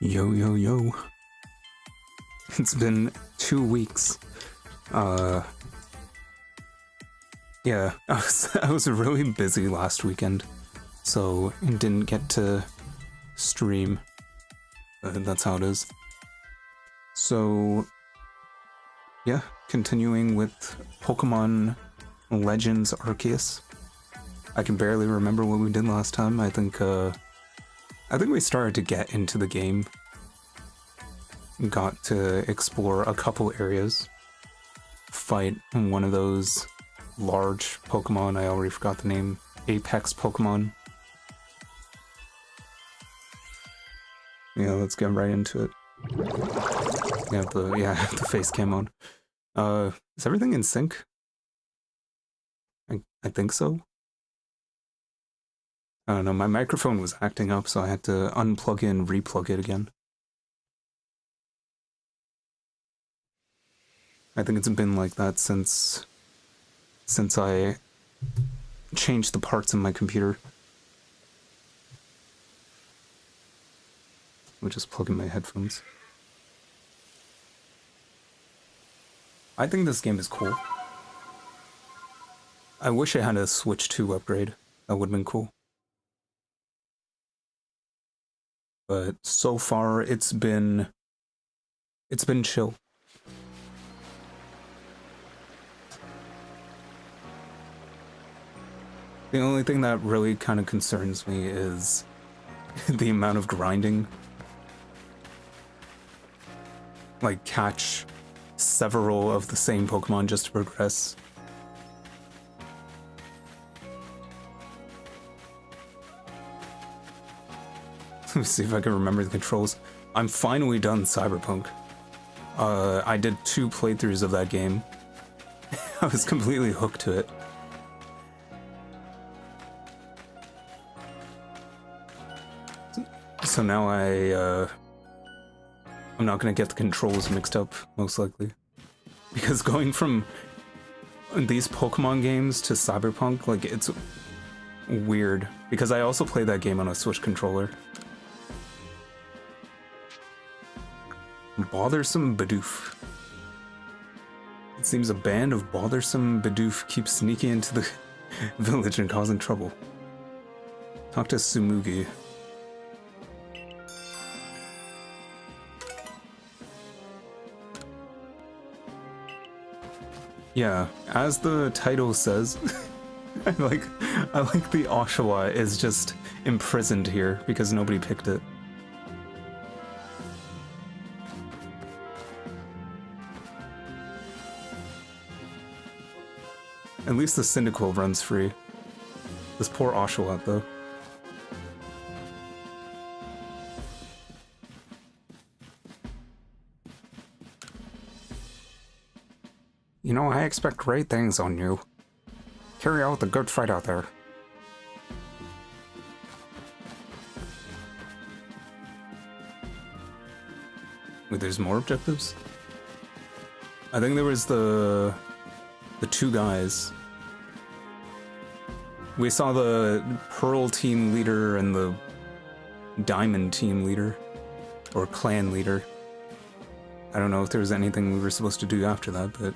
Yo, yo, yo. It's been 2 weeks. Yeah, I was really busy last weekend, so didn't get to stream. That's how it is. So, yeah, continuing with Pokemon Legends Arceus. I can barely remember what we did last time. I think we started to get into the game. Got to explore a couple areas. Fight one of those large Pokemon, I already forgot the name. Apex Pokemon. Yeah, let's get right into it. Yeah, the face cam on. Is everything in sync? I think so. I don't know, my microphone was acting up, so I had to unplug it and replug it again. I think it's been like that since I changed the parts in my computer. I'll just plug in my headphones. I think this game is cool. I wish it had a Switch 2 upgrade. That would have been cool. But so far, it's been chill. The only thing that really kind of concerns me is the amount of grinding. Like, catch several of the same Pokemon just to progress. Let me see if I can remember the controls. I'm finally done Cyberpunk. I did 2 playthroughs of that game. I was completely hooked to it. So now I'm not gonna get the controls mixed up, most likely. Because going from these Pokemon games to Cyberpunk, like, it's weird. Because I also play that game on a Switch controller. Bothersome Bidoof. It seems a band of bothersome Bidoof keeps sneaking into the village and causing trouble. Talk to Tsumugi. Yeah, as the title says, I like the Oshawott is just imprisoned here because nobody picked it. At least the Cyndaquil runs free. This poor Oshawott, though. You know, I expect great things on you. Carry out the good fight out there. Wait, there's more objectives? I think there was the 2 guys. We saw the Pearl team leader and the Diamond team leader. Or clan leader. I don't know if there was anything we were supposed to do after that, but...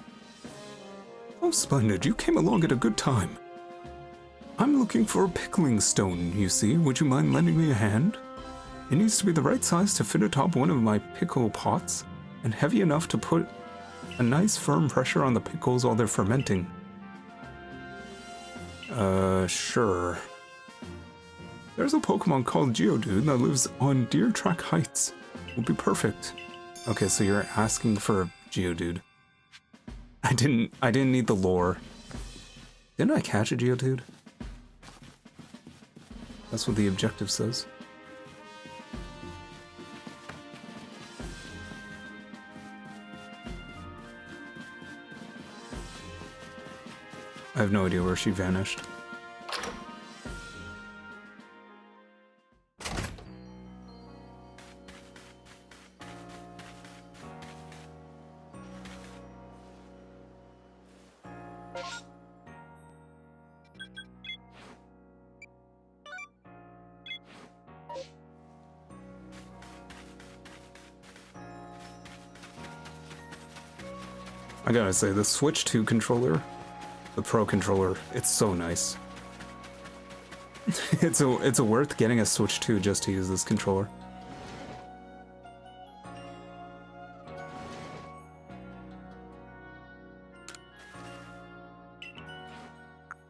Oh, splendid, you came along at a good time. I'm looking for a pickling stone, you see. Would you mind lending me a hand? It needs to be the right size to fit atop one of my pickle pots, and heavy enough to put a nice firm pressure on the pickles while they're fermenting. Sure. There's a Pokemon called Geodude that lives on Deer Track Heights. Would be perfect. Okay, so you're asking for a Geodude. I didn't need the lore. Didn't I catch a Geodude? That's what the objective says. I have no idea where she vanished. I gotta say, the Switch 2 controller, the Pro controller, it's so nice. it's a worth getting a Switch 2 just to use this controller.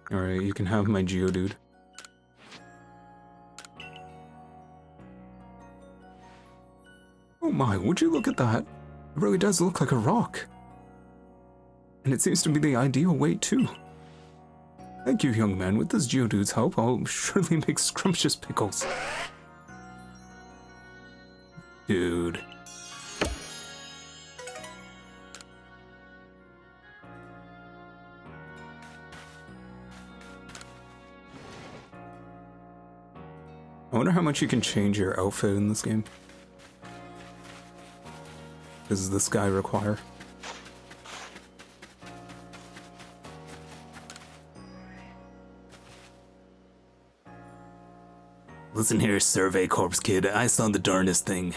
Alright, you can have my Geodude. Oh my, would you look at that? It really does look like a rock. And it seems to be the ideal weight too. Thank you, young man. With this Geodude's help, I'll surely make scrumptious pickles. Dude. I wonder how much you can change your outfit in this game. Does this guy require? Listen here, Survey Corps kid, I saw the darndest thing.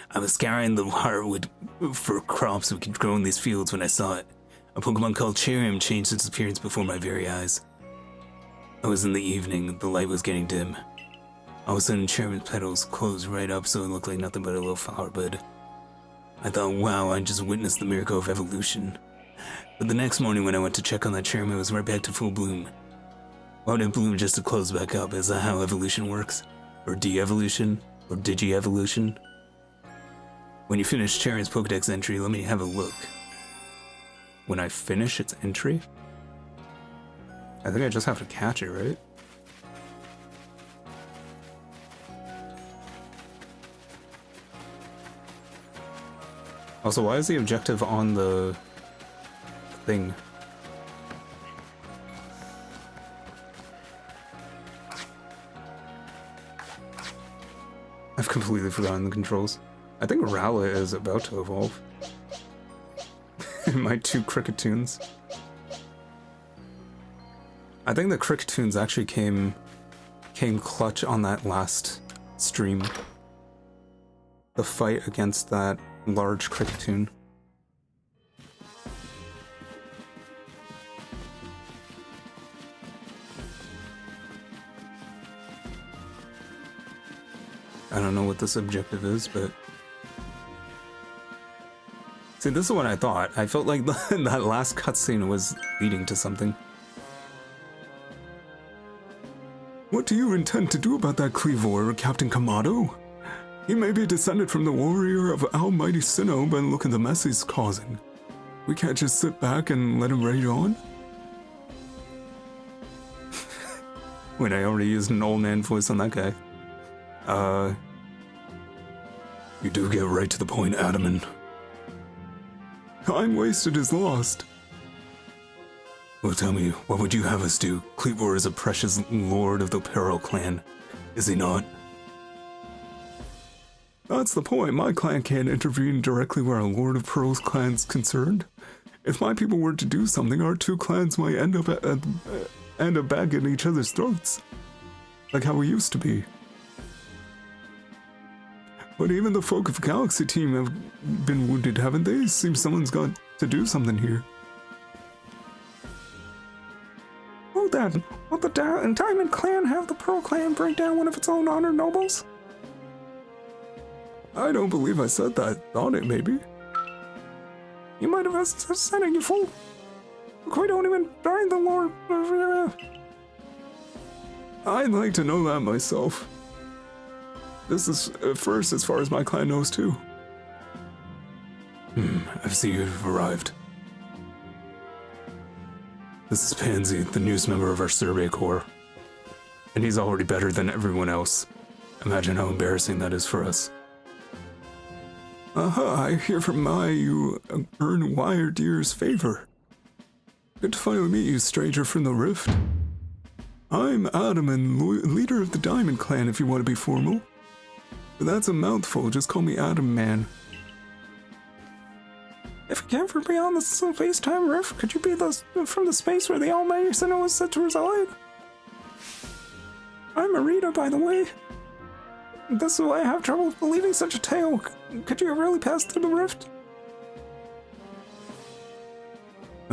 I was scouring the hardwood for crops we could grow in these fields when I saw it. A Pokemon called Cherrium changed its appearance before my very eyes. It was in the evening, the light was getting dim. All of a sudden, Cherrium's petals closed right up so it looked like nothing but a little flower bud. I thought, wow, I just witnessed the miracle of evolution. But the next morning when I went to check on that Cherrium, it was right back to full bloom. Why would it bloom just to close back up? Is that how evolution works? Or de-evolution? Or digi-evolution? When you finish Cherrium's Pokedex entry, let me have a look. When I finish its entry? I think I just have to catch it, right? Also, why is the objective on the thing? I've completely forgotten the controls. I think Rowlet is about to evolve. My 2 Crickettoons. I think the Crickettoons actually came clutch on that last stream. The fight against that large Crickettoon. I don't know what this objective is, but... See, this is what I thought. I felt like that last cutscene was leading to something. What do you intend to do about that Cleavor, Captain Kamado? He may be descended from the warrior of Almighty Sinnoh, but look at the mess he's causing. We can't just sit back and let him rage on? Wait, I already used an old man voice on that guy. You do get right to the point, Adaman. Time wasted is lost. Well, tell me, what would you have us do? Cleavor is a precious lord of the Peril clan, is he not? That's the point. My clan can't intervene directly where a Lord of Pearl's clan's concerned. If my people were to do something, our 2 clans might end up back in each other's throats. Like how we used to be. But even the folk of Galaxy Team have been wounded, haven't they? Seems someone's got to do something here. Oh, then, will the Diamond Clan have the Pearl Clan break down one of its own honored nobles? I don't believe I said that. Thought it, maybe. You might have said it, you fool. We don't even bind the Lord. I'd like to know that myself. This is first as far as my clan knows too. I see you've arrived. This is Pansy, the newest member of our Survey Corps. And he's already better than everyone else. Imagine how embarrassing that is for us. I hear from you earn Wiredeer's favor. Good to finally meet you, stranger from the Rift. I'm Adaman, leader of the Diamond Clan if you want to be formal. But that's a mouthful, just call me Adam Man. If you came from beyond the space-time rift, could you be from the space where the Almighty Sinnoh was said to reside? I'm Marita, by the way. This is why I have trouble believing such a tale. Could you really pass through the rift?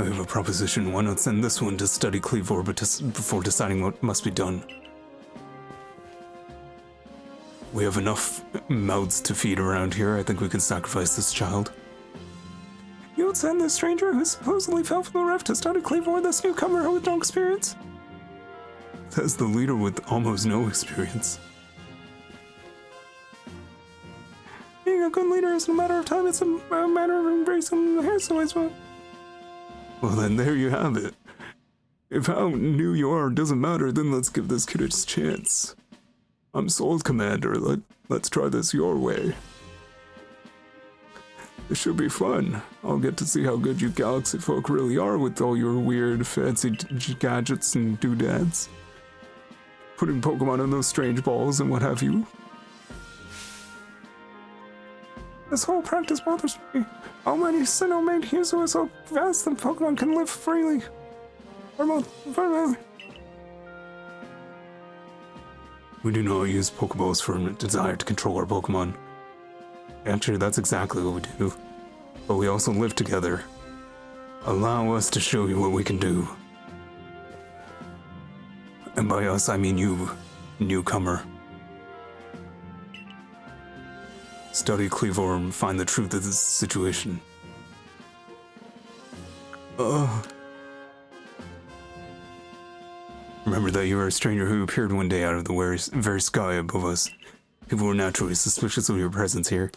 I have a proposition. Why not send this one to study Cleavor before deciding what must be done? We have enough mouths to feed around here. I think we can sacrifice this child. You would send this stranger who supposedly fell from the rift to study Cleavor, this newcomer with no experience? Says the leader with almost no experience. Being a good leader isn't a matter of time, it's a matter of embracing the hairstyles. Well then, there you have it. If how new you are doesn't matter, then let's give this kid a chance. I'm sold, Commander. Let's try this your way. This should be fun. I'll get to see how good you galaxy folk really are with all your weird, fancy gadgets and doodads. Putting Pokemon on those strange balls and what have you. This whole practice bothers me. Almighty Sinnoh made Huzo so vast that Pokemon can live freely. We do not use Pokeballs for a desire to control our Pokemon. Actually, that's exactly what we do. But we also live together. Allow us to show you what we can do. And by us, I mean you, newcomer. Study Cleavor and find the truth of this situation. Remember that you are a stranger who appeared one day out of the very sky above us. People were naturally suspicious of your presence here.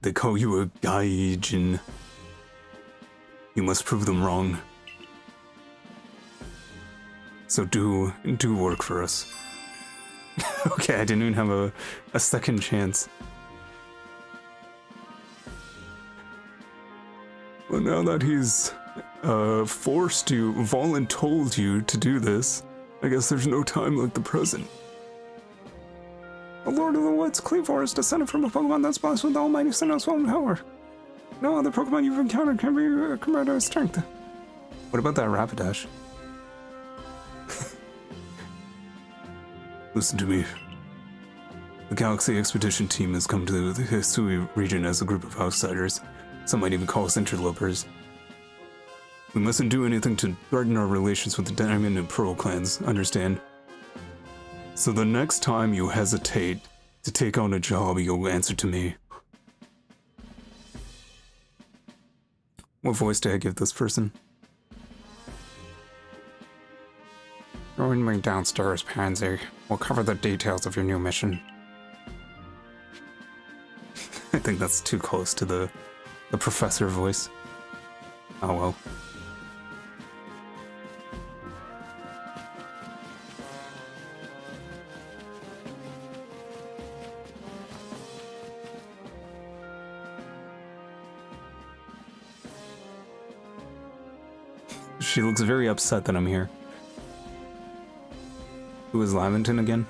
They call you a gaijin. You must prove them wrong. So do work for us. Okay, I didn't even have a second chance. Well, now that he's forced you, voluntold you to do this, I guess there's no time like the present. The Lord of the Woods, Cleavor, is descended from a Pokemon that's blessed with the Almighty Sinnoh's own power. No other Pokemon you've encountered can be compared to his strength. What about that Rapidash? Listen to me. The Galaxy Expedition team has come to the Hisui region as a group of outsiders. Some might even call us interlopers. We mustn't do anything to threaten our relations with the Diamond and Pearl clans, understand? So the next time you hesitate to take on a job, you'll answer to me. What voice did I give this person? Join me downstairs, Pansy. We'll cover the details of your new mission. I think that's too close to the professor voice. Oh well. She looks very upset that I'm here. Who is Lavington again?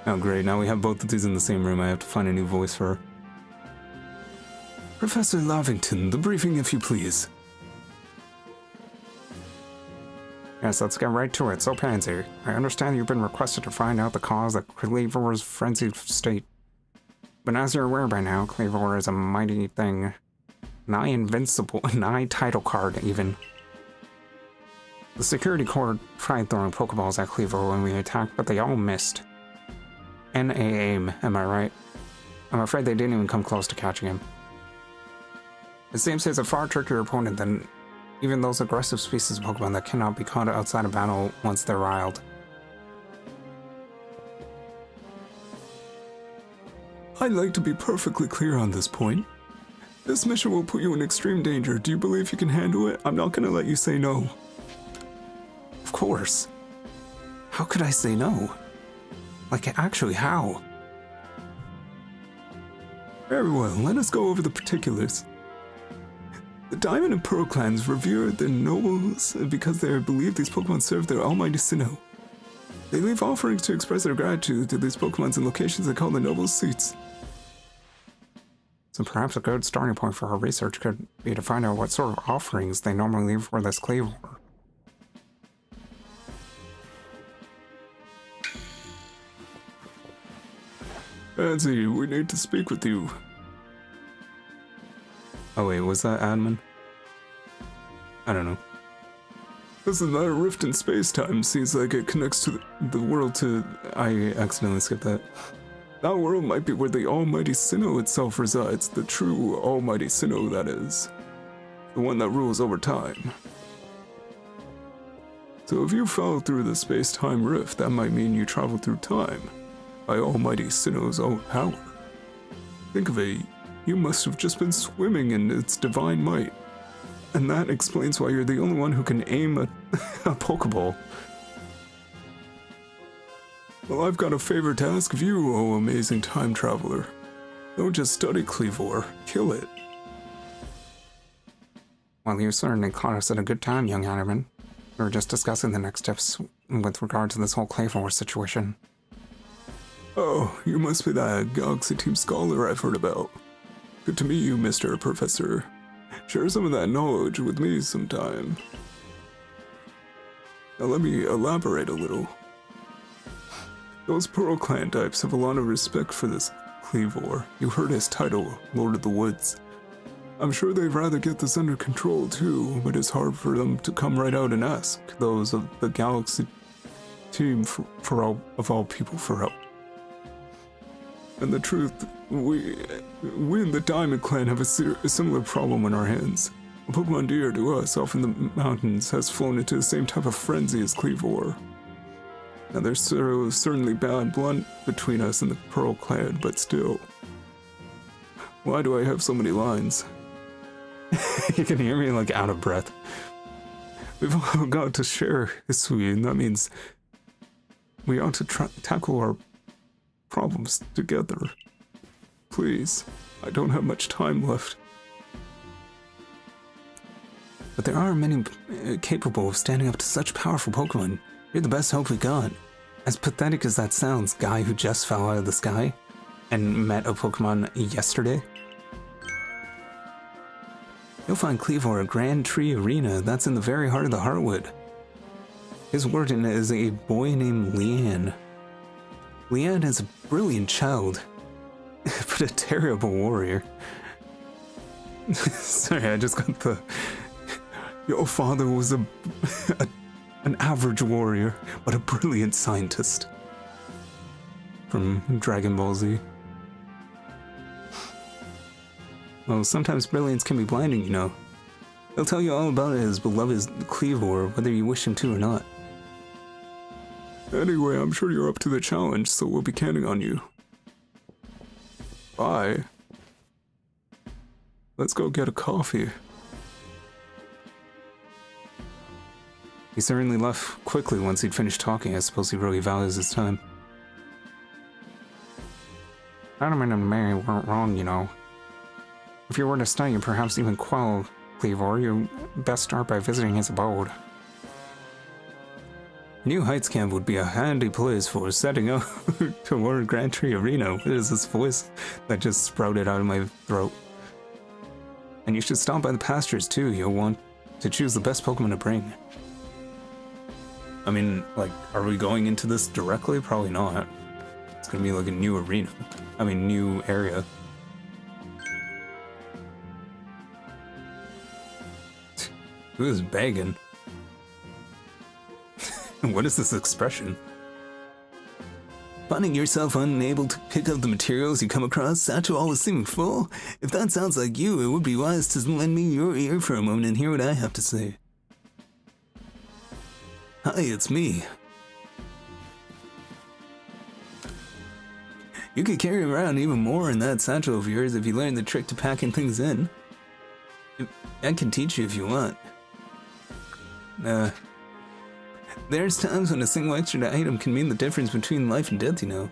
Oh great, now we have both of these in the same room. I have to find a new voice for her. Professor Lavington, the briefing if you please. Yes, let's get right to it. So Pansy, I understand you've been requested to find out the cause of Cleavor's frenzied state. But as you're aware by now, Cleavor is a mighty thing. Nigh invincible, nigh title card even. The security corps tried throwing Pokeballs at Cleavor when we attacked, but they all missed. N-A-aim, am I right? I'm afraid they didn't even come close to catching him. It seems he's a far trickier opponent than even those aggressive species of Pokemon that cannot be caught outside of battle once they're riled. I'd like to be perfectly clear on this point. This mission will put you in extreme danger. Do you believe you can handle it? I'm not gonna let you say no. Of course. How could I say no? Like, actually, how? Very well, let us go over the particulars. The Diamond and Pearl clans revere their nobles because they believe these Pokemon serve their almighty Sinnoh. They leave offerings to express their gratitude to these Pokemons in locations they call the nobles' seats. So perhaps a good starting point for our research could be to find out what sort of offerings they normally leave for this Cleavor. Pansy, we need to speak with you. Oh wait, was that admin? I don't know. Listen, that rift in space-time seems like it connects to the world to... I accidentally skipped that. That world might be where the almighty Sinnoh itself resides. The true almighty Sinnoh, that is. The one that rules over time. So if you fell through the space-time rift, that might mean you traveled through time. By almighty Sinnoh's own power. Think of it, you must have just been swimming in its divine might. And that explains why you're the only one who can aim a Pokeball. Well, I've got a favor to ask of you, oh amazing time traveler. Don't just study Cleavor, kill it. Well, you certainly caught us at a good time, young Adderman. We were just discussing the next steps with regard to this whole Cleavor situation. Oh, you must be that Galaxy Team scholar I've heard about. Good to meet you, Mr. Professor. Share some of that knowledge with me sometime. Now let me elaborate a little. Those Pearl Clan types have a lot of respect for this Cleavor. You heard his title, Lord of the Woods. I'm sure they'd rather get this under control too, but it's hard for them to come right out and ask those of the Galaxy Team for all people for help. And the truth, we in the Diamond Clan have a similar problem on our hands. A Pokemon dear to us off in the mountains has flown into the same type of frenzy as Cleavor. Now there's certainly bad blood between us and the Pearl Clan, but still. Why do I have so many lines? You can hear me like out of breath. We've all got to share history, and that means we ought to tackle our problems together. Please, I don't have much time left. But there are many capable of standing up to such powerful Pokemon. You're the best hope we got. As pathetic as that sounds, guy who just fell out of the sky and met a Pokemon yesterday. You'll find Cleavor at Grand Tree Arena. That's in the very heart of the Heartwood. His warden is a boy named Leanne. Leanne is a brilliant child, but a terrible warrior. Sorry, I just got the... Your father was an average warrior, but a brilliant scientist. From Dragon Ball Z. Well, sometimes brilliance can be blinding, you know. He'll tell you all about his beloved Cleavor, whether you wish him to or not. Anyway, I'm sure you're up to the challenge, so we'll be counting on you. Bye. Let's go get a coffee. He certainly left quickly once he'd finished talking. I suppose he really values his time. Adam and Mary weren't wrong, you know. If you were to study and perhaps even quell Cleavor, you best start by visiting his abode. New Heights Camp would be a handy place for setting out toward Grand Tree Arena. What is this voice that just sprouted out of my throat? And you should stop by the pastures too. You'll want to choose the best Pokemon to bring. I mean, like, are we going into this directly? Probably not. It's gonna be like a new arena. I mean, new area. Who is begging? What is this expression? Finding yourself unable to pick up the materials you come across, Satchel always seeming full? If that sounds like you, it would be wise to lend me your ear for a moment and hear what I have to say. Hi, it's me. You could carry around even more in that satchel of yours if you learn the trick to packing things in. I can teach you if you want. There's times when a single extra item can mean the difference between life and death, you know.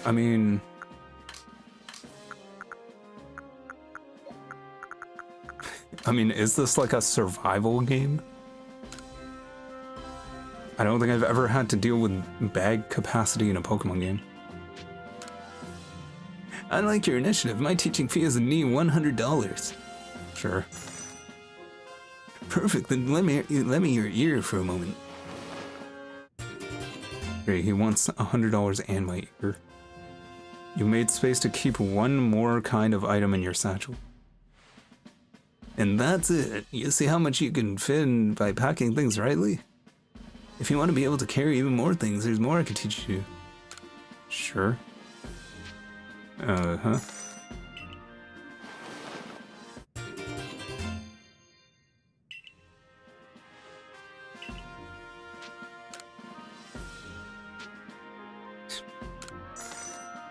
I mean... is this like a survival game? I don't think I've ever had to deal with bag capacity in a Pokemon game. I like your initiative. My teaching fee is a knee $100. Sure. Perfect, then let me your ear for a moment. Great, he wants $100 and my ear. You made space to keep one more kind of item in your satchel. And that's it. You see how much you can fit in by packing things rightly? If you want to be able to carry even more things, there's more I could teach you. Sure. Uh-huh.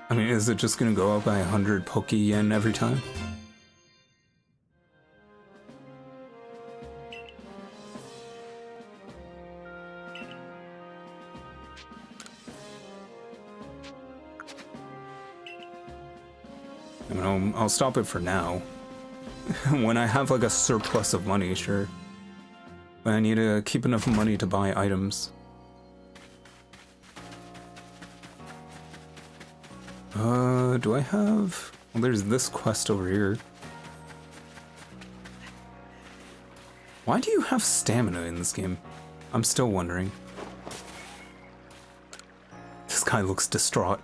I mean, is it just gonna go up by 100 Poke Yen every time? I mean, I'll stop it for now. When I have like a surplus of money, sure. But I need to keep enough money to buy items. Do I have... Well, there's this quest over here. Why do you have stamina in this game? I'm still wondering. This guy looks distraught.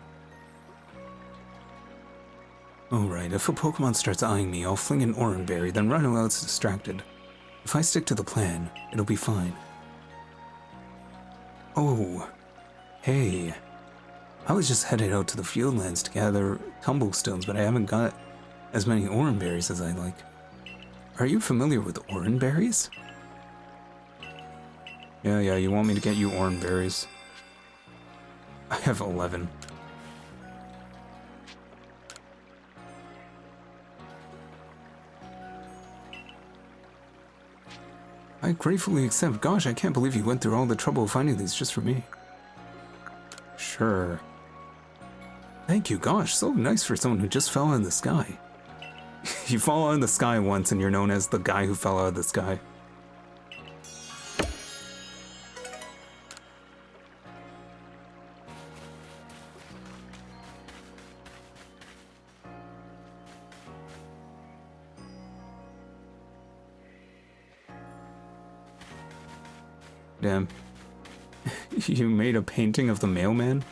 Alright, if a Pokemon starts eyeing me, I'll fling an Oran Berry, then run while it's distracted. If I stick to the plan, it'll be fine. Oh, hey. I was just headed out to the Fieldlands to gather tumblestones, but I haven't got as many Oran Berries as I'd like. Are you familiar with Oran Berries? Yeah, you want me to get you Oran Berries. I have 11. I gratefully accept. Gosh, I can't believe you went through all the trouble of finding these just for me. Sure. Thank you, gosh, so nice for someone who just fell out of the sky. You fall out of the sky once and you're known as the guy who fell out of the sky. Damn. You made a painting of the mailman?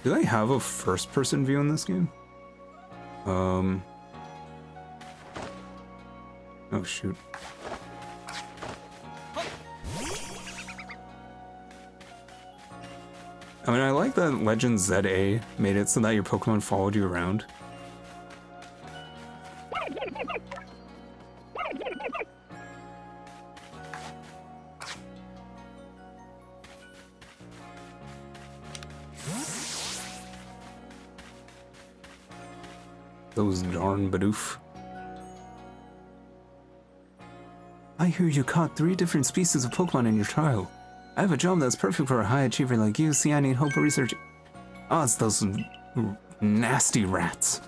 Do they have a first-person view in this game? Oh shoot. I mean, I like that Legend ZA made it so that your Pokemon followed you around. Those darn Bidoof. I hear you caught 3 different species of Pokemon in your trial. I have a job that's perfect for a high achiever like you. See, I need help research. Oh, it's those nasty rats.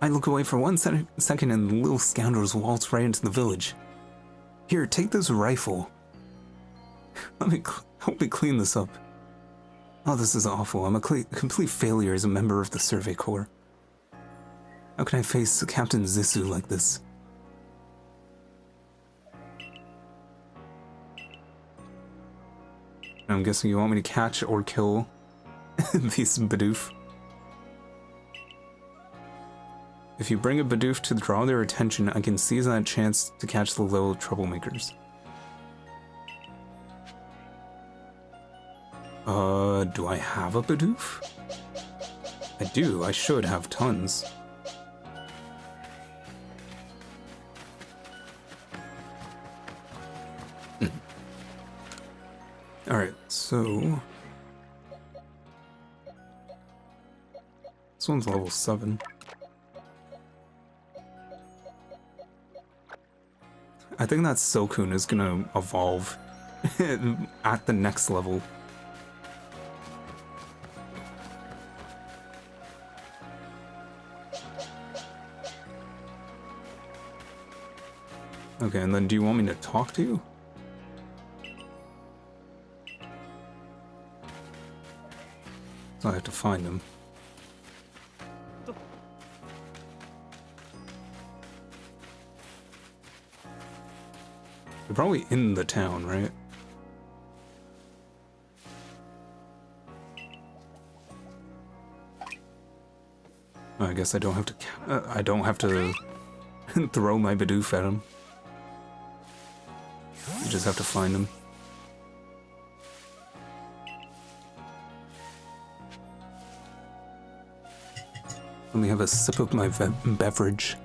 I look away for 1 second and the little scoundrels waltz right into the village. Here, take this rifle. Help me clean this up. Oh, this is awful. I'm a complete failure as a member of the Survey Corps. How can I face Captain Zissou like this? I'm guessing you want me to catch or kill these Bidoof. If you bring a Bidoof to draw their attention, I can seize that chance to catch the little troublemakers. Do I have a Bidoof? I do. I should have tons. Alright, so... This one's level 7. I think that Silcoon is gonna evolve at the next level. Okay, and then do you want me to talk to you? So I have to find him. They're probably in the town, right? Oh, I guess I don't have to. I don't have to throw my Bidoof at him. You just have to find him. Let me have a sip of my beverage.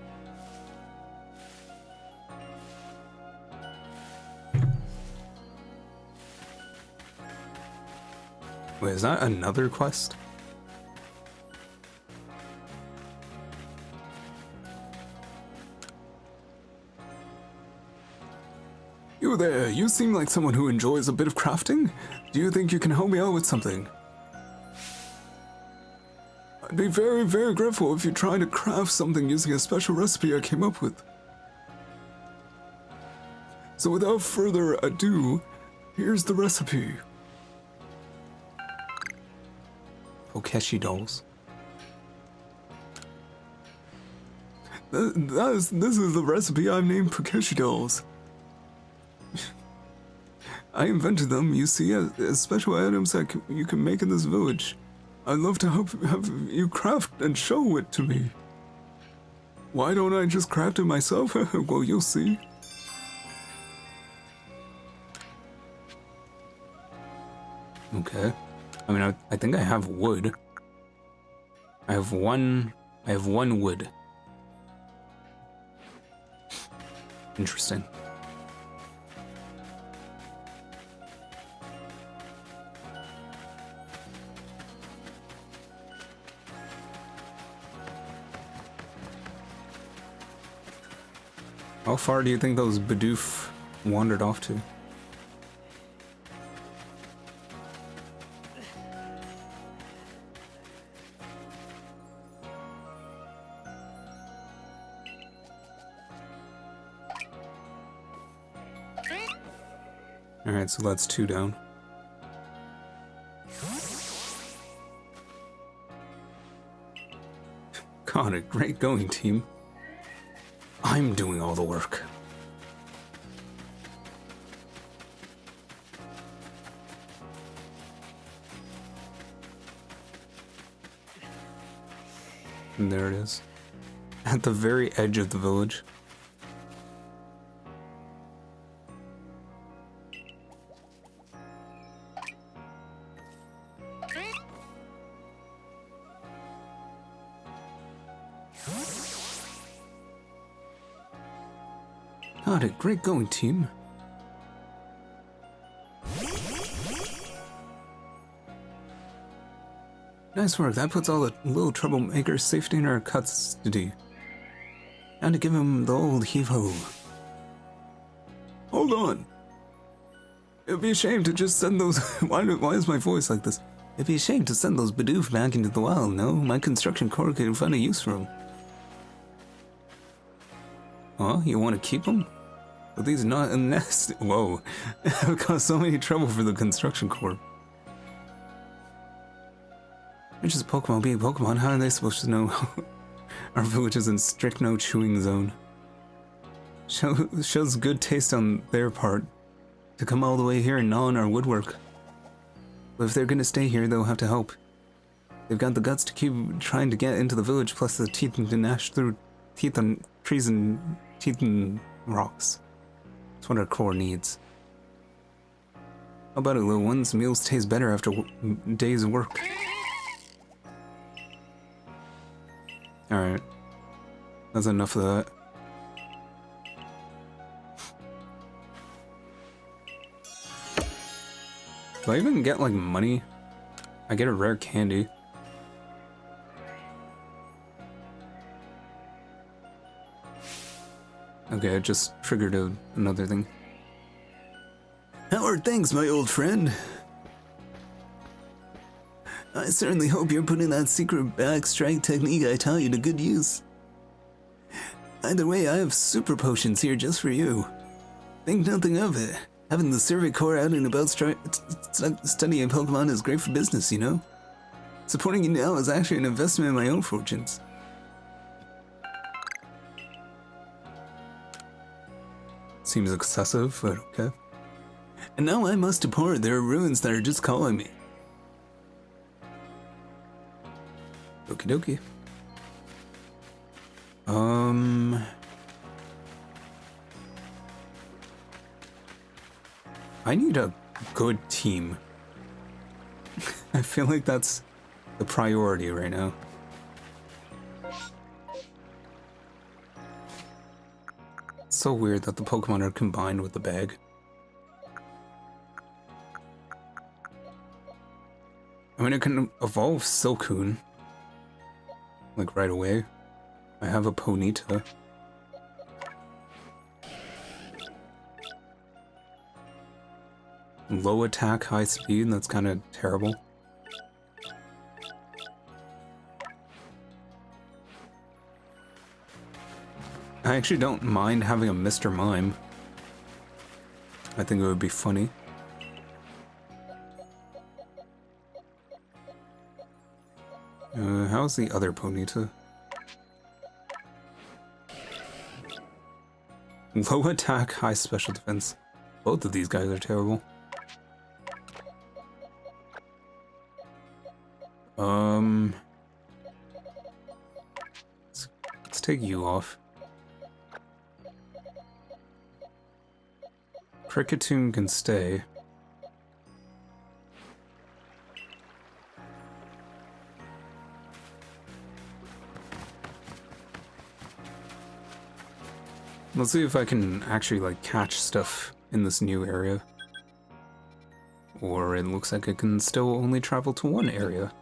Wait, is that another quest? You there, you seem like someone who enjoys a bit of crafting. Do you think you can help me out with something? I'd be very, very grateful if you try to craft something using a special recipe I came up with. So without further ado, here's the recipe. Pokeshi dolls. This is the recipe I've named Pokeshi dolls. I invented them, you see, as special items that you can make in this village. I'd love to have you craft and show it to me. Why don't I just craft it myself? Well, you'll see. Okay. I mean, I think I have wood. I have one wood. Interesting. How far do you think those Bidoof wandered off to? Alright, so that's 2 down. God, a great going, team. I'm doing all the work. And there it is. At the very edge of the village. God, a great going, team. Nice work, that puts all the little troublemakers safely in our custody. Time to give him the old heave-ho. Hold on. It'd be a shame to just send those... why is my voice like this? It'd be a shame to send those Bidoof back into the wild, no? My construction core could find a use for them. Huh? You want to keep them? But these not a nest. Whoa. I've caused so many trouble for the construction corps. They're just Pokemon being Pokemon. How are they supposed to know? Our village is in strict no chewing zone. Shows good taste on their part to come all the way here and gnaw on our woodwork. But if they're gonna stay here, they'll have to help. They've got the guts to keep trying to get into the village, plus the teeth to gnash through teeth on trees and teeth and rocks. That's what our core needs. How about it, little ones? Meals taste better after days of work. Alright. That's enough of that. Do I even get, like, money? I get a rare candy. Okay, it just triggered another thing. How are things, my old friend? I certainly hope you're putting that secret backstrike technique I taught you to good use. Either way, I have super potions here just for you. Think nothing of it. Having the Survey Corps out and about studying Pokemon is great for business, you know? Supporting you now is actually an investment in my own fortunes. Seems excessive, but okay. And now I must depart. There are ruins that are just calling me. Okie dokie. I need a good team. I feel like that's the priority right now. It's so weird that the Pokemon are combined with the bag. I mean, it can evolve Silcoon. Like right away. I have a Ponyta. Low attack, high speed, that's kind of terrible. I actually don't mind having a Mr. Mime. I think it would be funny. How's the other Ponyta? Low attack, high special defense. Both of these guys are terrible. Let's take you off. Kricketune can stay. Let's see if I can actually like catch stuff in this new area. Or it looks like it can still only travel to one area.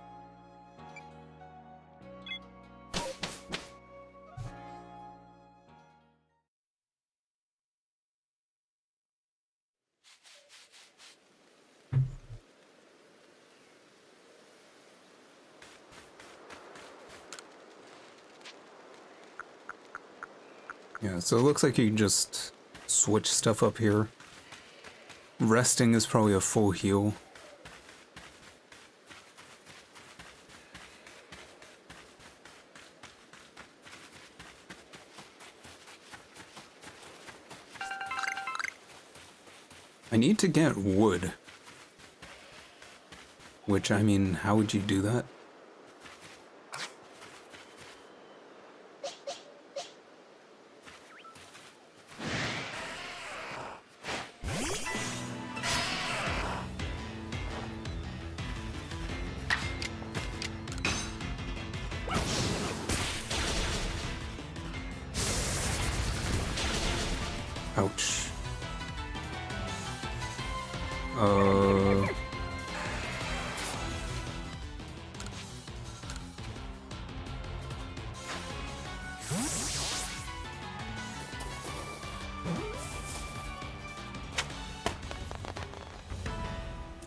Yeah, so it looks like you can just switch stuff up here. Resting is probably a full heal. I need to get wood. Which, I mean, how would you do that? Ouch.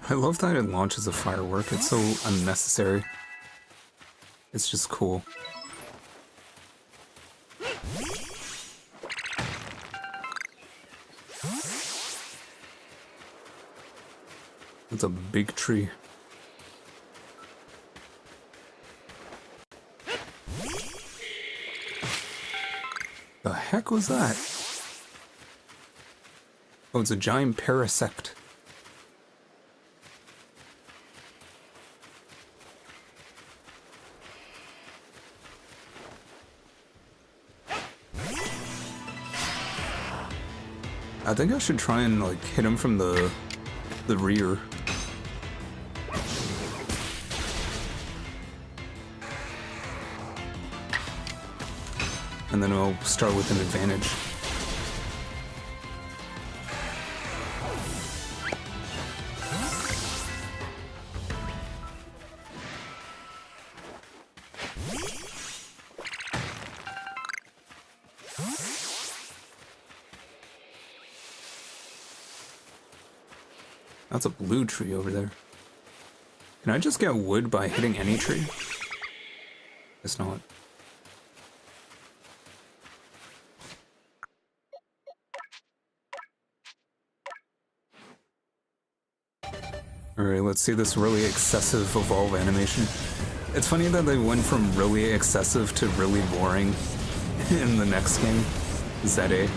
I love that it launches a firework. It's so unnecessary. It's just cool. It's a big tree. The heck was that? Oh, it's a giant parasect. I think I should try and like hit him from the rear. And then I'll start with an advantage. That's a blue tree over there. Can I just get wood by hitting any tree? It's not. Alright, let's see this really excessive evolve animation. It's funny that they went from really excessive to really boring in the next game, ZA.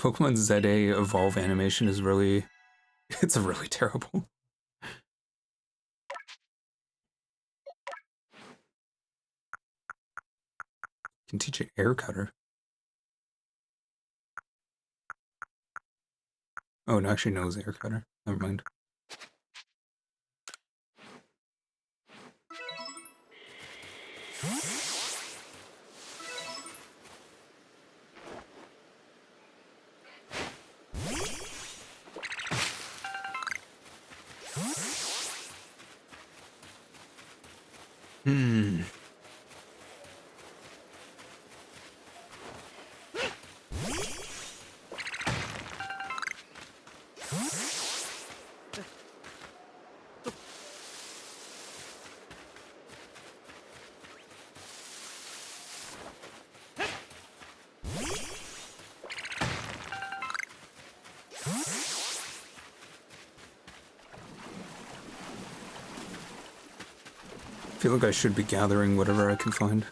Pokemon ZA evolve animation is really... it's really terrible. Can teach an air cutter. Oh, it actually knows air cutter. Never mind. I feel like I should be gathering whatever I can find.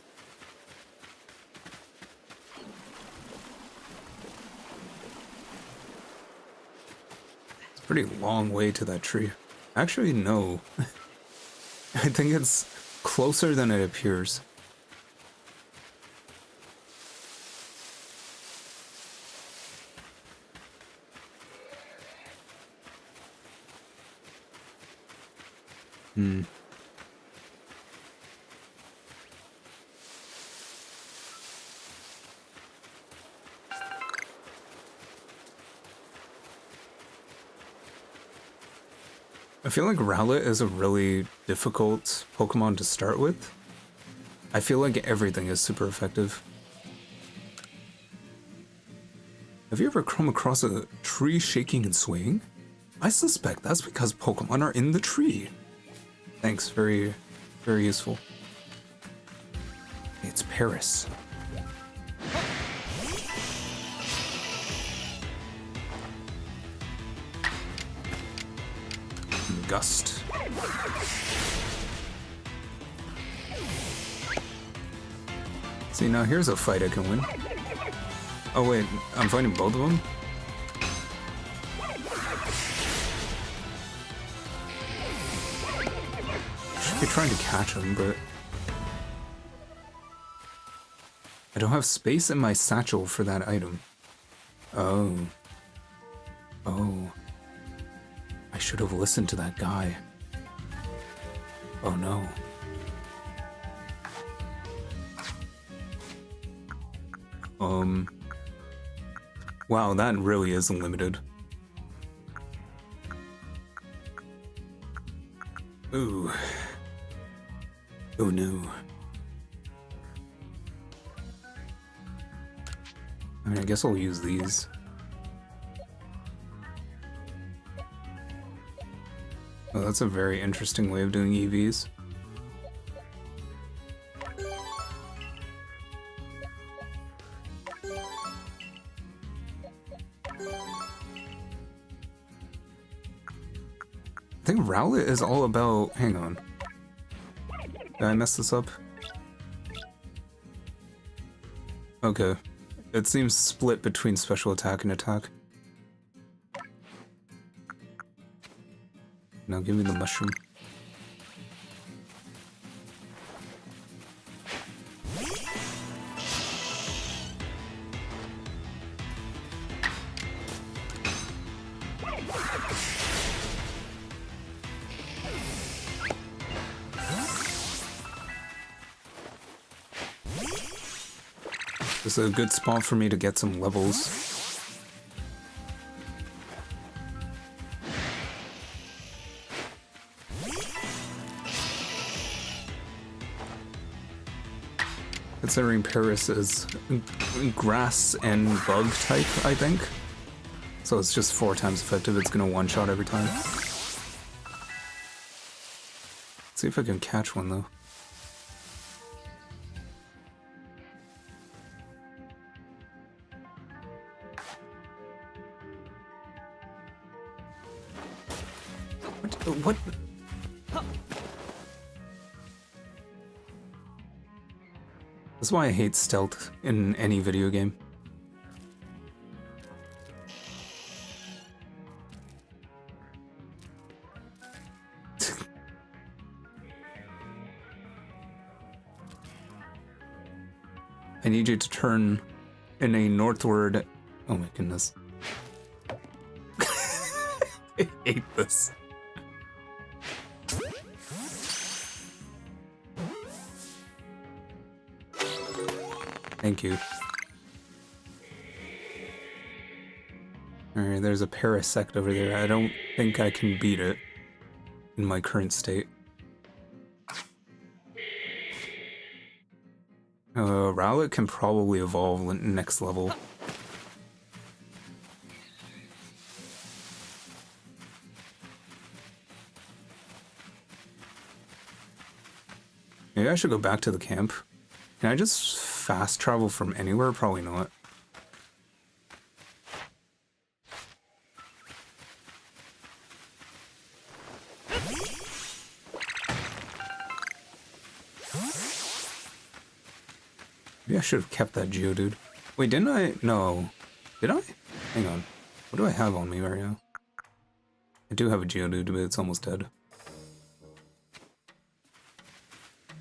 It's a pretty long way to that tree. Actually, no. I think it's closer than it appears. I feel like Rowlet is a really difficult Pokemon to start with. I feel like everything is super effective. Have you ever come across a tree shaking and swaying? I suspect that's because Pokemon are in the tree. Thanks, very, very useful. It's Paris. Gust. See, now here's a fight I can win. Oh wait, I'm fighting both of them? Should be trying to catch him, but... I don't have space in my satchel for that item. Oh. Oh. I should have listened to that guy. Oh no. Wow, that really is limited. Ooh. Oh no. I mean, I guess I'll use these. Oh, that's a very interesting way of doing EVs. I think Rowlet is all about... Hang on. Did I mess this up? Okay. It seems split between special attack and attack. Now give me the mushroom. This is a good spot for me to get some levels. Considering Paris is grass and bug type, I think. So it's just 4 times effective, it's gonna one-shot every time. Let's see if I can catch one though. What? That's why I hate stealth in any video game. I need you to turn in a northward... Oh my goodness. I hate this. Thank you. Alright, there's a Parasect over there. I don't think I can beat it in my current state. Rowlet can probably evolve next level. Maybe I should go back to the camp. Can I just fast travel from anywhere? Probably not. Maybe I should have kept that Geodude. Wait, didn't I? No. Did I? Hang on. What do I have on me right now? I do have a Geodude, but it's almost dead.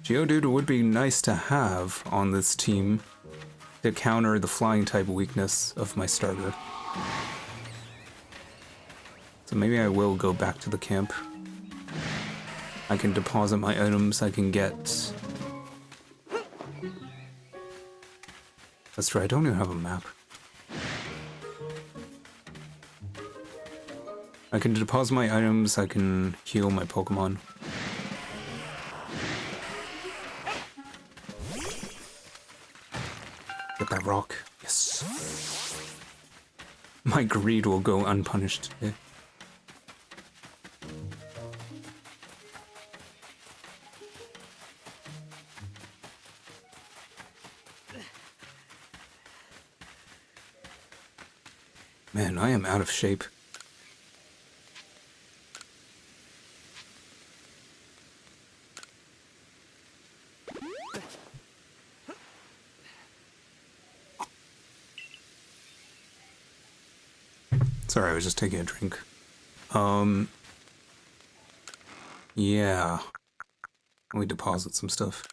Geodude would be nice to have on this team to counter the flying type weakness of my starter. So maybe I will go back to the camp. I can deposit my items, I can get... That's true, I don't even have a map. I can deposit my items, I can heal my Pokémon. Get that rock. Yes. My greed will go unpunished today. Man, I am out of shape. Sorry, I was just taking a drink. Yeah. Let me deposit some stuff.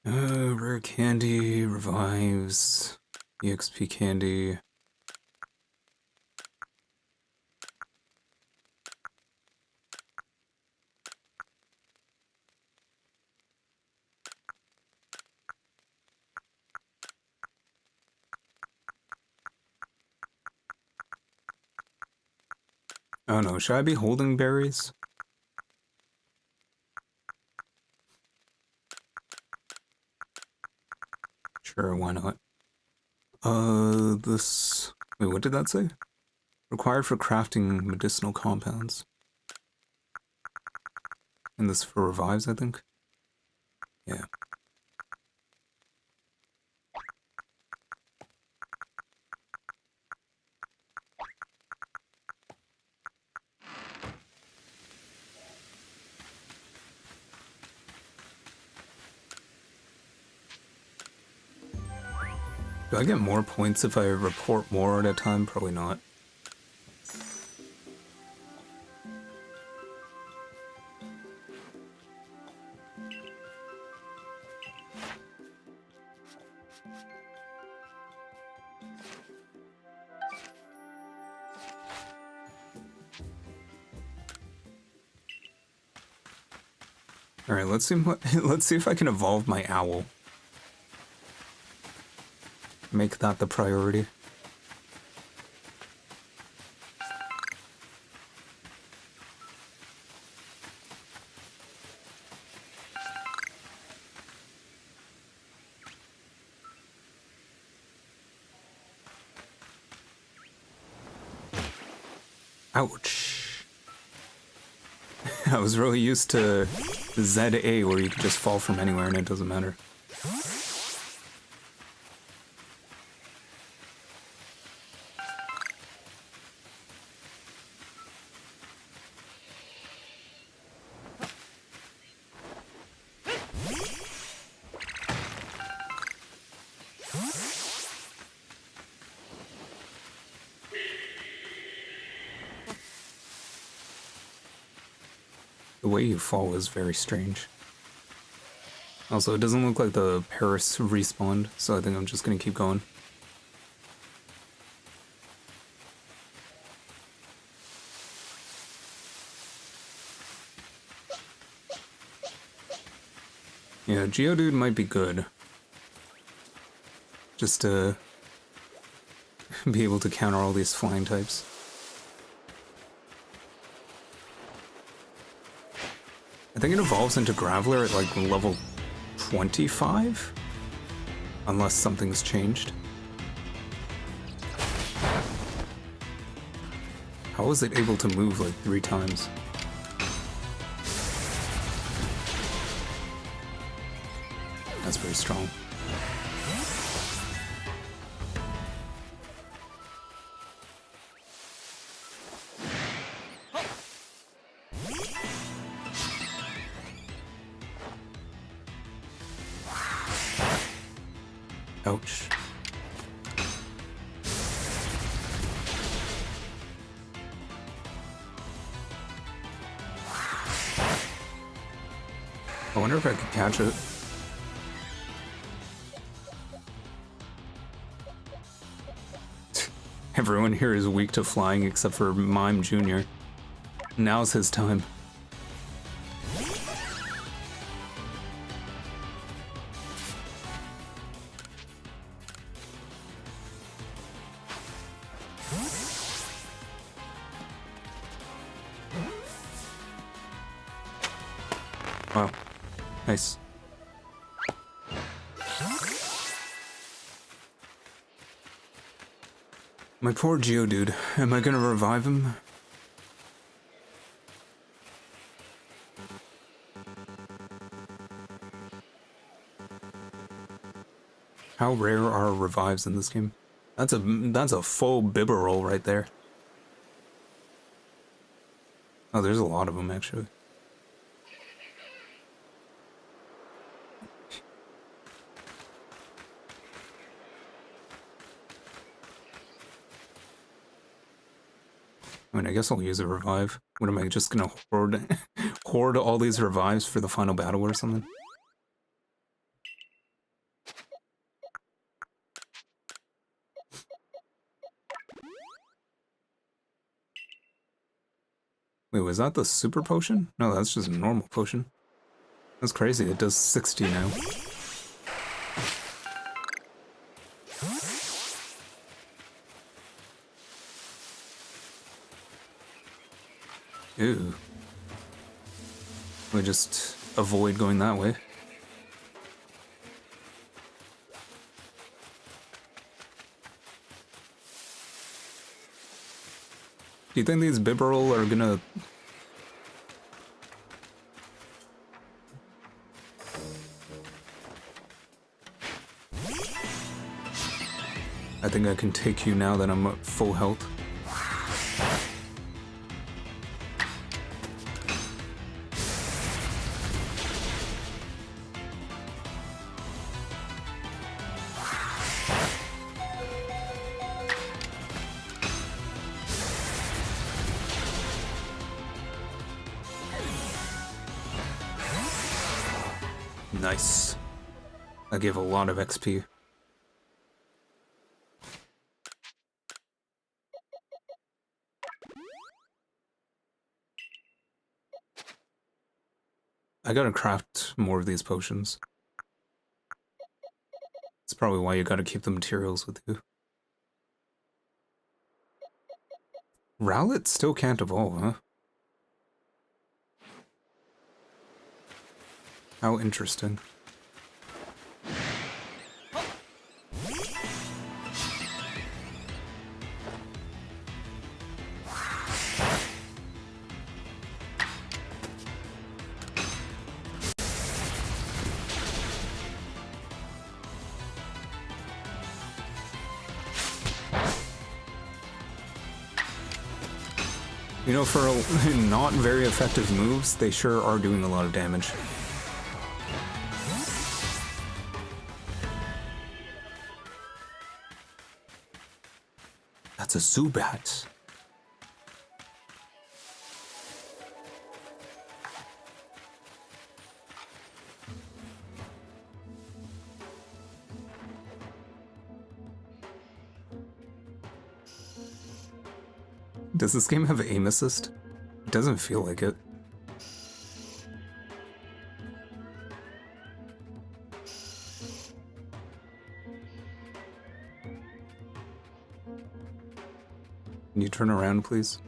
Rare candy, revives, EXP candy. Oh no, should I be holding berries? Sure, why not? This... Wait, what did that say? Required for crafting medicinal compounds. And this for revives, I think? Yeah. Do I get more points if I report more at a time? Probably not. All right, let's see what. Let's see if I can evolve my owl. Make that the priority. Ouch. I was really used to ZA where you could just fall from anywhere and it doesn't matter. The way you fall is very strange. Also, it doesn't look like the Paris respawned, so I think I'm just gonna keep going. Yeah, Geodude might be good. Just to be able to counter all these flying types. I think it evolves into Graveler at like level 25? Unless something's changed. How was it able to move like 3 times? That's pretty strong. Ouch. I wonder if I could catch it. Everyone here is weak to flying except for Mime Jr. Now's his time. Wow. Nice. My poor Geodude. Am I gonna revive him? How rare are revives in this game? That's a full Bibberol right there. Oh, there's a lot of them actually. I mean, I guess I'll use a revive. What am I just gonna hoard all these revives for the final battle or something? Wait, was that the super potion? No, that's just a normal potion. That's crazy, it does 60 now. Ew. We just avoid going that way. Do you think these Bibberol are gonna... I think I can take you now that I'm at full health. Nice. That gave a lot of XP. I gotta craft more of these potions. That's probably why you gotta keep the materials with you. Rowlet still can't evolve, huh? How interesting. You know, for not very effective moves, they sure are doing a lot of damage. That's a Zubat. Does this game have aim assist? It doesn't feel like it. Can you turn around, please?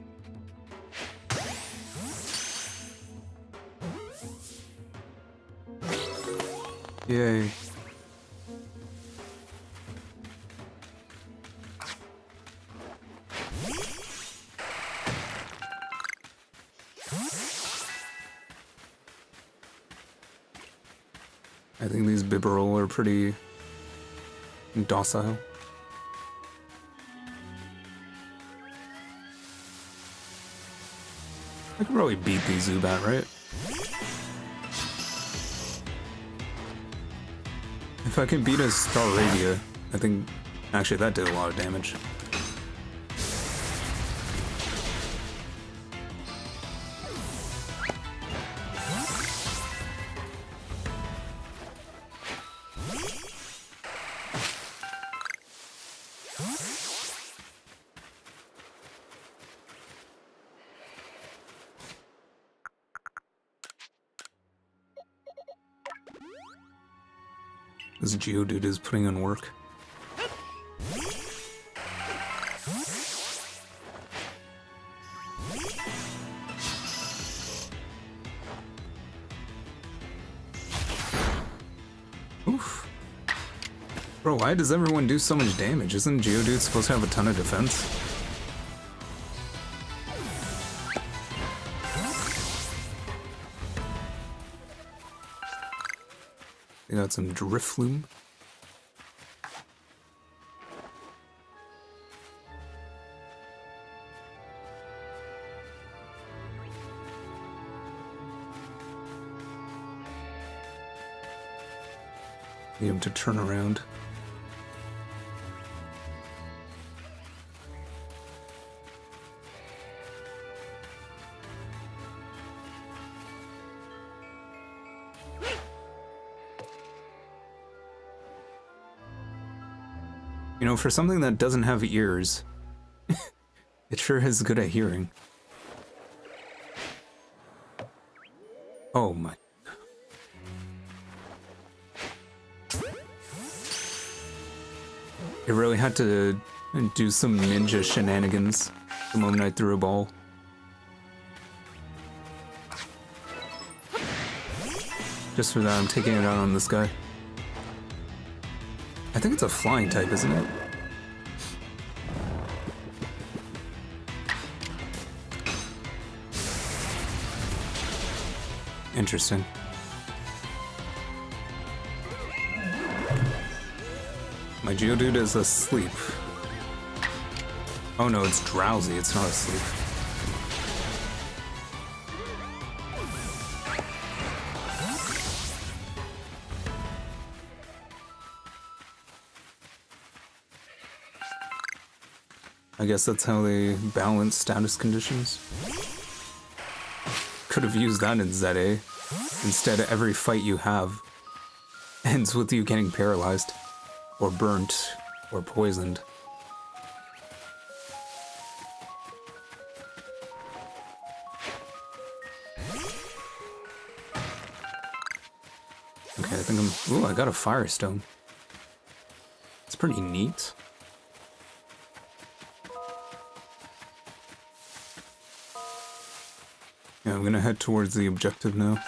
Yay. I think these Bibarel are pretty docile. I could probably beat these Zubat, right? If I can beat a Staravia, I think... Actually, that did a lot of damage. This Geodude is putting in work. Oof. Bro, why does everyone do so much damage? Isn't Geodude supposed to have a ton of defense? They got some Drifloon. Need him to turn around. You know, for something that doesn't have ears, it sure is good at hearing. Oh my. It really had to do some ninja shenanigans the moment I threw a ball. Just for that, I'm taking it out on this guy. I think it's a flying type, isn't it? Interesting. My Geodude is asleep. Oh no, it's drowsy, it's not asleep. I guess that's how they balance status conditions. Could have used that in ZA. Instead, every fight you have ends with you getting paralyzed, or burnt, or poisoned. Okay, I think I'm... Ooh, I got a Firestone. It's pretty neat. Yeah, I'm gonna head towards the objective now.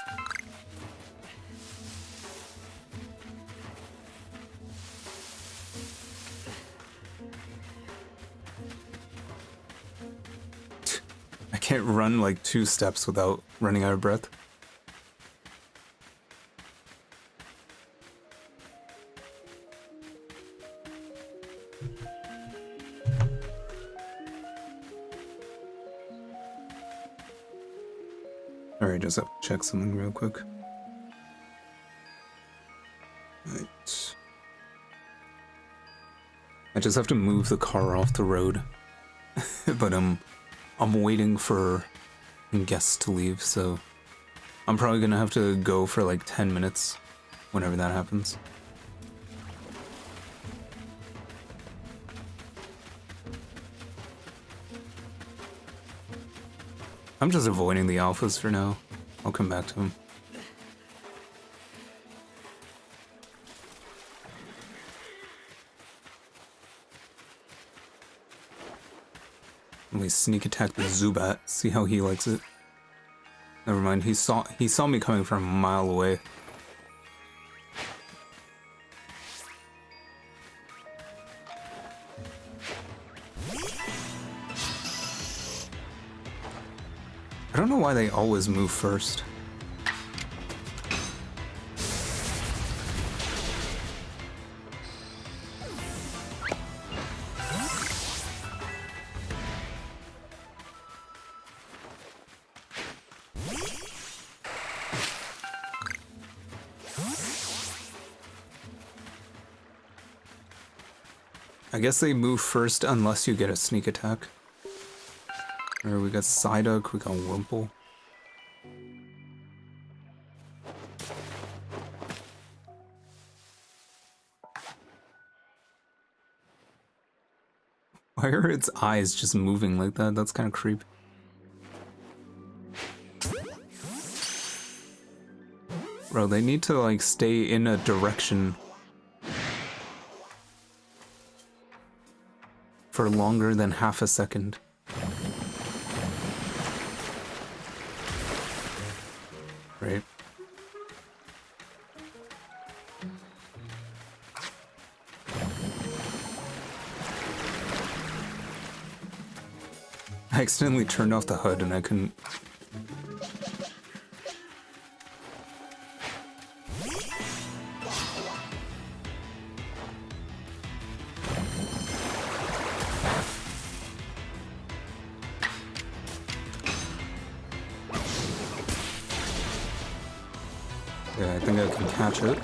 I can't run like 2 steps without running out of breath. Alright, just have to check something real quick. Right. I just have to move the car off the road. But I'm waiting for guests to leave, so I'm probably gonna have to go for like 10 minutes whenever that happens. I'm just avoiding the alphas for now. I'll come back to them. Let me sneak attack the Zubat, see how he likes it. Never mind, he saw me coming from a mile away. I don't know why they always move first. I guess they move first unless you get a sneak attack. Alright, we got Psyduck, we got Wurmple. Why are its eyes just moving like that? That's kind of creepy. Bro, they need to like stay in a direction for longer than half a second. Right. I accidentally turned off the HUD and I couldn't. Yeah, I think I can catch it.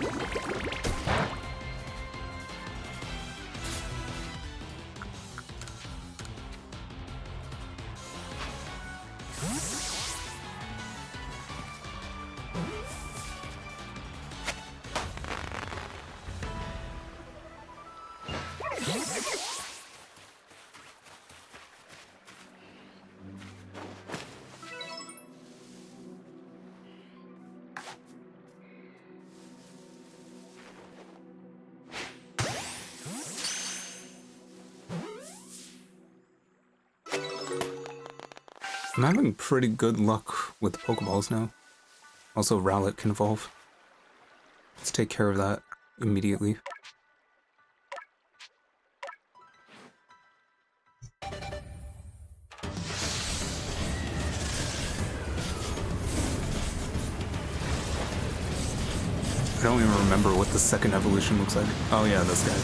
I'm having pretty good luck with the Pokeballs now. Also, Rowlet can evolve. Let's take care of that immediately. I don't even remember what the second evolution looks like. Oh yeah, this guy.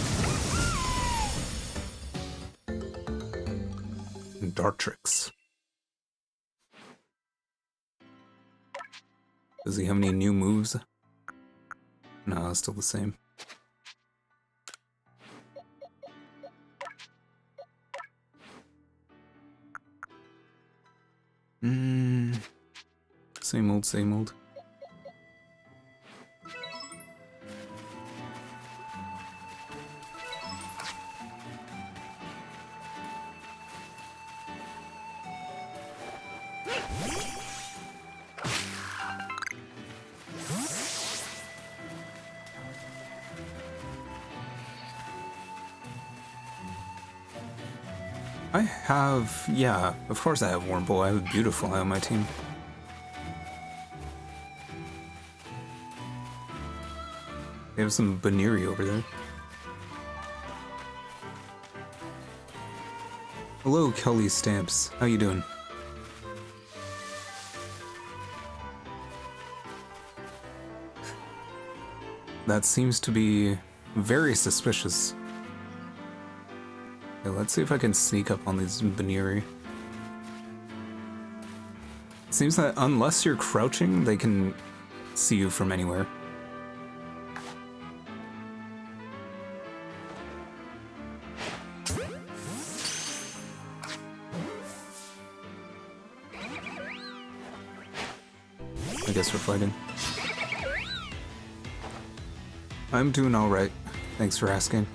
Dartrix. Does he have any new moves? No, it's still the same. Same old, same old. I have, yeah, of course I have Wurmple. I have a Beautifly on my team. They have some Baniri over there. Hello, Kelly Stamps. How you doing? That seems to be very suspicious. Okay, let's see if I can sneak up on these Baniri. It seems that unless you're crouching, they can see you from anywhere. I guess we're fighting. I'm doing alright. Thanks for asking.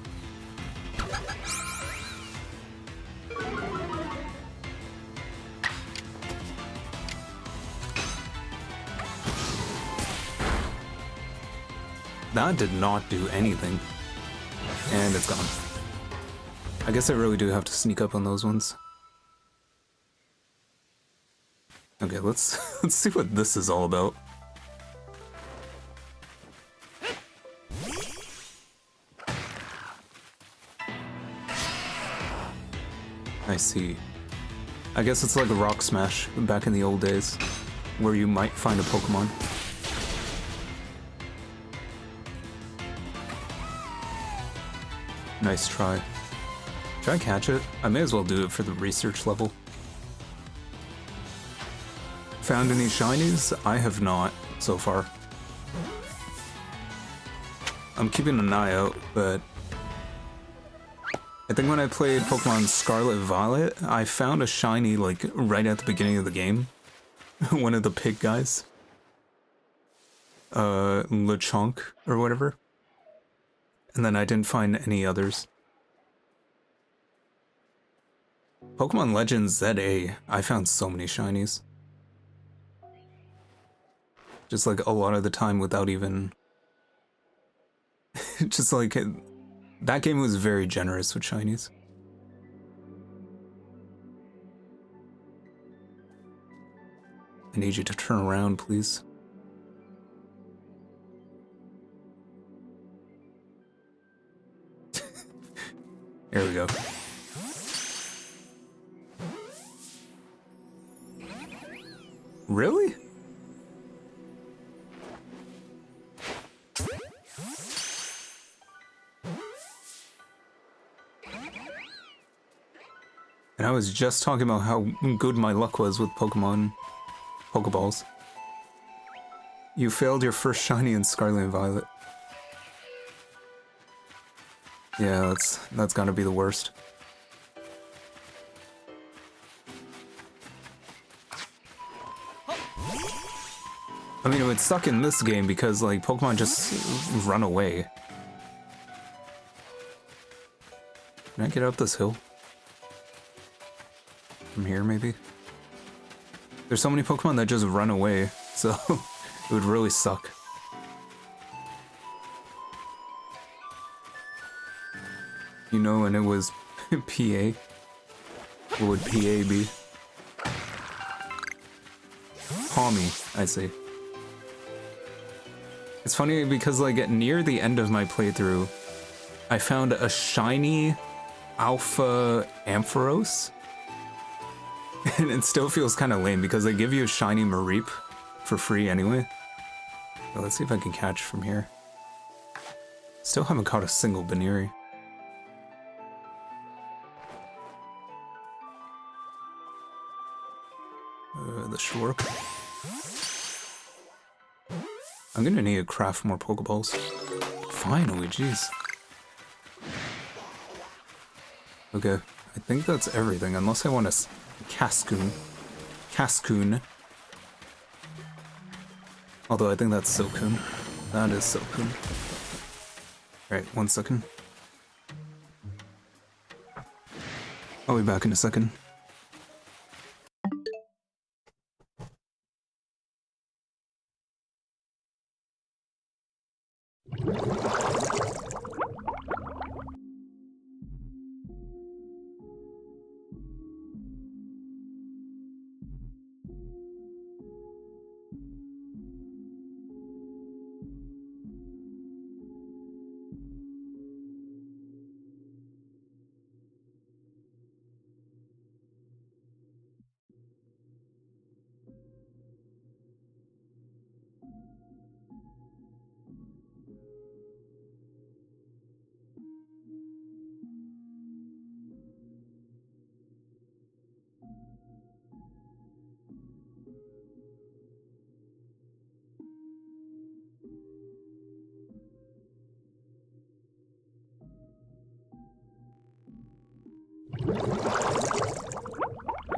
That did not do anything. And it's gone. I guess I really do have to sneak up on those ones. Okay, let's see what this is all about. I see. I guess it's like a rock smash back in the old days, where you might find a Pokemon. Nice try. Should I catch it? I may as well do it for the research level. Found any shinies? I have not, so far. I'm keeping an eye out, but I think when I played Pokemon Scarlet Violet, I found a shiny, like, right at the beginning of the game. One of the pig guys. Lechonk, or whatever. And then I didn't find any others. Pokemon Legends ZA, I found so many shinies. Just like a lot of the time without even... just like... That game was very generous with shinies. I need you to turn around, please. There we go. Really? And I was just talking about how good my luck was with Pokeballs. You failed your first shiny in Scarlet and Violet. Yeah, that's gotta be the worst. I mean, it would suck in this game because, like, Pokemon just run away. Can I get up this hill? From here, maybe? There's so many Pokemon that just run away, so it would really suck. You know, and it was PA. What would PA be? Palmy, I say. It's funny because, like, near the end of my playthrough, I found a shiny Alpha Ampharos. And it still feels kind of lame because they give you a shiny Mareep for free anyway. So let's see if I can catch from here. Still haven't caught a single Baneri. The Shork. I'm gonna need to craft more Pokeballs. Finally, jeez. Okay, I think that's everything, unless I want a Cascoon. Cascoon. Although I think that's Silcoon. That is Silcoon. Alright, 1 second. I'll be back in a second.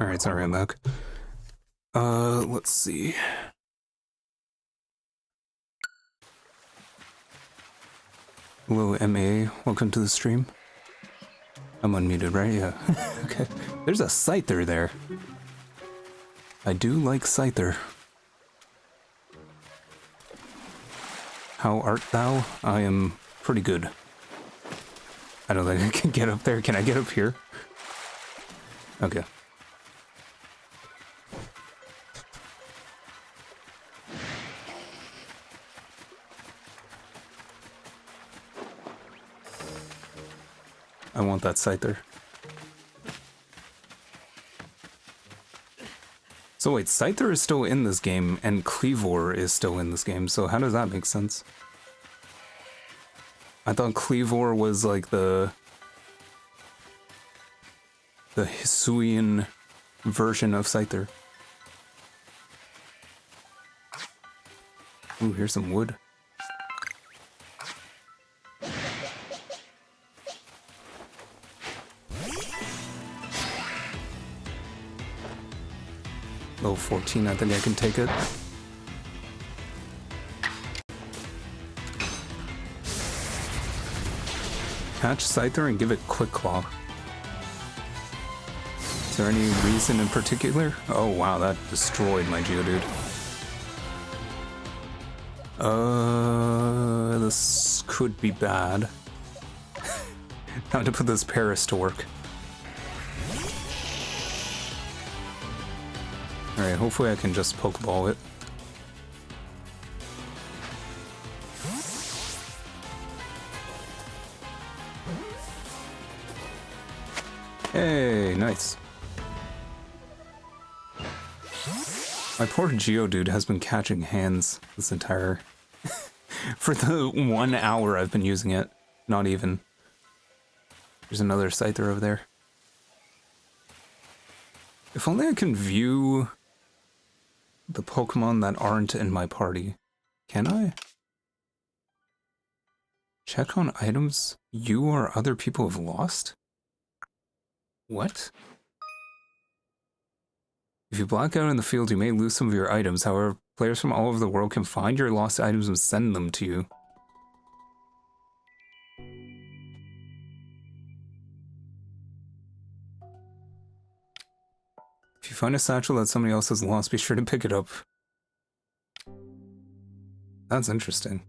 Alright, sorry, I'm back. Let's see. Hello, MA. Welcome to the stream. I'm unmuted, right? Yeah. Okay. There's a Scyther there. I do like Scyther. How art thou? I am pretty good. I don't think I can get up there. Can I get up here? Okay. I want that scyther. So wait, Scyther is still in this game, and Cleavor is still in this game, so how does that make sense? I thought Cleavor was like the Hisuian version of Scyther. Ooh, here's some wood. Level 14, I think I can take it. Catch Scyther and give it Quick Claw. Is there any reason in particular? Oh wow, that destroyed my Geodude. This could be bad. Time to put this Paris to work. Alright, hopefully I can just Pokeball it. Hey, nice. My poor Geodude has been catching hands this entire... for the 1 hour I've been using it. Not even. There's another Scyther over there. If only I can view the Pokemon that aren't in my party. Can I? Check on items you or other people have lost? What? If you black out in the field, you may lose some of your items. However, players from all over the world can find your lost items and send them to you. If you find a satchel that somebody else has lost, be sure to pick it up. That's interesting.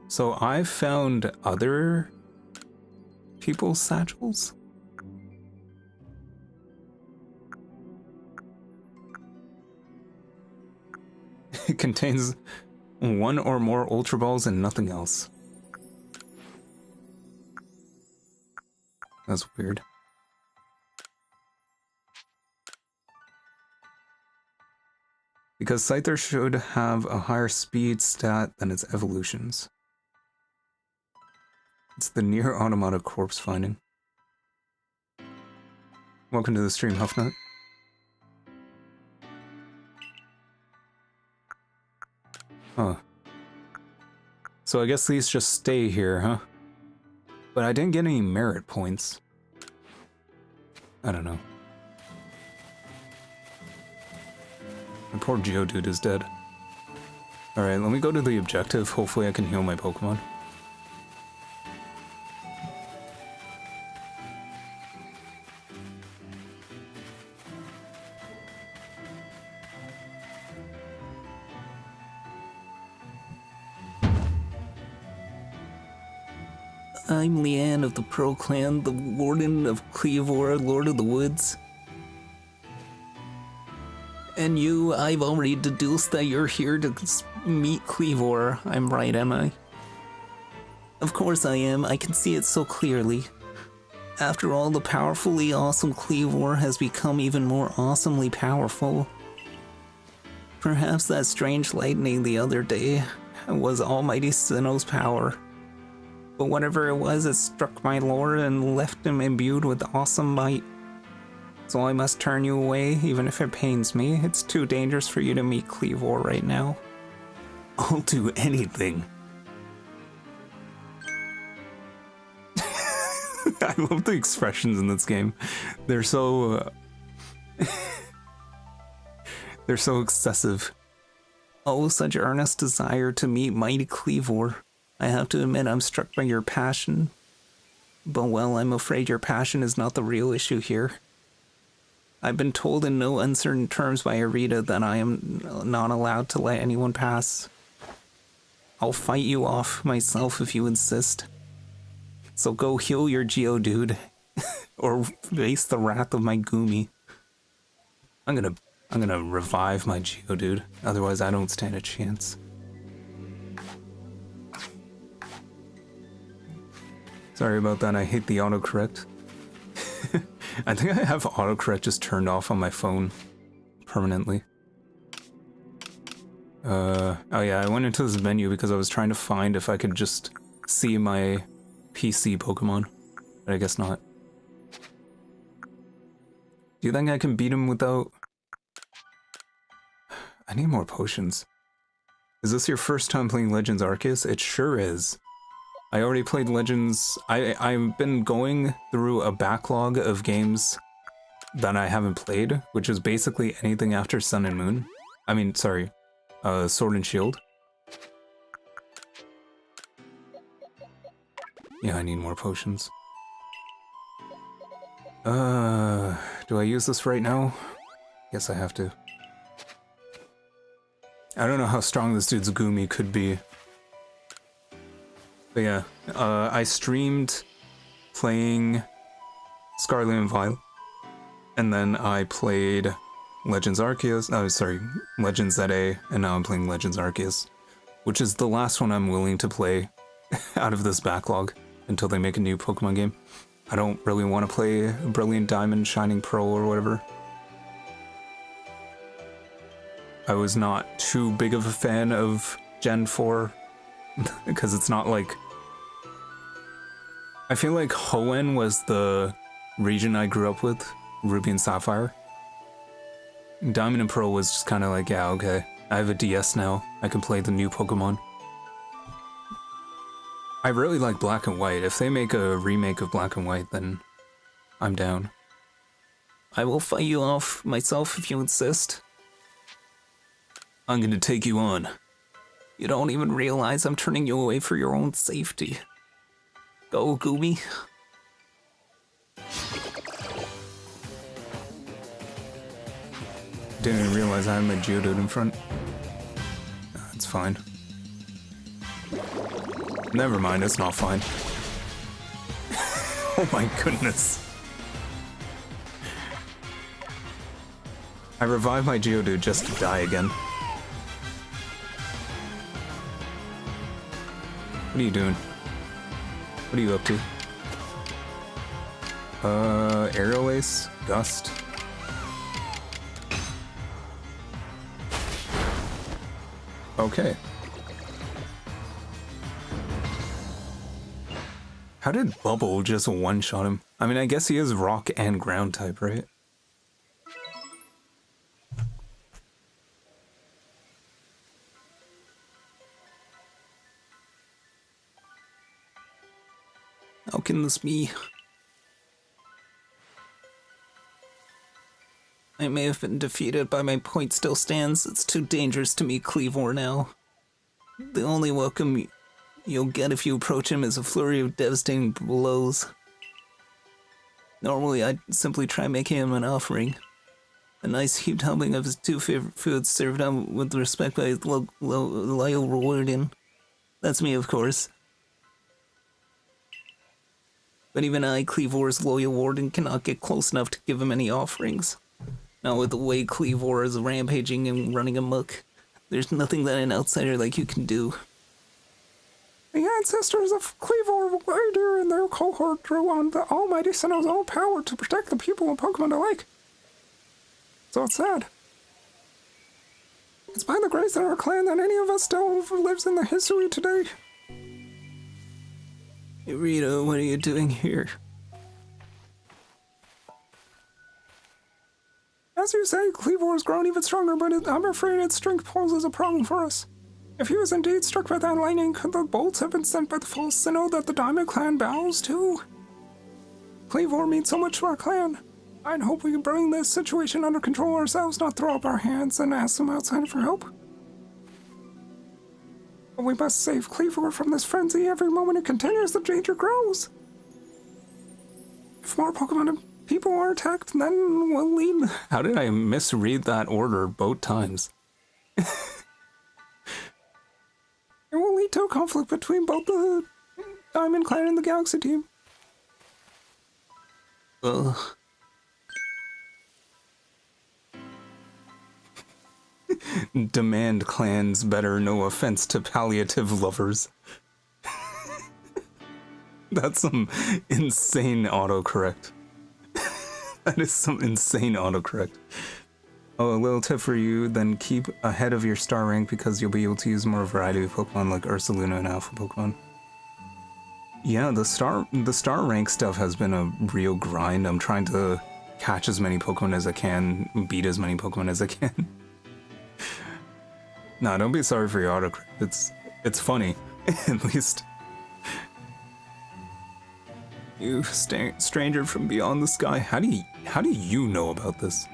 So I've found other people's satchels? It contains 1 or more Ultra Balls and nothing else. That's weird. Because Scyther should have a higher speed stat than its evolutions. It's the near automata corpse finding. Welcome to the stream, Huffnut. Huh. So I guess these just stay here, huh? But I didn't get any merit points. I don't know. My poor Geodude is dead. Alright, let me go to the objective. Hopefully I can heal my Pokemon. I'm Leanne of the Pearl Clan, the Warden of Cleavor, Lord of the Woods. And you, I've already deduced that you're here to meet Cleavor. I'm right, am I? Of course I am, I can see it so clearly. After all, the powerfully awesome Cleavor has become even more awesomely powerful. Perhaps that strange lightning the other day was Almighty Sinnoh's power. But whatever it was, it struck my lord and left him imbued with awesome might. So I must turn you away, even if it pains me. It's too dangerous for you to meet Cleavor right now. I'll do anything. I love the expressions in this game. They're so... they're so excessive. Oh, such earnest desire to meet mighty Cleavor. I have to admit I'm struck by your passion. But well, I'm afraid your passion is not the real issue here. I've been told in no uncertain terms by Arita that I am not allowed to let anyone pass. I'll fight you off myself if you insist. So go heal your Geodude, or face the wrath of my Goomy. I'm gonna revive my Geodude, otherwise I don't stand a chance. Sorry about that, I hate the autocorrect. I think I have autocorrect just turned off on my phone permanently. Oh yeah, I went into this menu because I was trying to find if I could just see my PC Pokemon, but I guess not. Do you think I can beat him without... I need more potions. Is this your first time playing Legends Arceus? It sure is. I already played Legends... I've been going through a backlog of games that I haven't played, which is basically anything after Sun and Moon. I mean, sorry, Sword and Shield. Yeah, I need more potions. Do I use this right now? Guess I have to. I don't know how strong this dude's Goomy could be. But yeah, I streamed playing Scarlet and Violet, and then I played Legends Arceus, oh sorry, Legends ZA, and now I'm playing Legends Arceus, which is the last one I'm willing to play out of this backlog until they make a new Pokemon game. I don't really want to play Brilliant Diamond, Shining Pearl, or whatever. I was not too big of a fan of Gen 4, because it's not like... I feel like Hoenn was the region I grew up with, Ruby and Sapphire. Diamond and Pearl was just kind of like, yeah, okay, I have a DS now, I can play the new Pokemon. I really like Black and White. If they make a remake of Black and White, then I'm down. I will fight you off myself if you insist. I'm gonna take you on. You don't even realize I'm turning you away for your own safety. Go, Goomy. Didn't even realize I had my Geodude in front. It's fine. Never mind, it's not fine. Oh my goodness. I revived my Geodude just to die again. What are you doing? What are you up to? Aerial Ace? Gust? Okay. How did Bubble just one-shot him? I mean, I guess he is rock and ground type, right? How can this be? I may have been defeated, but my point still stands. It's too dangerous to meet Cleavor now. The only welcome you'll get if you approach him is a flurry of devastating blows. Normally, I'd simply try making him an offering. A nice heaped helping of his two favorite foods served up with respect by his loyal warden. That's me, of course. But even I, Cleavor's loyal warden, cannot get close enough to give him any offerings. Not with the way Cleavor is rampaging and running amok. There's nothing that an outsider like you can do. The ancestors of Cleavor Reindeer and their cohort drew on the almighty Sinnoh's own power to protect the people and Pokemon alike. So it's sad. It's by the grace of our clan that any of us still lives in the history today. Hey Rita, what are you doing here? As you say, Cleavor has grown even stronger, but I'm afraid its strength poses a problem for us. If he was indeed struck by that lightning, could the bolts have been sent by the false Sinnoh that the Diamond Clan bows to? Cleavor means so much to our clan. I'd hope we can bring this situation under control ourselves, not throw up our hands and ask some outsider for help. But we must save Cleavor from this frenzy. Every moment it continues, the danger grows. If more Pokemon people are attacked, then we'll lead. How did I misread that order both times? It will lead to a conflict between both the Diamond Clan and the Galaxy team. Ugh. Demand clans better, no offense to palliative lovers. That's some insane autocorrect. That is some insane autocorrect. Oh, a little tip for you, then keep ahead of your star rank because you'll be able to use more variety of Pokemon like Ursaluna and Alpha Pokemon. Yeah, the star rank stuff has been a real grind. I'm trying to catch as many Pokemon as I can, beat as many Pokemon as I can. Nah, don't be sorry for your autocorrect. It's funny, at least. You stranger from beyond the sky. How do you know about this?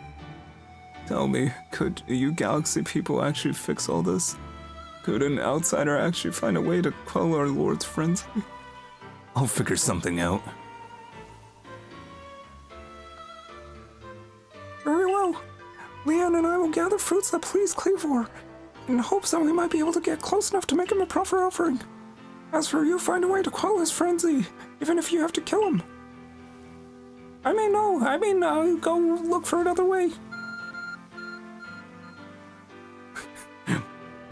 Tell me, could you Galaxy people actually fix all this? Could an outsider actually find a way to quell our Lord's frenzy? I'll figure something out. Very well. Leanne and I will gather fruits that please Cleavor, in hopes that we might be able to get close enough to make him a proper offering. As for you, find a way to quell his frenzy, even if you have to kill him. I'll go look for another way.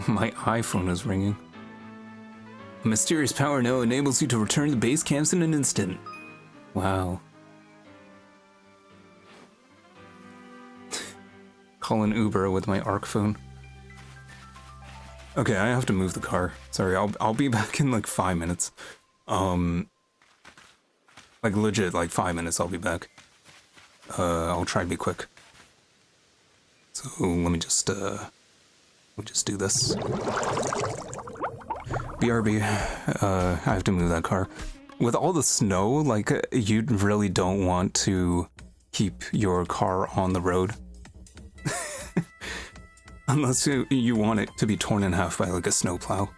My iPhone is ringing. A mysterious power now enables you to return to base camps in an instant. Wow. Call an Uber with my ARC phone. Okay, I have to move the car. Sorry, I'll be back in like 5 minutes. Like legit, like 5 minutes I'll be back. I'll try to be quick. So let me just we'll just do this. BRB, I have to move that car. With all the snow, like, you really don't want to keep your car on the road. Unless you want it to be torn in half by, like, a snowplow.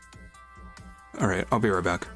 Alright, I'll be right back.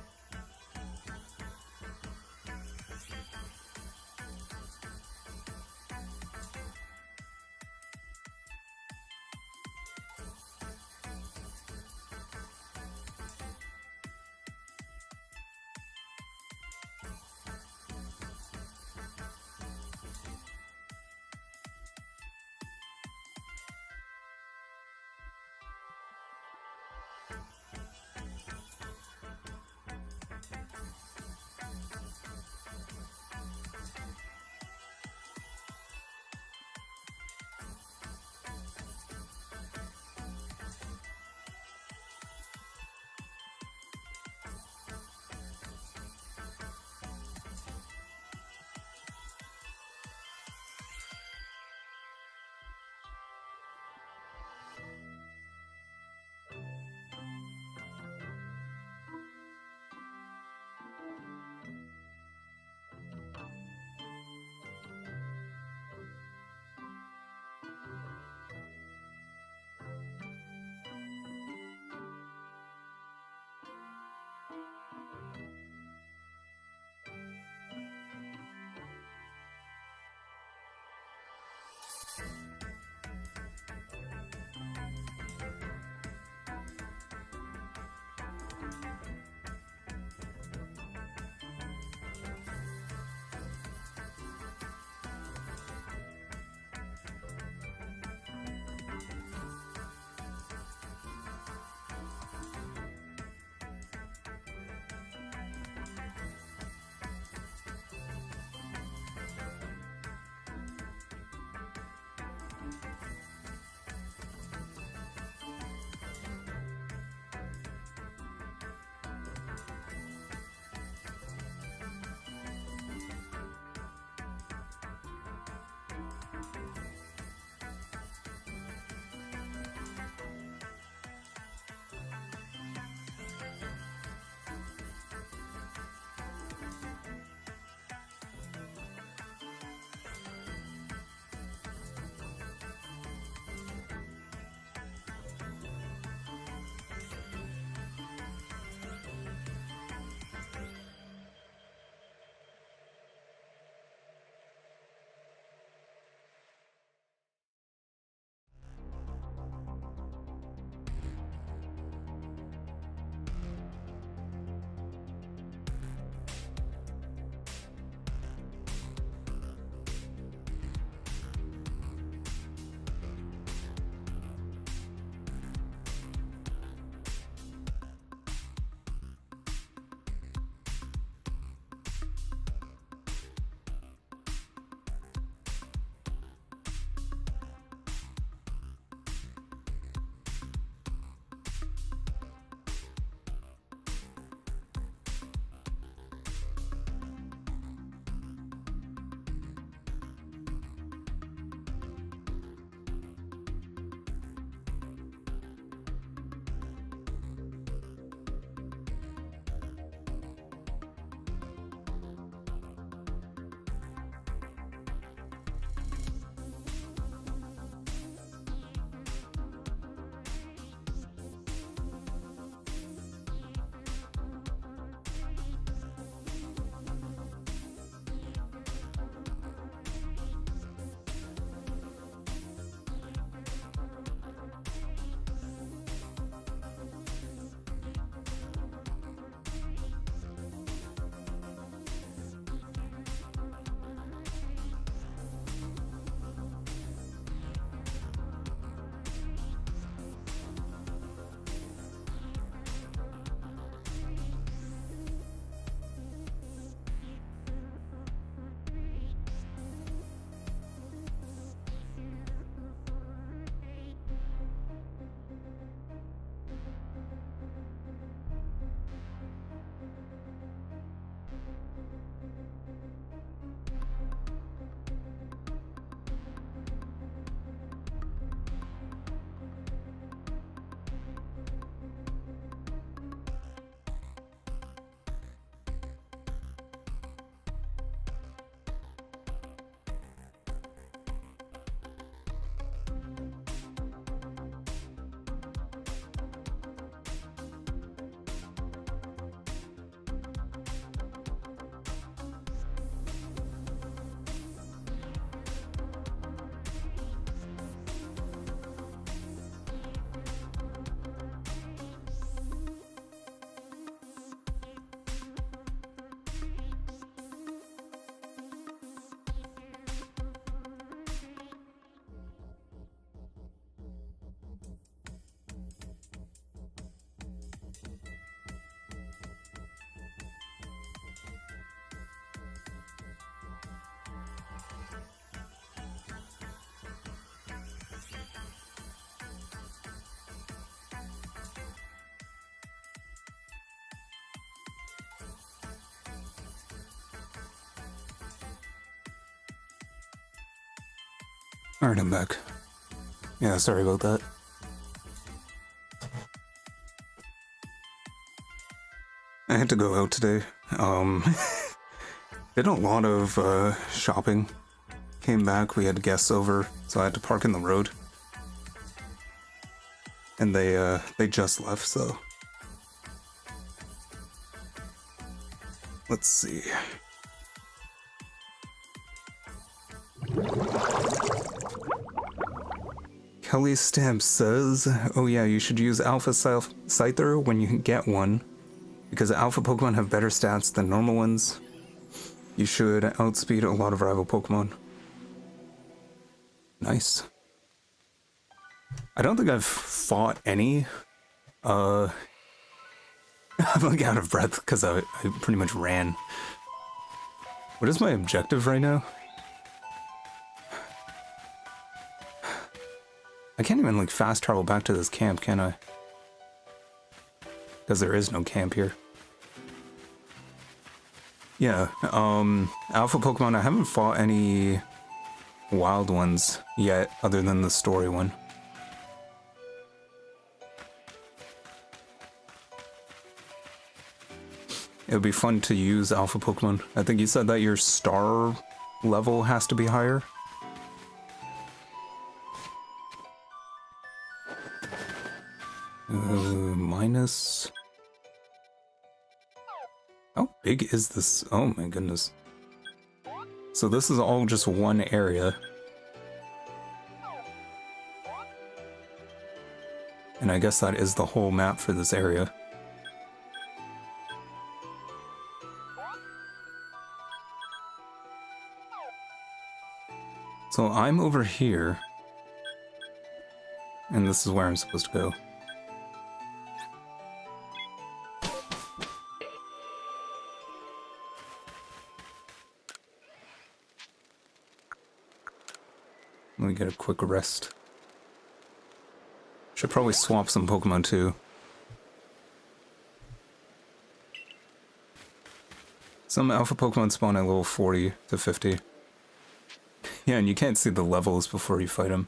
Alright, I'm back. Yeah, sorry about that. I had to go out today. Did a lot of shopping. Came back, we had guests over, so I had to park in the road. And they just left, so... Let's see. Kelly Stamp says, oh yeah, you should use Alpha Scyther when you get one, because Alpha Pokemon have better stats than normal ones. You should outspeed a lot of rival Pokemon. Nice. I don't think I've fought any. I'm like out of breath because I pretty much ran. What is my objective right now? I can't even like fast travel back to this camp, can I? Because there is no camp here. Yeah, Alpha Pokemon, I haven't fought any wild ones yet, other than the story one. It would be fun to use Alpha Pokemon. I think you said that your star level has to be higher. Minus... How big is this? Oh my goodness. So this is all just one area. And I guess that is the whole map for this area. So I'm over here. And this is where I'm supposed to go. Let me get a quick rest. Should probably swap some Pokemon too. Some Alpha Pokemon spawn at level 40 to 50. Yeah, and you can't see the levels before you fight them.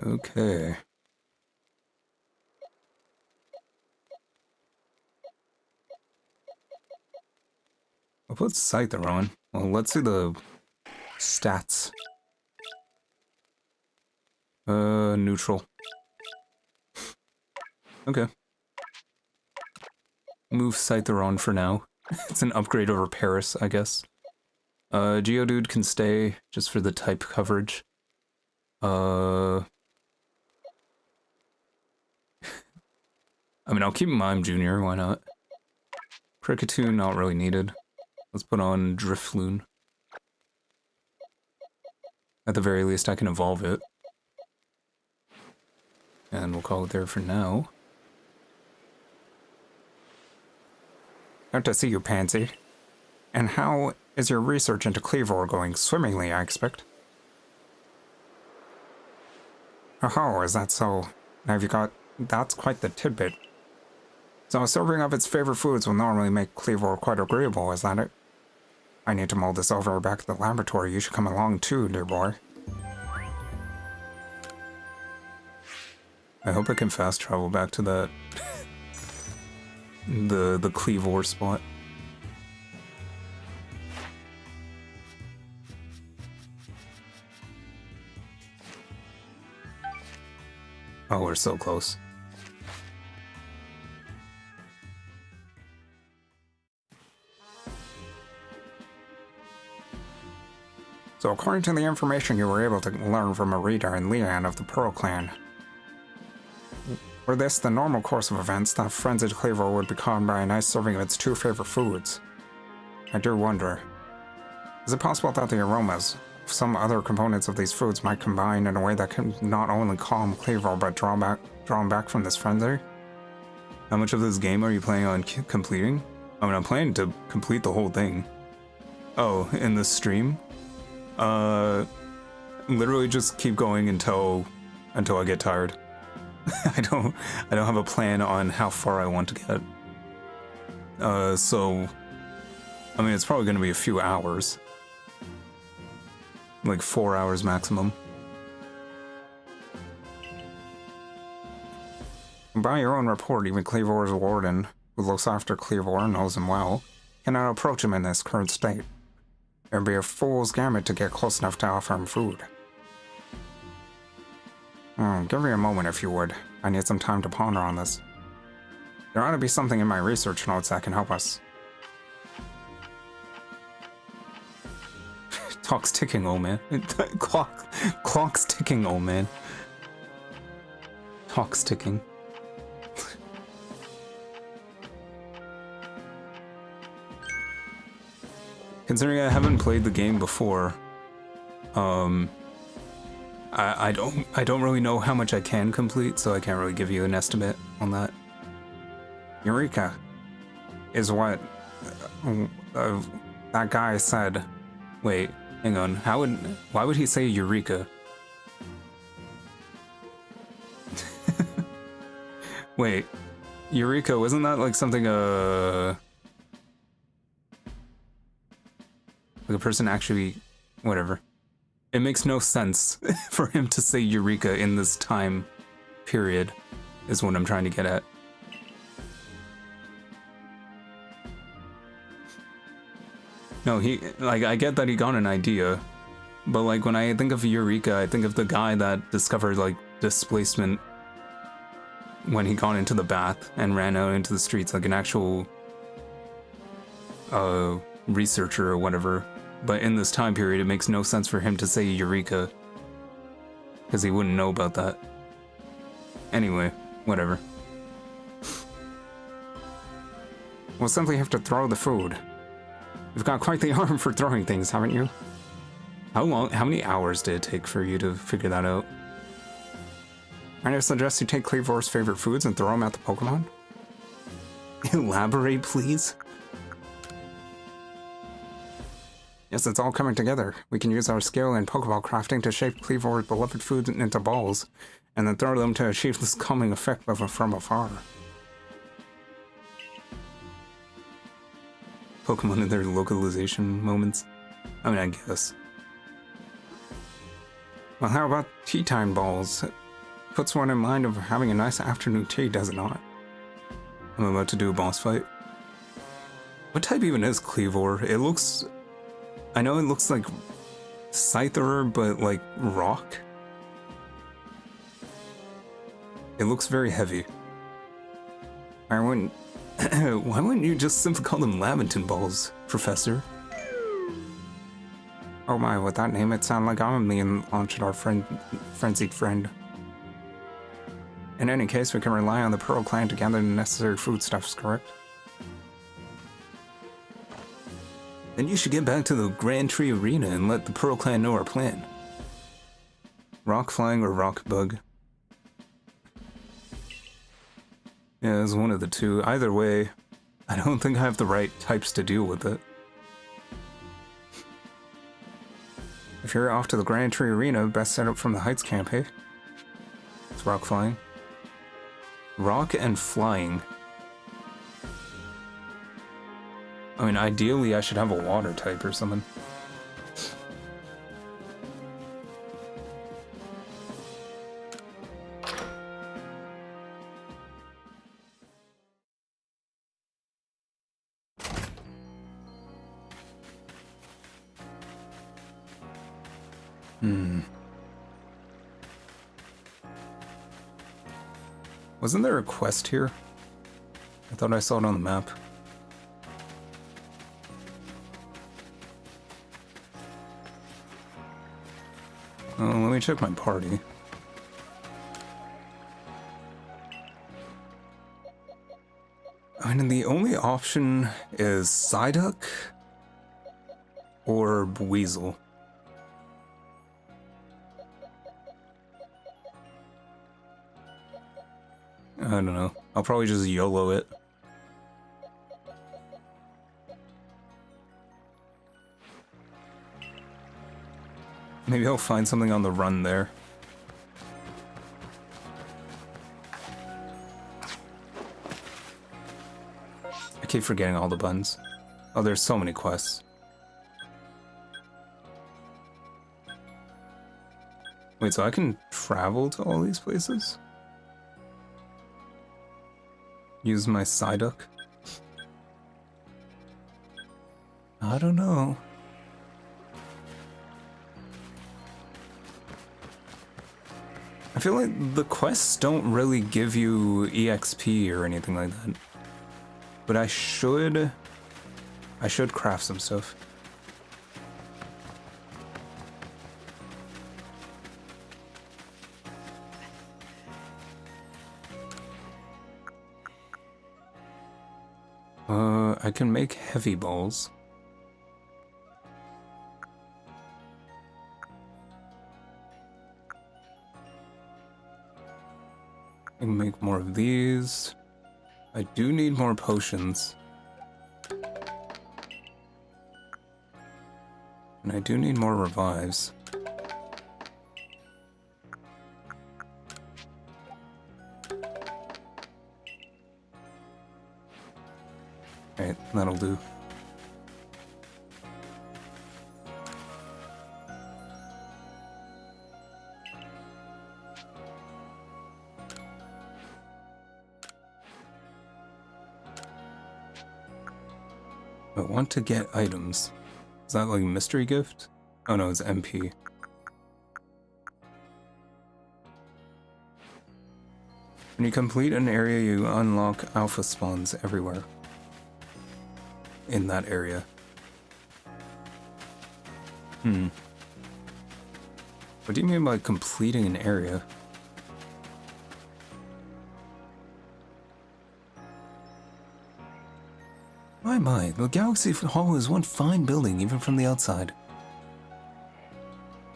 Okay. I'll put Scyther on. Well, let's see the stats. Neutral. Okay. Move Scyther on for now. It's an upgrade over Paris, I guess. Geodude can stay just for the type coverage. I mean, I'll keep Mime Jr., why not? Kricketune, not really needed. Let's put on Drifloon. At the very least, I can evolve it. And we'll call it there for now. Good to see you, Pansy. And how is your research into Cleavor going? Swimmingly, I expect. Oh, is that so? Have you got... That's quite the tidbit. So serving of its favorite foods will normally make Cleavor quite agreeable, is that it? I need to mull this over back at the laboratory. You should come along too, dear boy. I hope I can fast travel back to that... the Cleavor spot. Oh, we're so close. So according to the information you were able to learn from Arita and Leanne of the Pearl Clan, were this the normal course of events, that frenzied Cleavor would be caught by a nice serving of its two favorite foods? I do wonder. Is it possible that the aromas of some other components of these foods might combine in a way that can not only calm Cleavor but draw him back from this frenzy? How much of this game are you planning on completing? I mean, I'm planning to complete the whole thing. Oh, in this stream? Literally just keep going until I get tired. I don't have a plan on how far I want to get. So, I mean, it's probably going to be a few hours. Like 4 hours maximum. By your own report, even Cleavor's warden, who looks after Cleavor and knows him well, cannot approach him in this current state. It would be a fool's gambit to get close enough to offer him food. Give me a moment if you would. I need some time to ponder on this. There ought to be something in my research notes that can help us. Clock's ticking, old man. Clock's ticking, old man. Clock's ticking. Considering I haven't played the game before, I don't really know how much I can complete, so I can't really give you an estimate on that. Eureka is what that guy said. Wait, hang on. Why would he say Eureka? Wait, Eureka, wasn't that like something like a person actually, whatever. It makes no sense for him to say Eureka in this time period, is what I'm trying to get at. No, I get that he got an idea, but like when I think of Eureka, I think of the guy that discovered like displacement when he got into the bath and ran out into the streets, like an actual researcher or whatever. But in this time period, it makes no sense for him to say Eureka, because he wouldn't know about that. Anyway, whatever. We'll simply have to throw the food. You've got quite the arm for throwing things, haven't you? How many hours did it take for you to figure that out? I suggest you take Cleavor's favorite foods and throw them at the Pokémon? Elaborate, please? Yes, it's all coming together. We can use our skill in Pokeball crafting to shape Cleavor's beloved foods into balls, and then throw them to achieve this calming effect from afar. Pokemon in their localization moments? I mean, I guess. Well, how about tea time balls? It puts one in mind of having a nice afternoon tea, does it not? I'm about to do a boss fight. What type even is Cleavor? It looks... I know it looks like Scyther, but like rock. It looks very heavy. Why wouldn't you just simply call them Lamington balls, Professor? Oh my, with that name it sounds like I'm being launched at our frenzied friend. In any case, we can rely on the Pearl Clan to gather the necessary foodstuffs, correct? Then you should get back to the Grand Tree Arena and let the Pearl Clan know our plan. Rock Flying or Rock Bug? Yeah, it's one of the two. Either way, I don't think I have the right types to deal with it. If you're off to the Grand Tree Arena, best set up from the Heights camp, hey? It's Rock Flying. Rock and Flying. I mean, ideally I should have a water type or something. Wasn't there a quest here? I thought I saw it on the map. Oh, let me check my party. I mean, the only option is Psyduck or Weasel. I don't know. I'll probably just YOLO it. Maybe I'll find something on the run there. I keep forgetting all the buttons. Oh, there's so many quests. Wait, so I can travel to all these places? Use my Psyduck? I don't know. I feel like the quests don't really give you EXP or anything like that. But I should craft some stuff. I can make heavy balls. I can make more of these. I do need more potions. And I do need more revives. Alright, that'll do. I want to get items. Is that like a mystery gift? Oh no, it's MP. When you complete an area, you unlock alpha spawns everywhere in that area. What do you mean by completing an area? My, the Galaxy Hall is one fine building, even from the outside.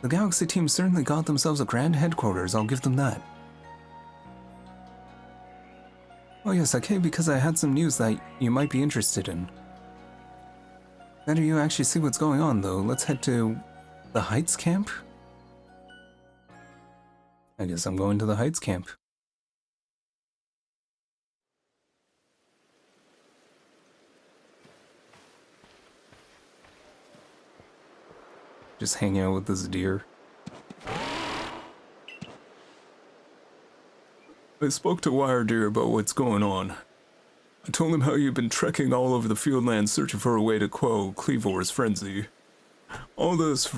The Galaxy team certainly got themselves a grand headquarters, I'll give them that. Oh yes, I came because I had some news that you might be interested in. Better you actually see what's going on, though. Let's head to the Heights camp? I guess I'm going to the Heights camp. Just hanging out with this deer. I spoke to Wire Deer about what's going on. I told him how you've been trekking all over the Fieldlands searching for a way to quell Cleavor's frenzy. All this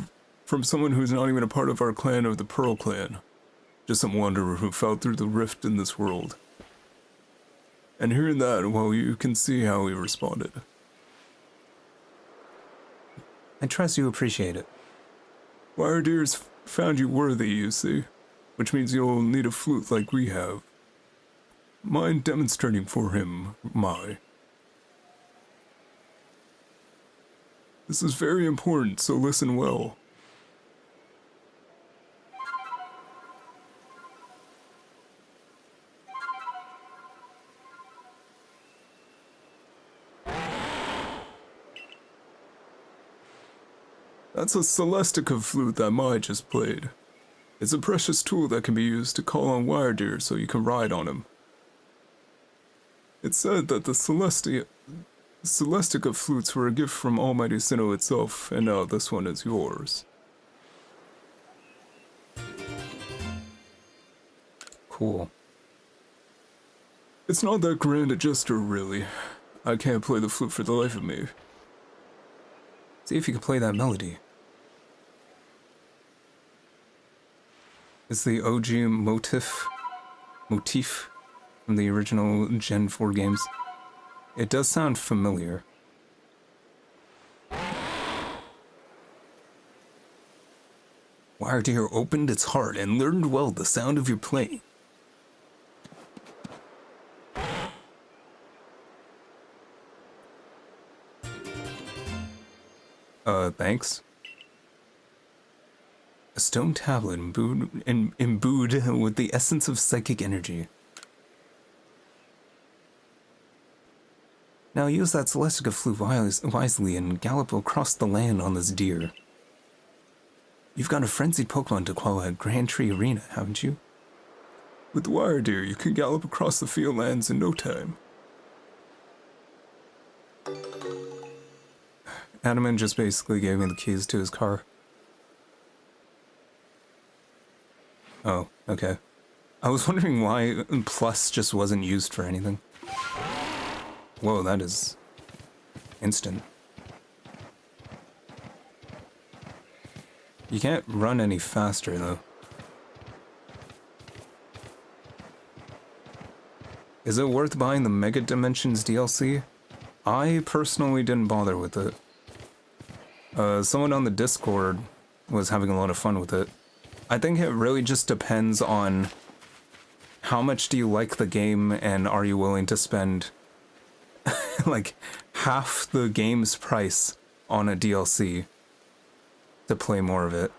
from someone who's not even a part of our clan or the Pearl clan. Just some wanderer who fell through the rift in this world. And hearing that, well, you can see how he responded. I trust you appreciate it. Wire Deer's found you worthy, you see, which means you'll need a flute like we have. Mind demonstrating for him, Mai? This is very important, so listen well. That's a Celestica flute that Mai just played. It's a precious tool that can be used to call on Wire Deer so you can ride on him. It's said that the Celestica flutes were a gift from Almighty Sinnoh itself, and now this one is yours. Cool. It's not that grand a gesture, really. I can't play the flute for the life of me. See if you can play that melody. It's the OG motif from the original Gen 4 games. It does sound familiar. Wire Deer opened its heart and learned well the sound of your playing. Thanks. A stone tablet imbued with the essence of psychic energy. Now use that Celestica flute wisely and gallop across the land on this deer. You've got a frenzied Pokemon to quell at Grand Tree Arena, haven't you? With Wire Deer, you can gallop across the field lands in no time. Adamant just basically gave me the keys to his car. Oh, okay. I was wondering why plus just wasn't used for anything. Whoa, that is instant. You can't run any faster, though. Is it worth buying the Mega Dimensions DLC? I personally didn't bother with it. Someone on the Discord was having a lot of fun with it. I think it really just depends on how much do you like the game and are you willing to spend like half the game's price on a DLC to play more of it.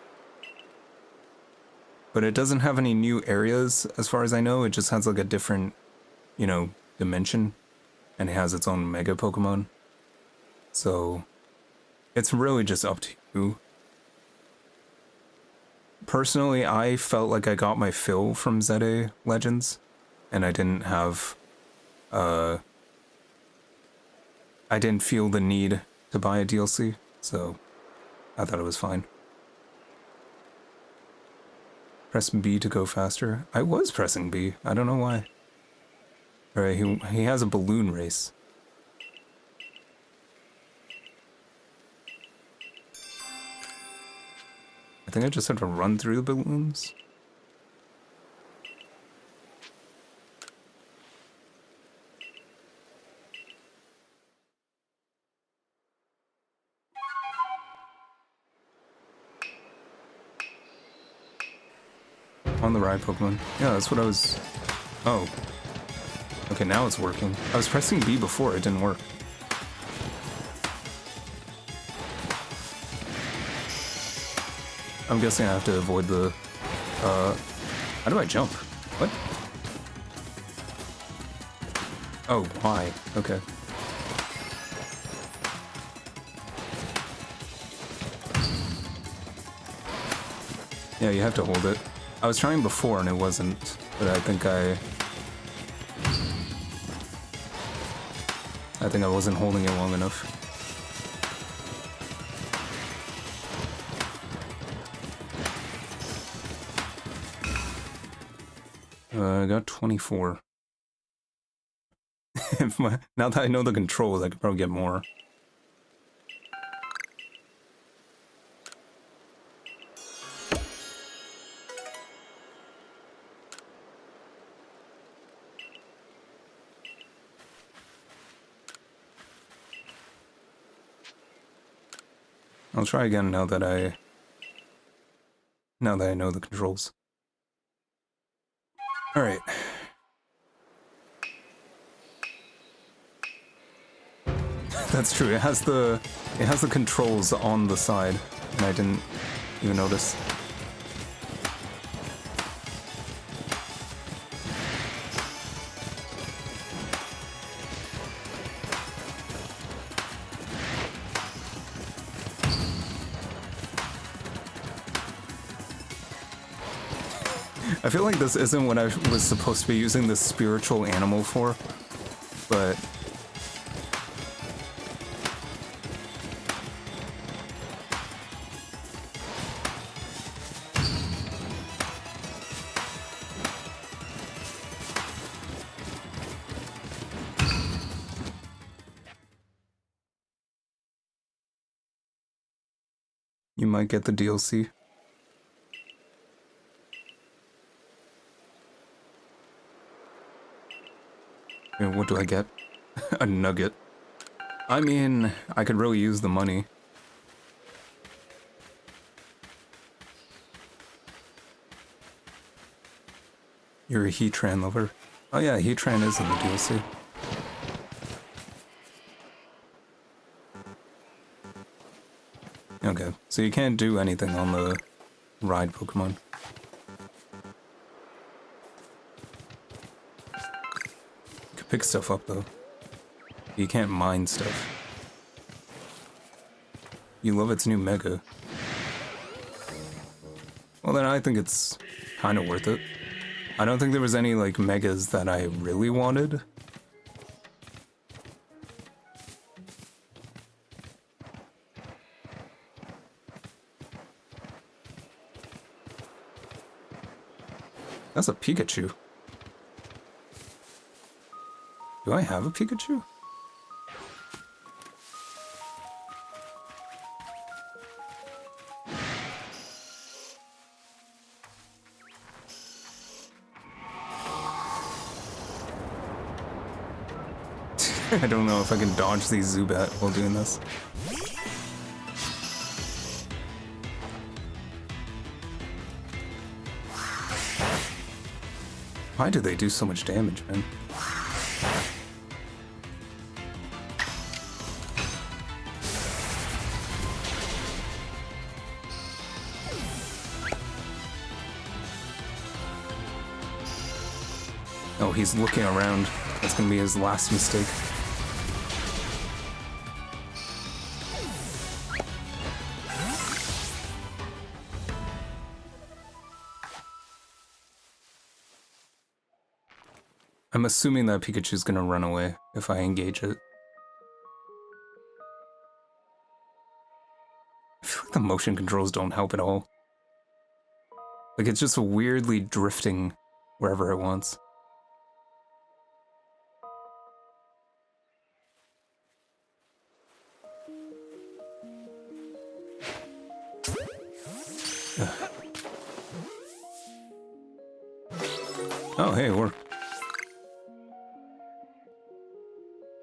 But it doesn't have any new areas as far as I know. It just has like a different, you know, dimension, and it has its own Mega Pokemon. So it's really just up to you. Personally, I felt like I got my fill from ZA Legends, and I didn't have, I didn't feel the need to buy a DLC, so I thought it was fine. Press B to go faster. I was pressing B, I don't know why. Alright, he has a balloon race. I think I just have to run through the balloons. On the ride Pokemon. Yeah, that's what I was... Oh. Okay, now it's working. I was pressing B before, it didn't work. I'm guessing I have to avoid the... How do I jump? What? Oh, why? Okay. Yeah, you have to hold it. I was trying before and it wasn't, but I think I wasn't holding it long enough. I got 24. Now that I know the controls, I could probably get more. I'll try again now that I know the controls. Alright. That's true, it has the controls on the side, and I didn't even notice. I feel like this isn't what I was supposed to be using this spiritual animal for, but... You might get the DLC. And what do I get? A nugget. I mean, I could really use the money. You're a Heatran lover. Oh yeah, Heatran is in the DLC. Okay, so you can't do anything on the ride Pokemon. You can pick stuff up though. You can't mine stuff. You love its new Mega. Well then I think it's kind of worth it. I don't think there was any like Megas that I really wanted. That's a Pikachu. Do I have a Pikachu? I don't know if I can dodge these Zubat while doing this. Why do they do so much damage, man? Oh, he's looking around. That's gonna be his last mistake. I'm assuming that Pikachu's gonna run away if I engage it. I feel like the motion controls don't help at all. Like, it's just weirdly drifting wherever it wants. Ugh. Oh, hey, it worked.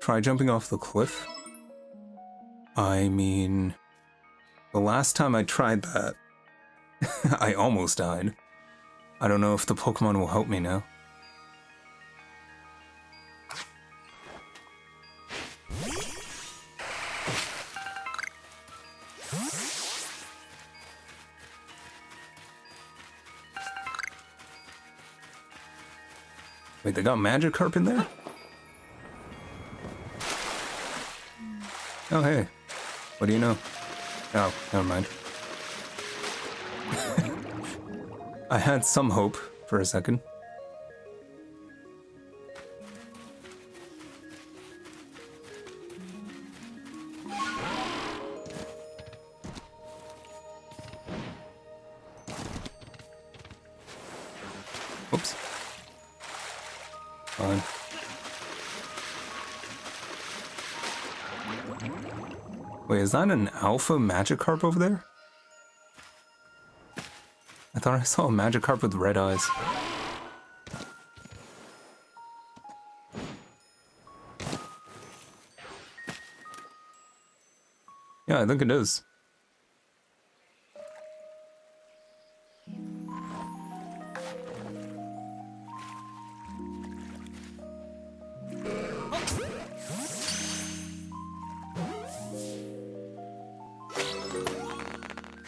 Try jumping off the cliff? I mean, the last time I tried that, I almost died. I don't know if the Pokemon will help me now. Wait, they got Magikarp in there? Oh, hey. What do you know? Oh, never mind. I had some hope for a second. Oops. Fine. Wait, is that an alpha Magikarp over there? I thought I saw a Magikarp with red eyes. Yeah, I think it is.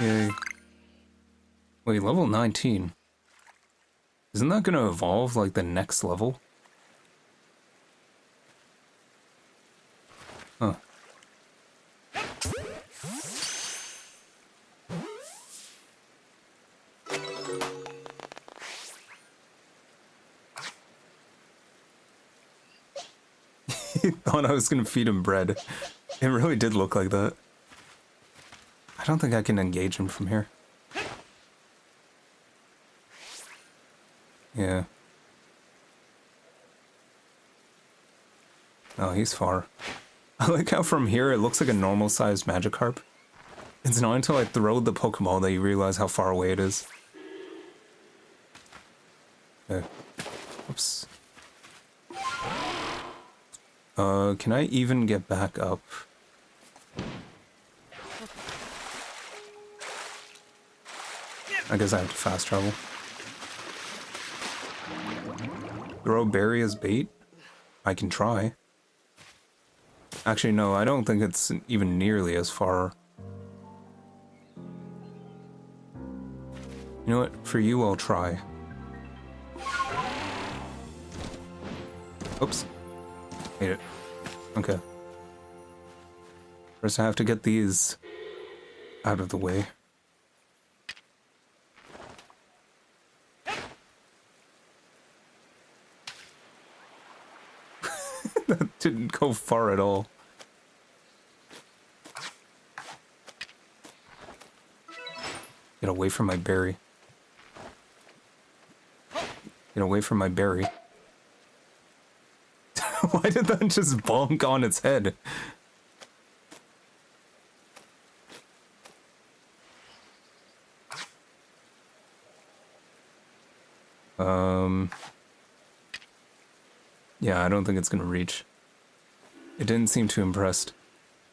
Yay. Wait, level 19. Isn't that gonna evolve like the next level? Huh. He thought I was gonna feed him bread. It really did look like that. I don't think I can engage him from here. Yeah. Oh, he's far. I like how from here it looks like a normal-sized Magikarp. It's not until I throw the Pokeball that you realize how far away it is. Okay. Oops. Can I even get back up? I guess I have to fast travel. Throw berry as bait? I can try. Actually, no, I don't think it's even nearly as far. You know what? For you, I'll try. Oops. Made it. Okay. First I have to get these out of the way. That didn't go far at all. Get away from my berry. Get away from my berry. Why did that just bonk on its head? Yeah, I don't think it's gonna reach. It didn't seem too impressed.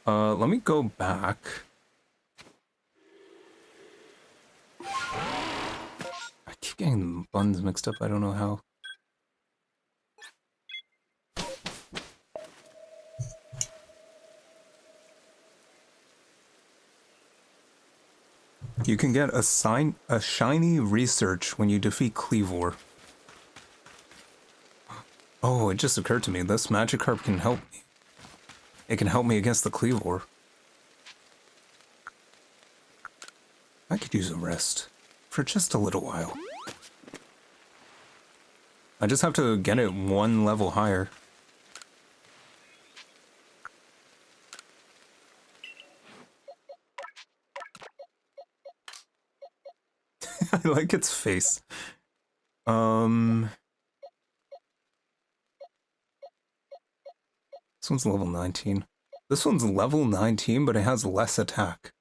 Let me go back. I keep getting the buttons mixed up, I don't know how. You can get a shiny research when you defeat Cleavor. Oh, it just occurred to me, this Magikarp can help me. It can help me against the Cleavor. I could use a rest for just a little while. I just have to get it one level higher. I like its face. This one's level 19. This one's level 19, but it has less attack.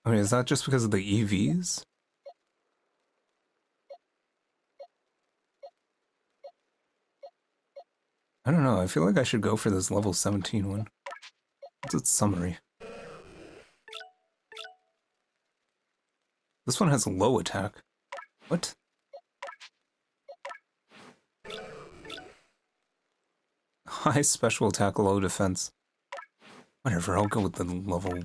I mean, is that just because of the EVs? I don't know, I feel like I should go for this level 17 one. What's its summary? This one has low attack. What? High special attack, low defense. Whatever, I'll go with the level.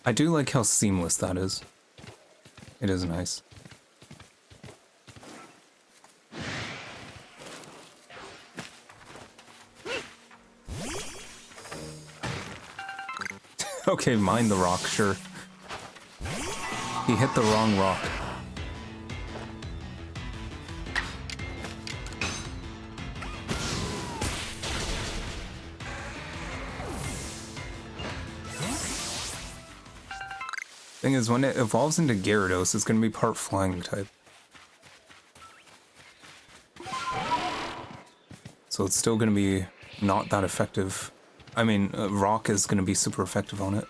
I do like how seamless that is. It is nice. Okay, mind the rock, sure. He hit the wrong rock. Thing is, when it evolves into Gyarados, it's gonna be part flying type. So it's still gonna be not that effective. I mean, Rock is gonna be super effective on it.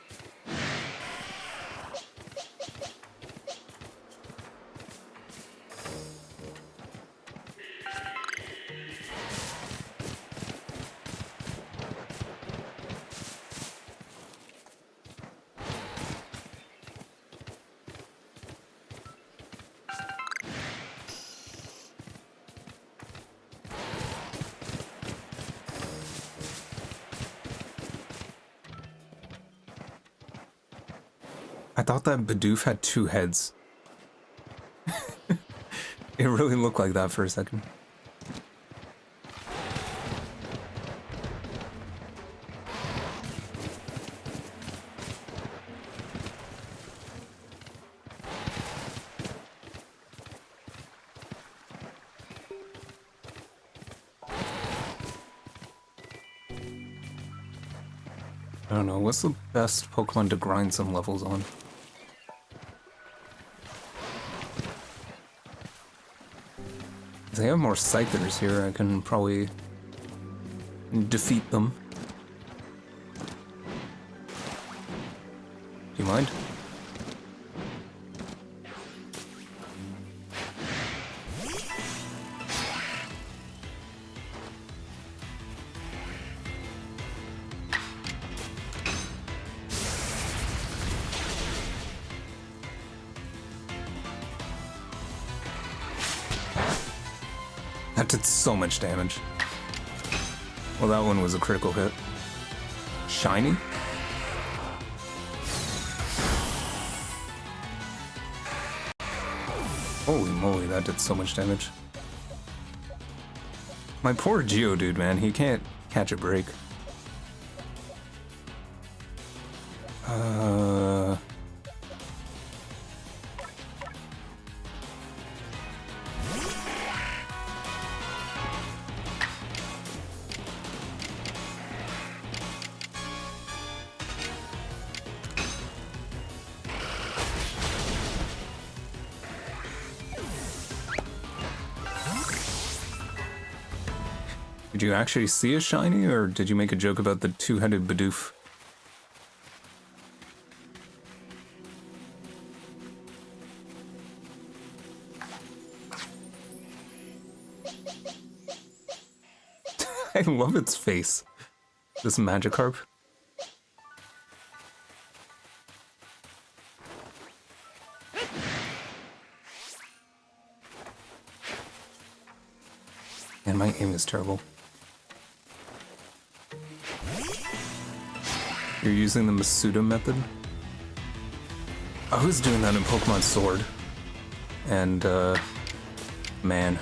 I thought that Bidoof had 2 heads. It really looked like that for a second. I don't know, what's the best Pokemon to grind some levels on? If they have more Scythers here, I can probably defeat them. Do you mind? That did so much damage. Well, that one was a critical hit. Shiny? Holy moly, that did so much damage. My poor Geodude, man, he can't catch a break. Did you actually see a shiny, or did you make a joke about the two-headed Bidoof? I love its face. This Magikarp. And my aim is terrible. You're using the Masuda method? I was doing that in Pokemon Sword. And, man.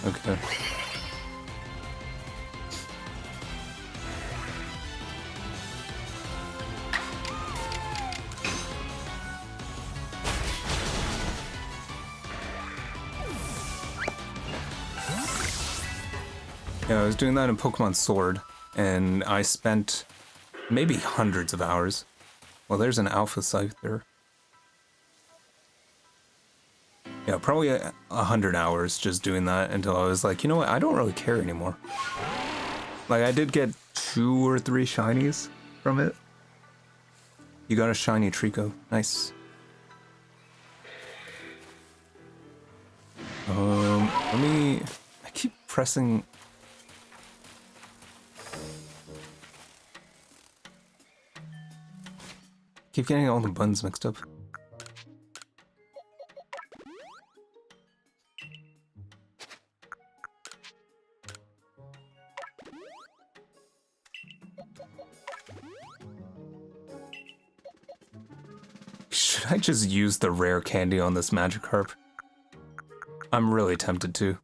Okay. Yeah, I was doing that in Pokemon Sword, and I spent maybe hundreds of hours. Well, there's an Alpha Scythe there. Yeah, probably 100 hours just doing that until I was like, you know what, I don't really care anymore. Like, I did get 2 or 3 shinies from it. You got a shiny Trico. Nice. Let me... I keep pressing... Keep getting all the buttons mixed up. Should I just use the rare candy on this Magikarp? I'm really tempted to.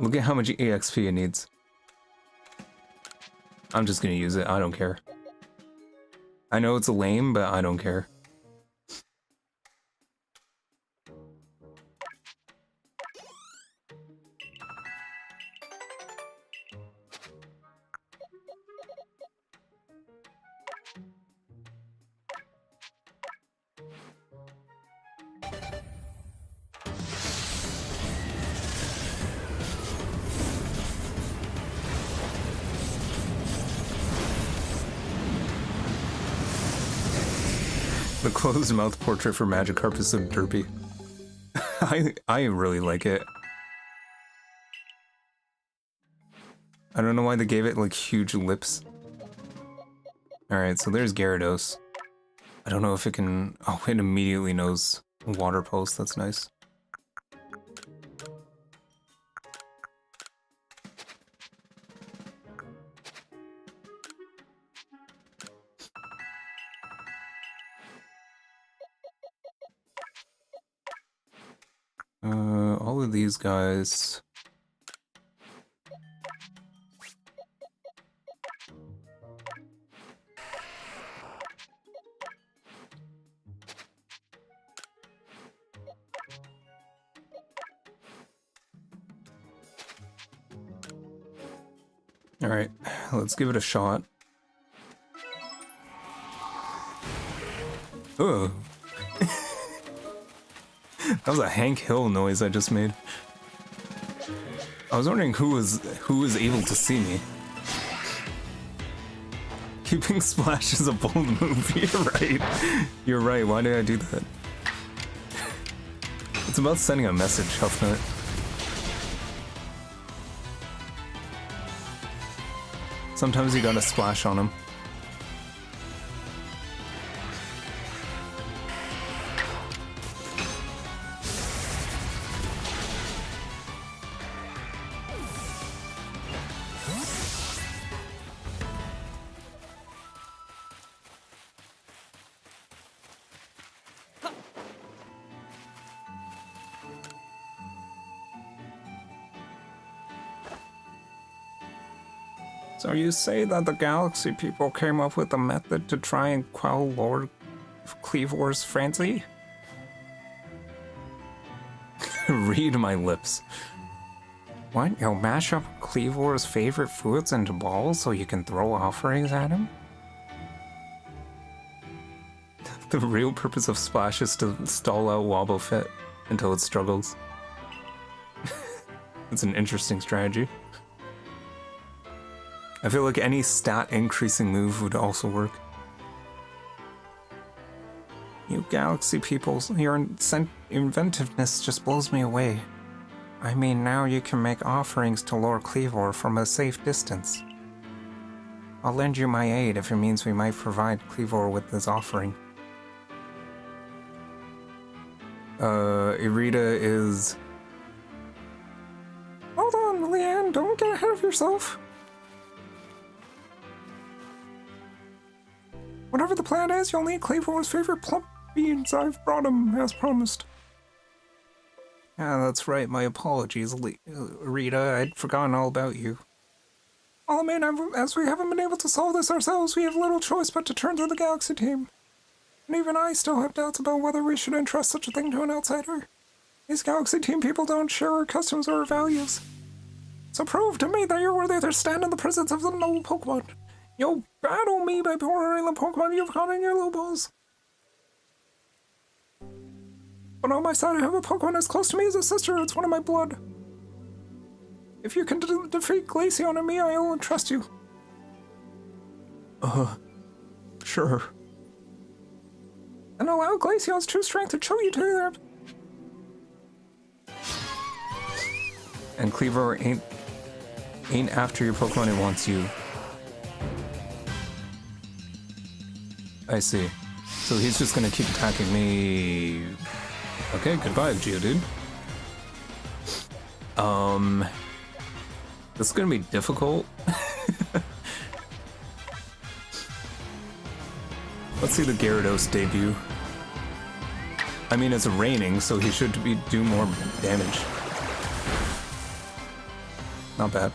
Look at how much EXP it needs. I'm just gonna use it, I don't care. I know it's lame, but I don't care. The closed mouth portrait for Magikarp is so derpy. I really like it. I don't know why they gave it like huge lips. Alright, so there's Gyarados. I don't know if it can... Oh, it immediately knows Water Pulse, that's nice. All of these guys... Alright, let's give it a shot. Ugh. That was a Hank Hill noise I just made. I was wondering who was able to see me. Keeping Splash is a bold move. You're right. You're right. Why did I do that? It's about sending a message, Huffnut. Sometimes you gotta splash on him. So you say that the Galaxy people came up with a method to try and quell Lord Cleavor's frenzy? Read my lips. What? You'll mash up Cleavor's favorite foods into balls so you can throw offerings at him? The real purpose of Splash is to stall out Wobbuffet. until it struggles. It's an interesting strategy. I feel like any stat increasing move would also work. You galaxy people, your inventiveness just blows me away. I mean, now you can make offerings to Lord Cleavor from a safe distance. I'll lend you my aid if it means we might provide Cleavor with this offering. Irida is... Hold on, Leanne, don't get ahead of yourself. Whatever the plan is, you'll need Cleavor's favorite plump beans. I've brought him, as promised. Yeah, that's right. My apologies, Rita. I'd forgotten all about you. Well, I mean, as we haven't been able to solve this ourselves, we have little choice but to turn to the Galaxy team. And even I still have doubts about whether we should entrust such a thing to an outsider. These Galaxy team people don't share our customs or our values. So prove to me that you're worthy to stand in the presence of the noble Pokemon. You'll battle me by powering the Pokemon you've caught in your low balls. But on my side, I have a Pokemon as close to me as a sister. It's one of my blood. If you can defeat Glaceon and me, I will entrust you. Sure. And allow Glaceon's true strength to show you to them. And Cleaver ain't after your Pokemon, it wants you. I see. So he's just gonna keep attacking me. Okay, goodbye, Geodude. This is gonna be difficult. Let's see the Gyarados debut. I mean, it's raining, so he should do more damage. Not bad.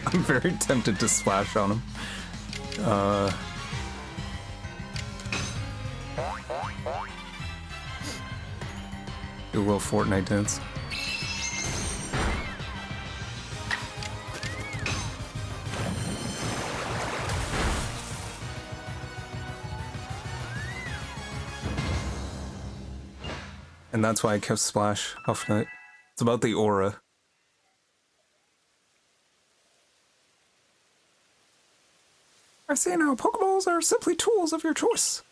I'm very tempted to splash on him. Do a little Fortnite dance. And that's why I kept Splash Huff Knight. It's about the aura. I see now, Pokeballs are simply tools of your choice.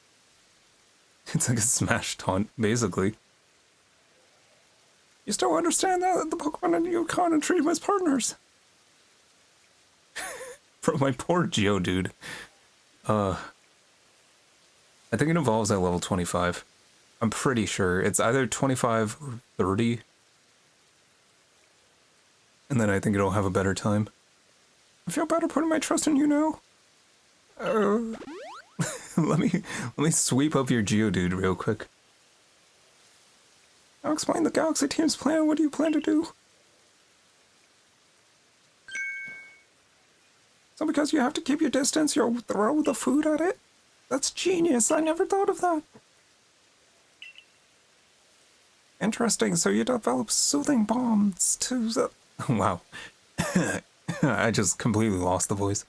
It's like a Smash taunt, basically. You still understand that the Pokemon and you caught and treat them as partners. Bro, my poor Geodude. I think it evolves at level 25. I'm pretty sure. It's either 25 or 30. And then I think it'll have a better time. I feel better putting my trust in you now. Let me sweep up your Geodude real quick. I'll explain the Galaxy team's plan. What do you plan to do? So because you have to keep your distance, you'll throw the food at it? That's genius. I never thought of that. Interesting. So you develop soothing bombs to the... Wow. I just completely lost the voice.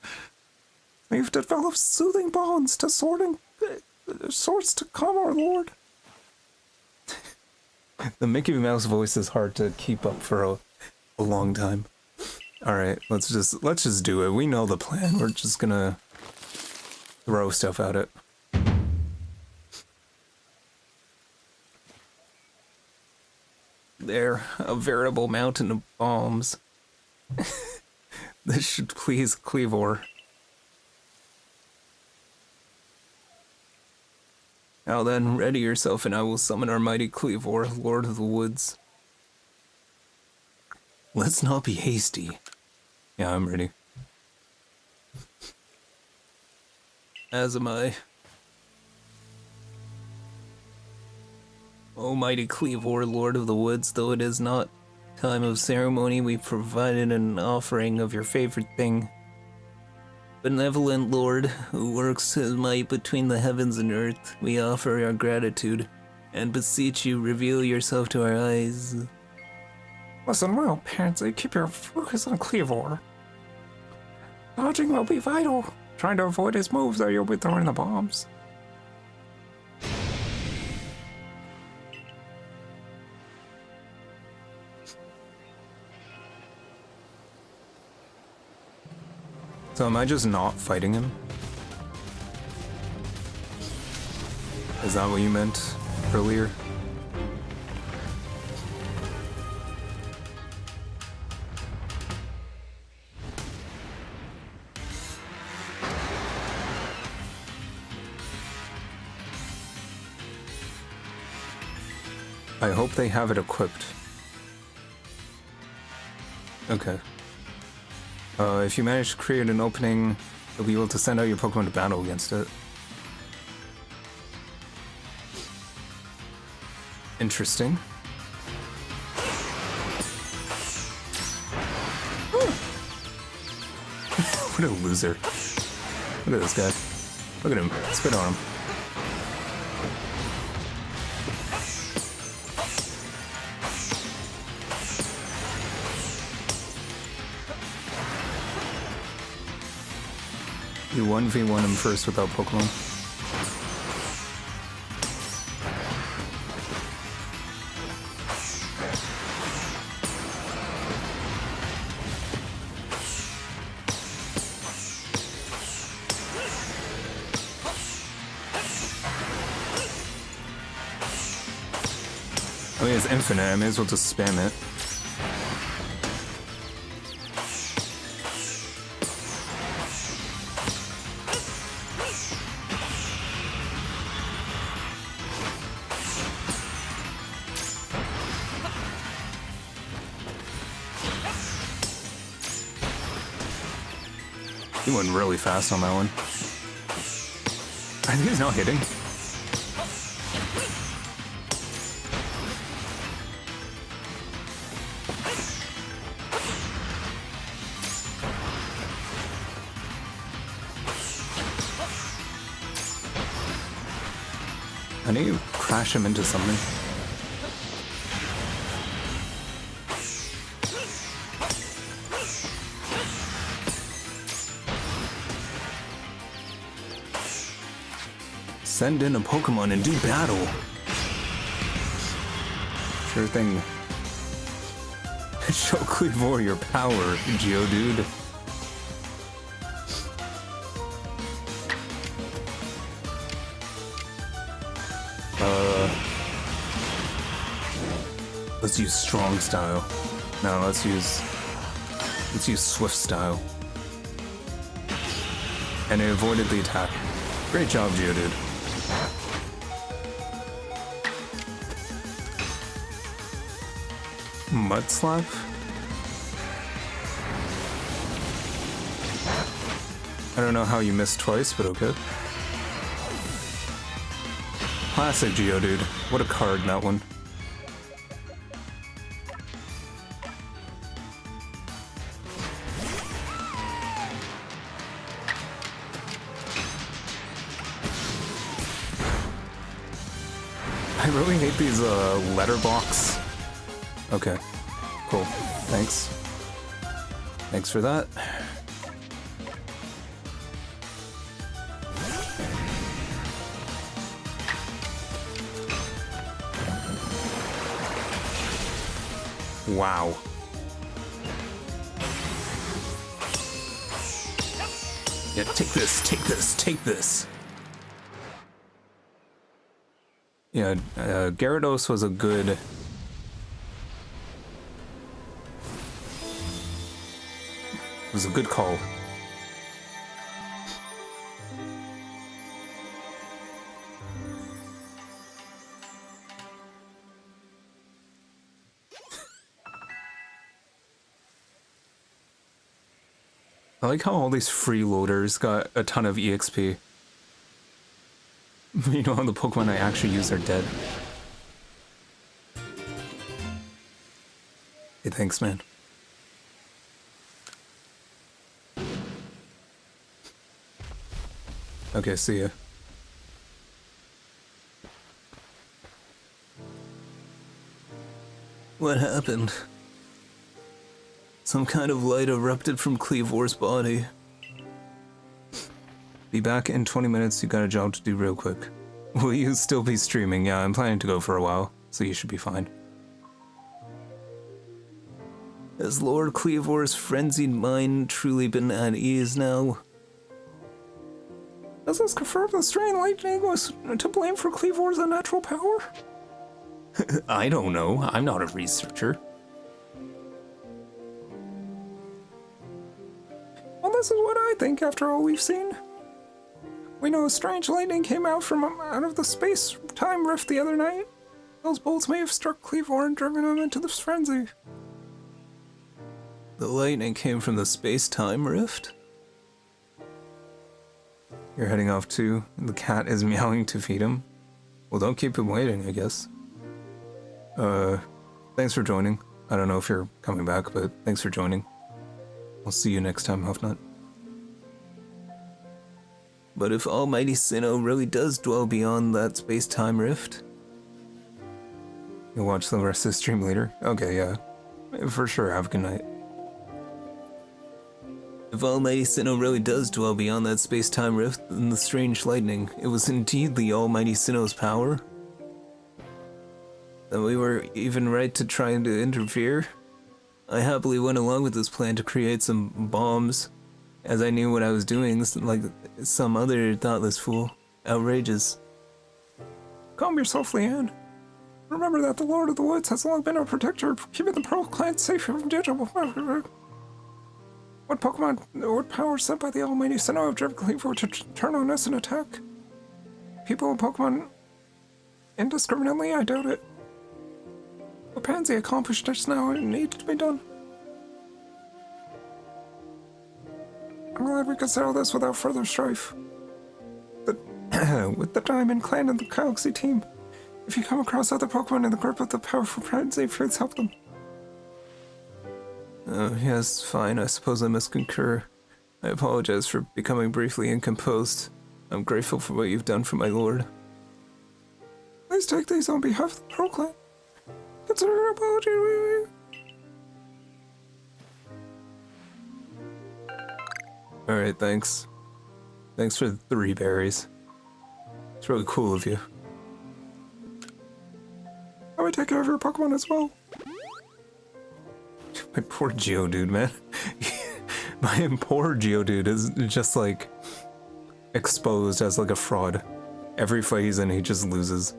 We've developed soothing bonds to sorts to calm our lord. The Mickey Mouse voice is hard to keep up for a long time. All right, let's just do it. We know the plan. We're just gonna throw stuff at it. There, a veritable mountain of bombs. This should please Cleavor. Now then, ready yourself and I will summon our mighty Cleavor, Lord of the Woods. Let's not be hasty. Yeah, I'm ready. As am I. O mighty Cleavor, Lord of the Woods, though it is not time of ceremony, we provided an offering of your favorite thing. Benevolent Lord, who works his might between the heavens and earth, we offer our gratitude and beseech you, reveal yourself to our eyes. Listen well, Pansy, keep your focus on Cleavor. Dodging will be vital. Trying to avoid his moves or you'll be throwing the bombs. So am I just not fighting him? Is that what you meant earlier? I hope they have it equipped. Okay. If you manage to create an opening, you'll be able to send out your Pokemon to battle against it. Interesting. What a loser. Look at this guy. Look at him. Spit on him. You 1v1 him first without Pokemon. I mean, it's infinite, I may as well just spam it. He went really fast on that one. I think he's not hitting. I need to crash him into something. Send in a Pokemon and do battle. Sure thing. Show Cleavor your power, Geodude. Let's use Strong Style. No, let's use Swift Style. And it avoided the attack. Great job, Geodude. Mud Slap? I don't know how you missed twice, but okay. Classic Geodude. What a card, that one. I really hate these letterbox. Okay, cool. Thanks. Thanks for that. Wow. Yeah, take this, take this, take this. Yeah, Gyarados was a good... was a good call. I like how all these freeloaders got a ton of EXP. You know how the Pokemon I actually use are dead. Hey, thanks, man. Okay, see ya. What happened? Some kind of light erupted from Cleavor's body. Be back in 20 minutes, you got a job to do real quick. Will you still be streaming? Yeah, I'm planning to go for a while, so you should be fine. Has Lord Cleavor's frenzied mind truly been at ease now? Does this confirm the strain lightning was to blame for Cleavor's unnatural power? I don't know. I'm not a researcher. Well, this is what I think after all we've seen. We know a strange lightning came out of the space-time rift the other night. Those bolts may have struck Cleavor and driven him into this frenzy. The lightning came from the space-time rift? You're heading off too, and the cat is meowing to feed him. Well, don't keep him waiting, I guess. Thanks for joining. I don't know if you're coming back, but thanks for joining. I'll see you next time, Huffnut. But if Almighty Sinnoh really does dwell beyond that space-time rift... You'll watch the rest of the stream later? Okay, yeah. For sure, have a good night. If Almighty Sinnoh really does dwell beyond that space-time rift, then the strange lightning, it was indeed the Almighty Sinnoh's power? Then we were even right to try to interfere? I happily went along with this plan to create some bombs, as I knew what I was doing, like some other thoughtless fool. Outrageous. Calm yourself, Leanne. Remember that the Lord of the Woods has long been our protector, keeping the Pearl clan safe from danger. What power sent by the Almighty Sinnoh have driven Cleavor to turn on us and attack? People and Pokemon indiscriminately? I doubt it. What Pansy accomplished just now needs to be done. I'm glad we could settle this without further strife. But with the Diamond Clan and the Galaxy team, if you come across other Pokemon in the grip of the powerful Pansy, please help them. Oh, yes, fine. I suppose I must concur. I apologize for becoming briefly incomposed. I'm grateful for what you've done for my lord. Please take these on behalf of the Pearl Clan. Consider an apology. Alright, thanks. Thanks for the 3 berries. It's really cool of you. I would take care of your Pokemon as well. My poor Geodude, man. My poor Geodude is just like exposed as like a fraud. Every fight he's in, he just loses.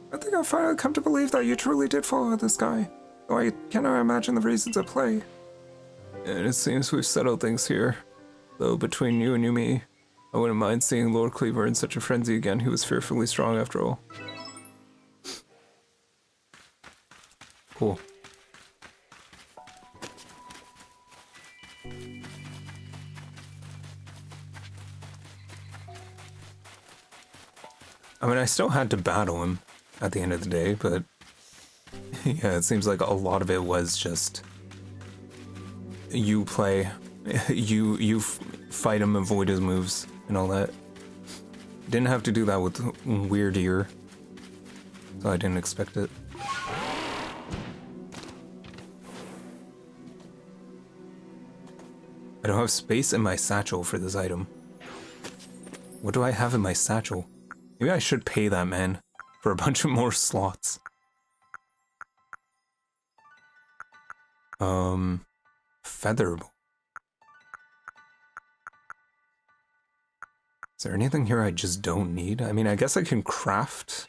I think I've finally come to believe that you truly did follow this guy, though I cannot imagine the reasons at play. And it seems we've settled things here. Though between you and Yumi, I wouldn't mind seeing Lord Cleaver in such a frenzy again. He was fearfully strong after all. Cool. I mean, I still had to battle him at the end of the day, but yeah, it seems like a lot of it was just you play, you fight him, avoid his moves, and all that. Didn't have to do that with Weird Ear, so I didn't expect it. I don't have space in my satchel for this item. What do I have in my satchel? Maybe I should pay that man for a bunch of more slots. Featherball. Is there anything here I just don't need? I mean, I guess I can craft.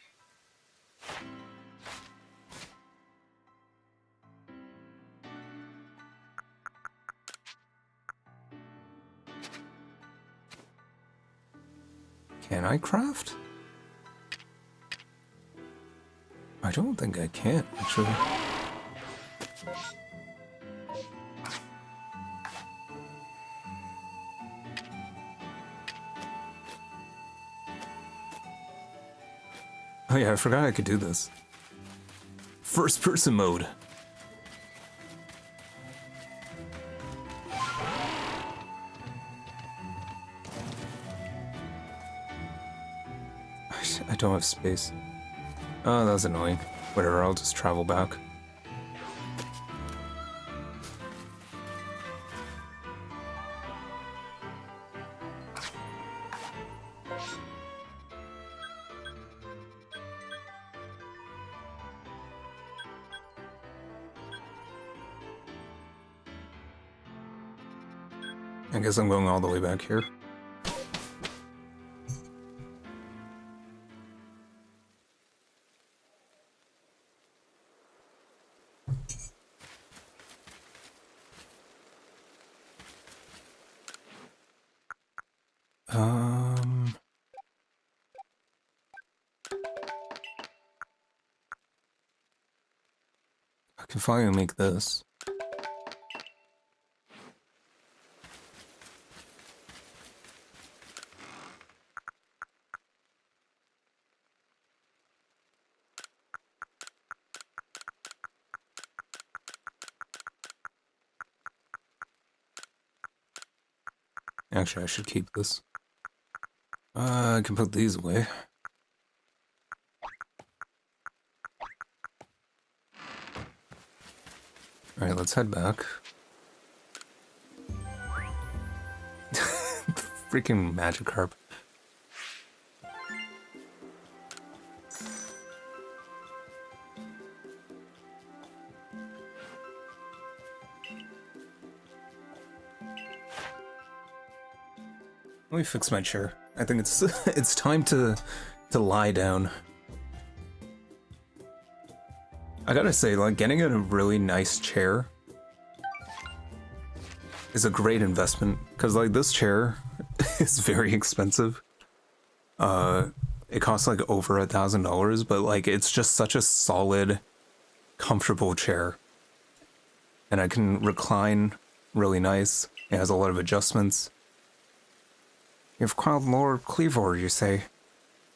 Can I craft? I don't think I can, actually. Oh yeah, I forgot I could do this. First person mode. I don't have space. Oh, that was annoying. Whatever, I'll just travel back. I guess I'm going all the way back here. I can finally make this. Actually, I should keep this. I can put these away. Alright, let's head back. Freaking Magikarp. Let me fix my chair. I think it's it's time to lie down. I gotta say, like, getting a really nice chair is a great investment, because, like, this chair is very expensive. It costs, like, over $1,000, but, like, it's just such a solid, comfortable chair. And I can recline really nice. It has a lot of adjustments. You've called Lord Cleavor, you say?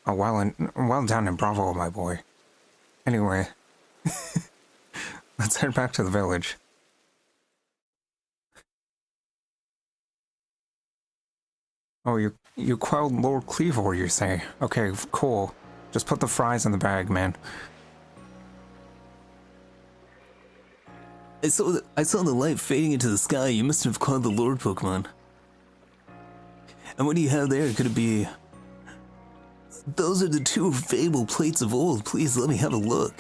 Oh, well done in Bravo, my boy. Anyway, let's head back to the village. Oh, you quelled Lord Cleavor, you say? Okay, cool. Just put the fries in the bag, man. I saw the light fading into the sky. You must have called the Lord Pokemon. And what do you have there? Could it be... Those are the two fabled plates of old. Please let me have a look.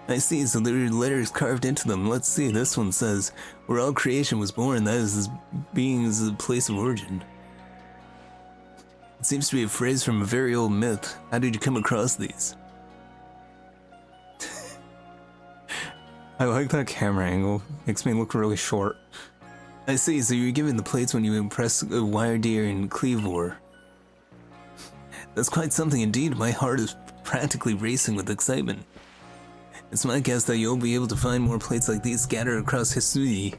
I see, so there are letters carved into them. Let's see, this one says, where all creation was born, that is this being's place of origin. It seems to be a phrase from a very old myth. How did you come across these? I like that camera angle. Makes me look really short. I see, so you were given the plates when you impressed Wiredeer and Cleavor. That's quite something indeed. My heart is practically racing with excitement. It's my guess that you'll be able to find more plates like these scattered across Hisui.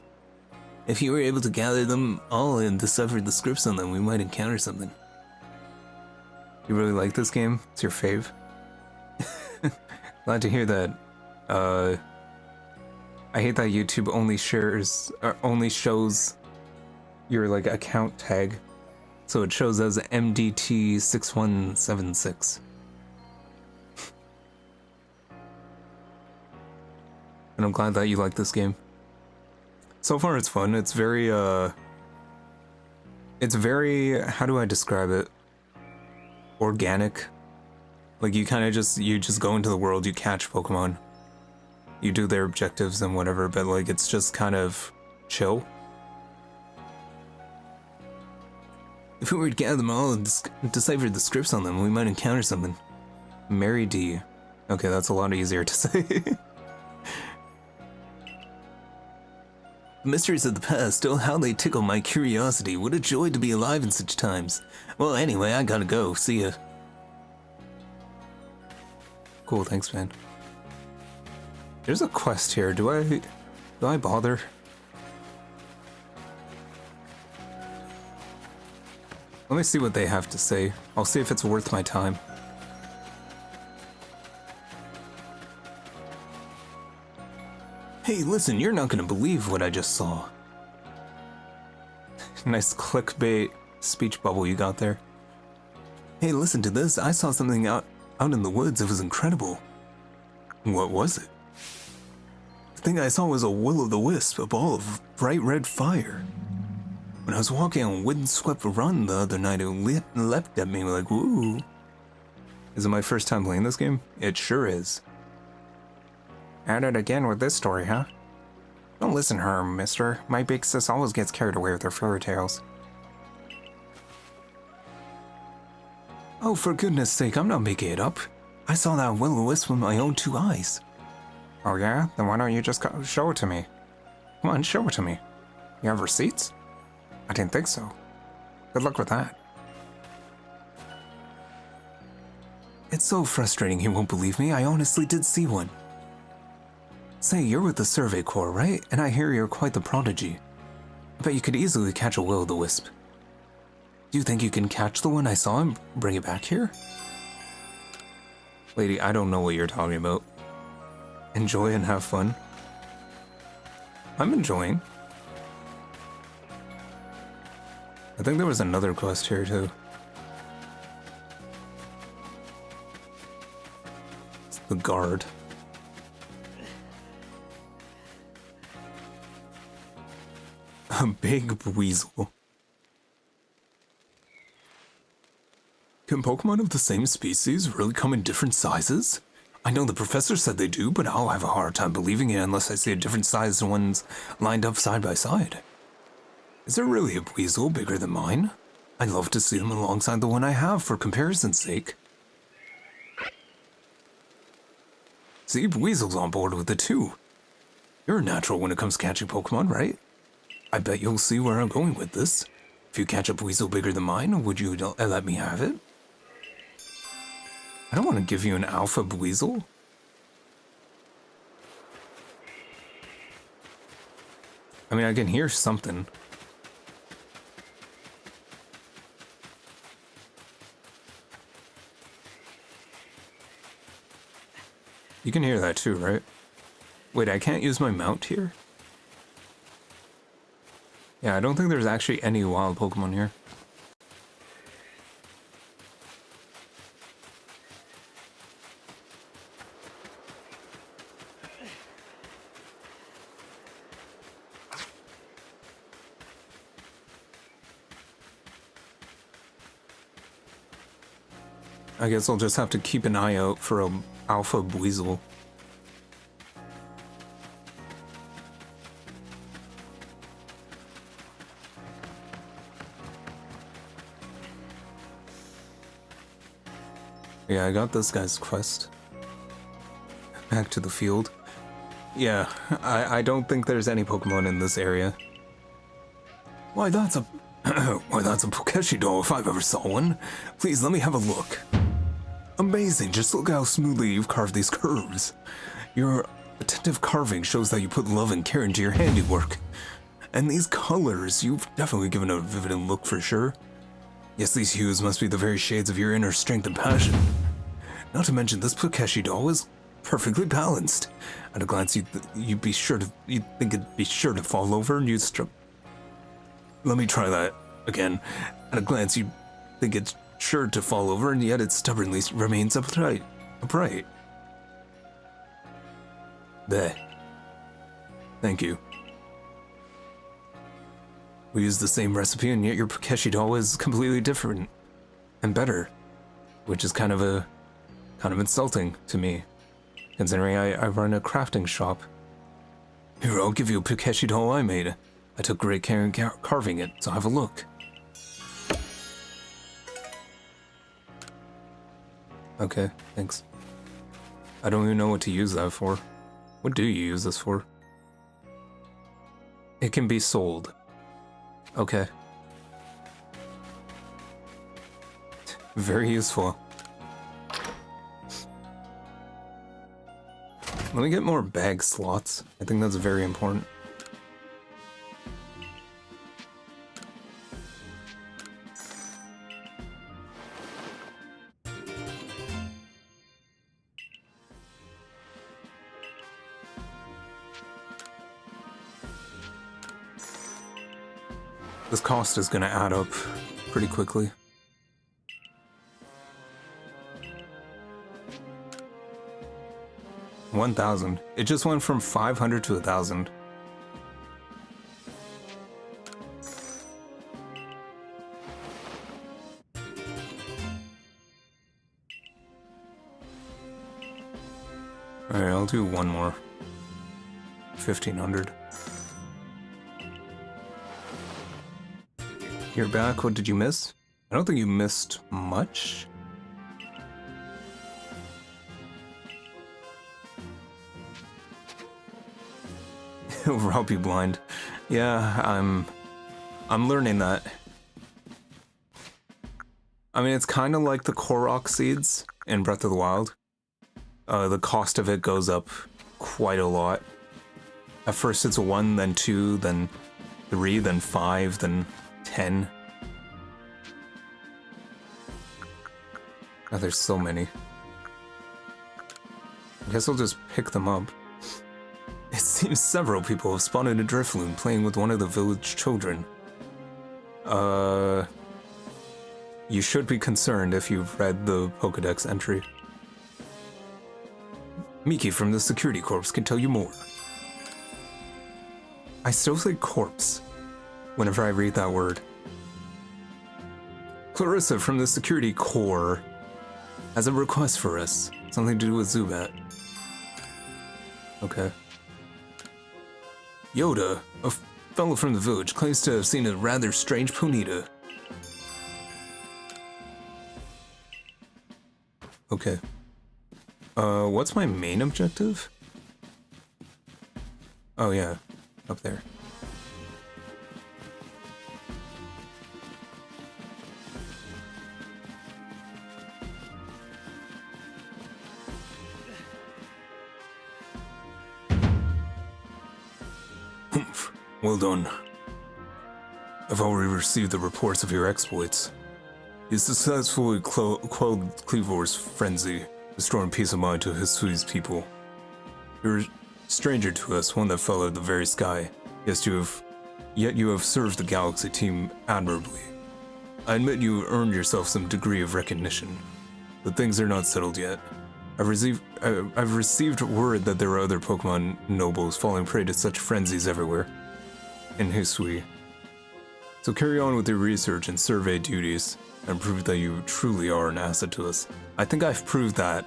If you were able to gather them all and decipher the scripts on them, we might encounter something. You really like this game? It's your fave? Glad to hear that. I hate that YouTube only shows your, like, account tag. So it shows as MDT6176. And I'm glad that you like this game. So far it's fun. It's very, how do I describe it? Organic. Like, you kind of just go into the world, you catch Pokemon. You do their objectives and whatever, but, like, it's just kind of chill. If we were to gather them all and decipher the scripts on them, we might encounter something. Mary D. Okay, that's a lot easier to say. The mysteries of the past, oh how they tickle my curiosity. What a joy to be alive in such times. Well, anyway, I gotta go. See ya. Cool, thanks, man. There's a quest here. Do I bother? Let me see what they have to say. I'll see if it's worth my time. Hey, listen, you're not gonna believe what I just saw. Nice clickbait speech bubble you got there. Hey, listen to this. I saw something out Out in the woods, it was incredible. What was it? The thing I saw was a will-o'-the-wisp, a ball of bright red fire. When I was walking on Windswept Run the other night, it leapt at me like, woo. Is it my first time playing this game? It sure is. At it again with this story, huh? Don't listen to her, mister. My big sis always gets carried away with her fairy tales. Oh, for goodness sake, I'm not making it up. I saw that will-o'-wisp with my own 2 eyes. Oh yeah? Then why don't you just show it to me? Come on, show it to me. You have receipts? I didn't think so. Good luck with that. It's so frustrating he won't believe me. I honestly did see one. Say, you're with the Survey Corps, right? And I hear you're quite the prodigy. I bet you could easily catch a will-o'-the-wisp. Do you think you can catch the one I saw and bring it back here? Lady, I don't know what you're talking about. Enjoy and have fun. I'm enjoying. I think there was another quest here too. It's the guard. A big weasel. Can Pokemon of the same species really come in different sizes? I know the professor said they do, but I'll have a hard time believing it unless I see a different sized ones lined up side by side. Is there really a weasel bigger than mine? I'd love to see them alongside the one I have for comparison's sake. See, Weasel's on board with it too. You're a natural when it comes to catching Pokemon, right? I bet you'll see where I'm going with this. If you catch a Weasel bigger than mine, would you let me have it? I don't want to give you an alpha Weasel. I mean, I can hear something. You can hear that too, right? Wait, I can't use my mount here? Yeah, I don't think there's actually any wild Pokemon here. I guess I'll just have to keep an eye out for a alpha Weasel. Yeah, I got this guy's quest. Back to the field. Yeah, I don't think there's any Pokemon in this area. Why, that's a... Why, that's a Pokeshi doll if I've ever saw one. Please, let me have a look. Amazing, just look how smoothly you've carved these curves. Your attentive carving shows that you put love and care into your handiwork. And these colors, you've definitely given a vivid look for sure. Yes, these hues must be the very shades of your inner strength and passion. Not to mention, this Pokeshi doll is perfectly balanced. At a glance, you'd think it'd be sure to fall over, and you'd Let me try that again. At a glance, you'd think it's sure to fall over, and yet it stubbornly remains upright. There. Thank you. We use the same recipe, and yet your Pokeshi doll is completely different and better, which is kind of insulting to me, considering I run a crafting shop. Here, I'll give you a Pokeshi doll I made. I took great care in carving it, so have a look. Okay, thanks. I don't even know what to use that for. What do you use this for? It can be sold. Okay. Very useful. Let me get more bag slots. I think that's very important. This cost is going to add up pretty quickly. 1,000. It just went from 500 to 1,000. Alright, I'll do one more. 1,500. You're back. What did you miss? I don't think you missed much. Rob you blind. Yeah, I'm learning that. I mean, it's kind of like the Korok seeds in Breath of the Wild. The cost of it goes up quite a lot. At first it's 1, then 2, then 3, then 5, then 10. Oh, there's so many. I guess I'll just pick them up. It seems several people have spotted a Drifloon playing with one of the village children. You should be concerned if you've read the Pokédex entry. Miki from the Security Corps can tell you more. I still say corpse whenever I read that word. Clarissa from the Security Corps has a request for us. Something to do with Zubat. Okay. Yoda, a fellow from the village, claims to have seen a rather strange Ponyta. Okay. What's my main objective? Oh yeah, up there. Humph. Well done. I've already received the reports of your exploits. You successfully quelled Cleavor's frenzy, restoring peace of mind to Hisui's people. You're a stranger to us, one that fell out of the very sky. Yet you have served the Galaxy team admirably. I admit you earned yourself some degree of recognition, but things are not settled yet. I've received word that there are other Pokemon nobles falling prey to such frenzies everywhere in Hisui. So carry on with your research and survey duties, and prove that you truly are an asset to us. I think I've proved that,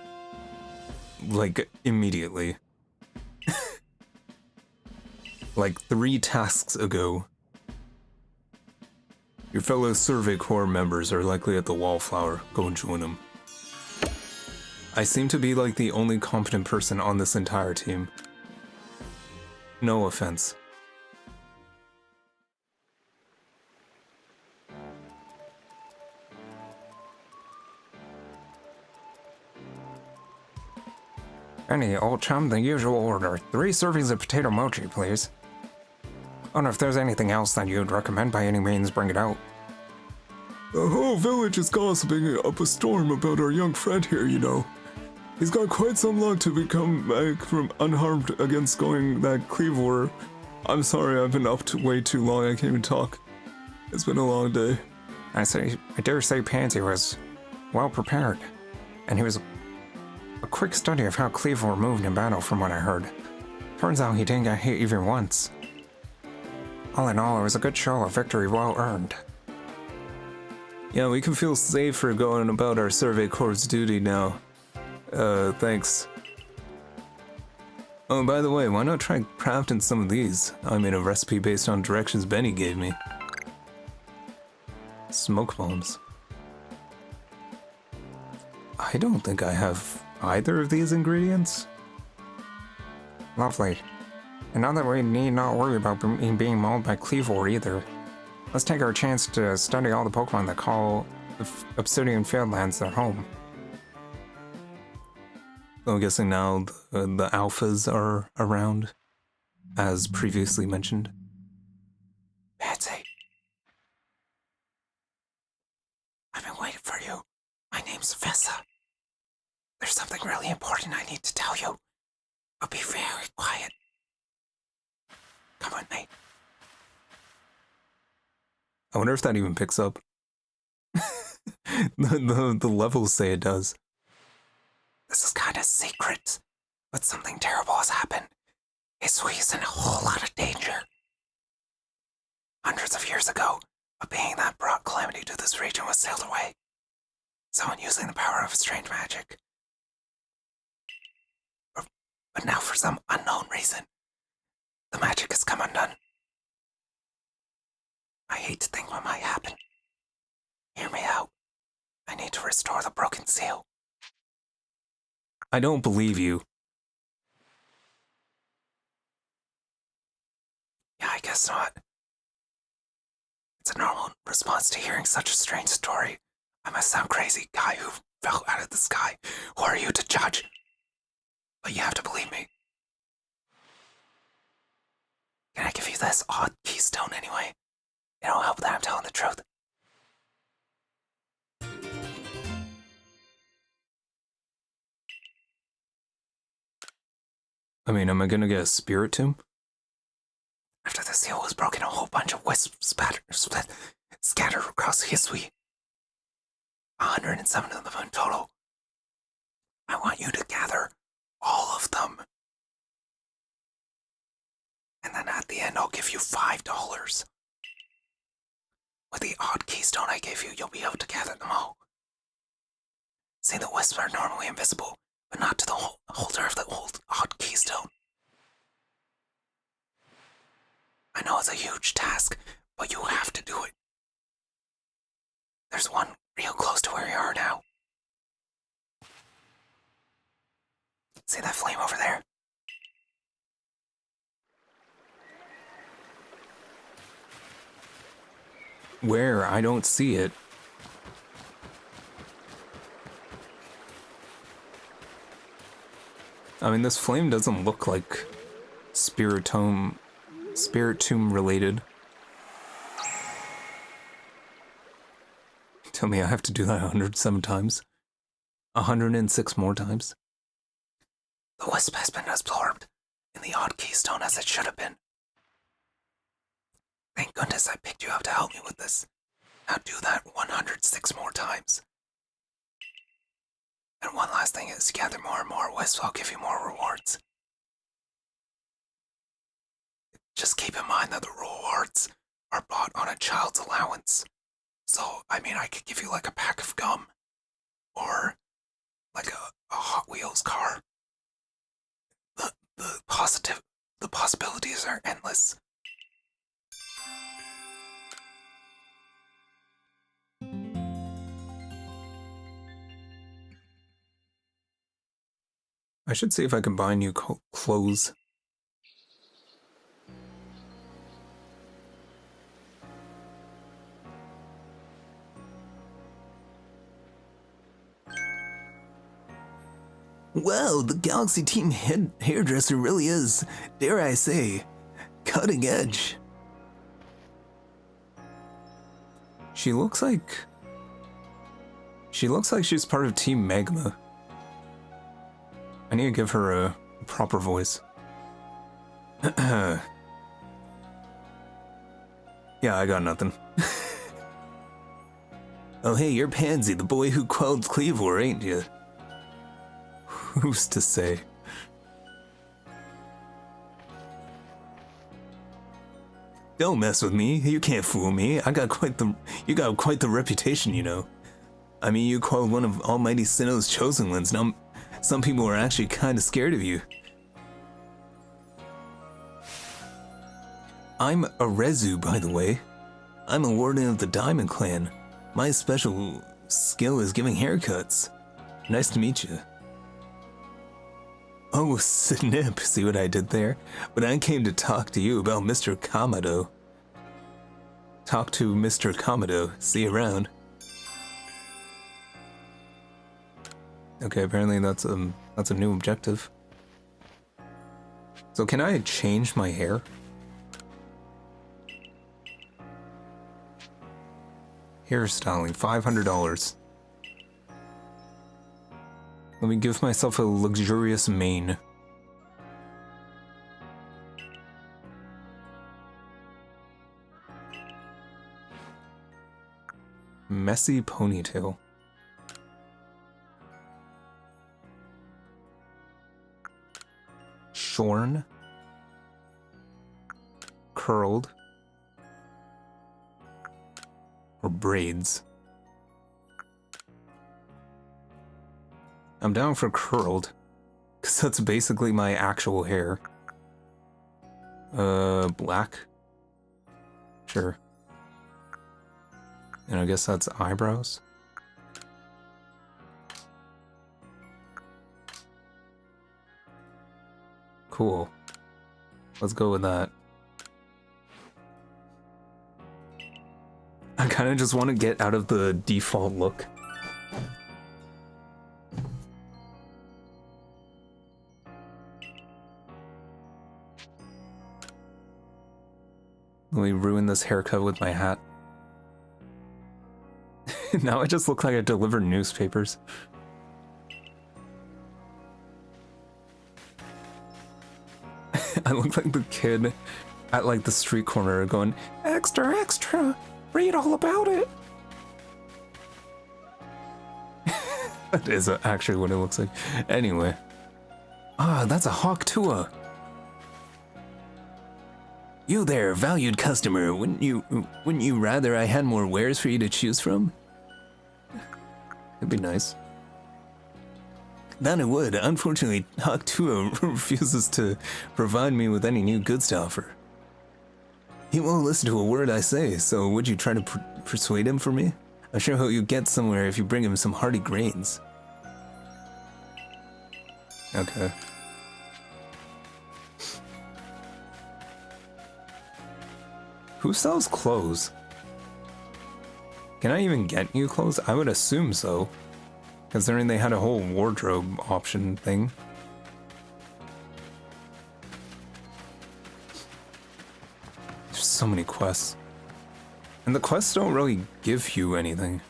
like, immediately. Like 3 tasks ago. Your fellow Survey Corps members are likely at the Wallflower. Go and join them. I seem to be like the only competent person on this entire team. No offense. Any old chum, the usual order. 3 servings of potato mochi, please. And if there's anything else that you'd recommend, by any means, bring it out. The whole village is gossiping up a storm about our young friend here, you know. He's got quite some luck to become back from unharmed against going that Cleavor. I'm sorry, I've been up way too long, I can't even talk. It's been a long day. I dare say Pansy was well prepared, and he was a quick study of how Cleavor moved in battle from what I heard. Turns out he didn't get hit even once. All in all, it was a good show of victory well earned. Yeah, we can feel safer going about our Survey Corps duty now. Thanks. Oh, by the way, why not try crafting some of these? I made a recipe based on directions Benny gave me. Smoke bombs. I don't think I have either of these ingredients. Lovely. And now that we need not worry about being mauled by Cleavor either, let's take our chance to study all the Pokemon that call the Obsidian Fieldlands their home. So I'm guessing now the alphas are around, as previously mentioned. Pansy. I've been waiting for you. My name's Vessa. There's something really important I need to tell you, but be very quiet. Come with me. I wonder if that even picks up. the levels say it does. This is kind of secret. But something terrible has happened. Hisui is in a whole lot of danger. Hundreds of years ago, a being that brought calamity to this region was sailed away. Someone using the power of strange magic. But now for some unknown reason, the magic has come undone. I hate to think what might happen. Hear me out. I need to restore the broken seal. I don't believe you. Yeah, I guess not. It's a normal response to hearing such a strange story. I must sound crazy, guy who fell out of the sky. Who are you to judge? But you have to believe me. Can I give you this odd keystone anyway? It'll help that I'm telling the truth. I mean, am I gonna get a spirit tomb? After the seal was broken, a whole bunch of wisps scattered across Hisui. 107 of them in total. I want you to gather all of them. And then at the end, I'll give you $5. With the odd keystone I gave you, you'll be able to gather them all. See, the wisps are normally invisible, but not to the holder of the odd keystone. I know it's a huge task, but you have to do it. There's one real close to where you are now. See that flame over there? Where? I don't see it. I mean, this flame doesn't look like spirit tomb related. Tell me I have to do that 107 times? 106 more times? The wisp has been absorbed in the odd keystone as it should have been. Thank goodness I picked you up to help me with this. Now do that 106 more times. And one last thing is, gather more and more wisps, I'll give you more rewards. Just keep in mind that the rewards are bought on a child's allowance. So, I mean, I could give you like a pack of gum. Or like a Hot Wheels car. The possibilities are endless. I should see if I can buy new clothes. Wow, the Galaxy Team hairdresser really is, dare I say, cutting edge. She looks like she's part of Team Magma. I need to give her a proper voice. Yeah, I got nothing. Oh hey, you're Pansy, the boy who quelled Cleavor, ain't you? Who's to say? Don't mess with me, you can't fool me. You got quite the reputation, you know. I mean, you quelled one of Almighty Sinnoh's chosen ones. Now, some people are actually kind of scared of you. I'm a Rezu, by the way. I'm a warden of the Diamond Clan. My special skill is giving haircuts. Nice to meet you. Oh, snip, see what I did there? But I came to talk to you about Mr. Kamado. Talk to Mr. Kamado. See you around. Okay, apparently that's a new objective. So can I change my hair? Hairstyling, $500. Let me give myself a luxurious mane. Messy ponytail. Thorn. Curled. Or braids. I'm down for curled. Because that's basically my actual hair. Black? Sure. And I guess that's eyebrows? Cool. Let's go with that. I kind of just want to get out of the default look. Let me ruin this haircut with my hat. Now I just look like I deliver newspapers. I look like the kid at like the street corner going, "Extra, extra, read all about it." That is actually what it looks like. Anyway. Ah, that's a Hawk Tua. You there, valued customer. Wouldn't you rather I had more wares for you to choose from? That'd be nice. That it would. Unfortunately, Hawk Tua refuses to provide me with any new goods to offer. He won't listen to a word I say, so would you try to persuade him for me? I'm sure he'll get somewhere if you bring him some hearty grains. Okay. Who sells clothes? Can I even get new clothes? I would assume so. Considering they had a whole wardrobe option thing. There's so many quests. And the quests don't really give you anything.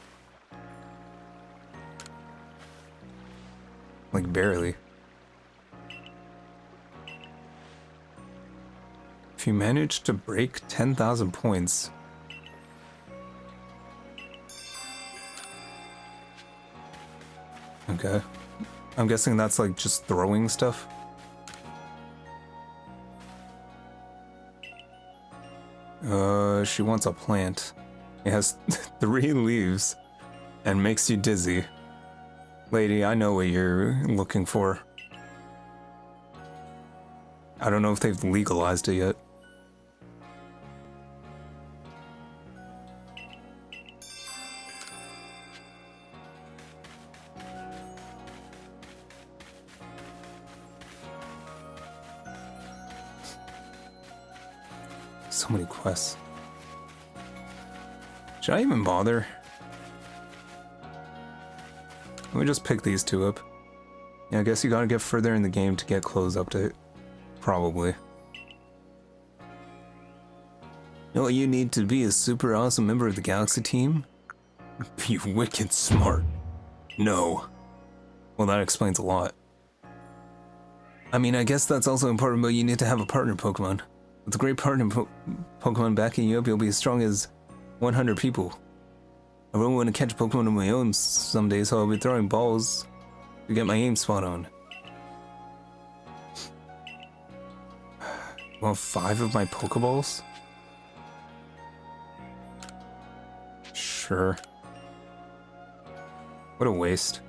Like, barely. If you manage to break 10,000 points... Okay. I'm guessing that's like just throwing stuff. She wants a plant. It has 3 leaves and makes you dizzy. Lady, I know what you're looking for. I don't know if they've legalized it yet. So many quests. Should I even bother? Let me just pick these 2 up. Yeah, I guess you gotta get further in the game to get clothes update. Probably. Know what you need to be a super awesome member of the Galaxy team? Be wicked smart. No. Well, that explains a lot. I mean, I guess that's also important, but you need to have a partner Pokemon. With a great partner Pokemon backing you up, you'll be as strong as 100 people. I really want to catch Pokemon on my own someday, so I'll be throwing balls to get my aim spot on. Well, 5 of my Pokeballs? Sure. What a waste.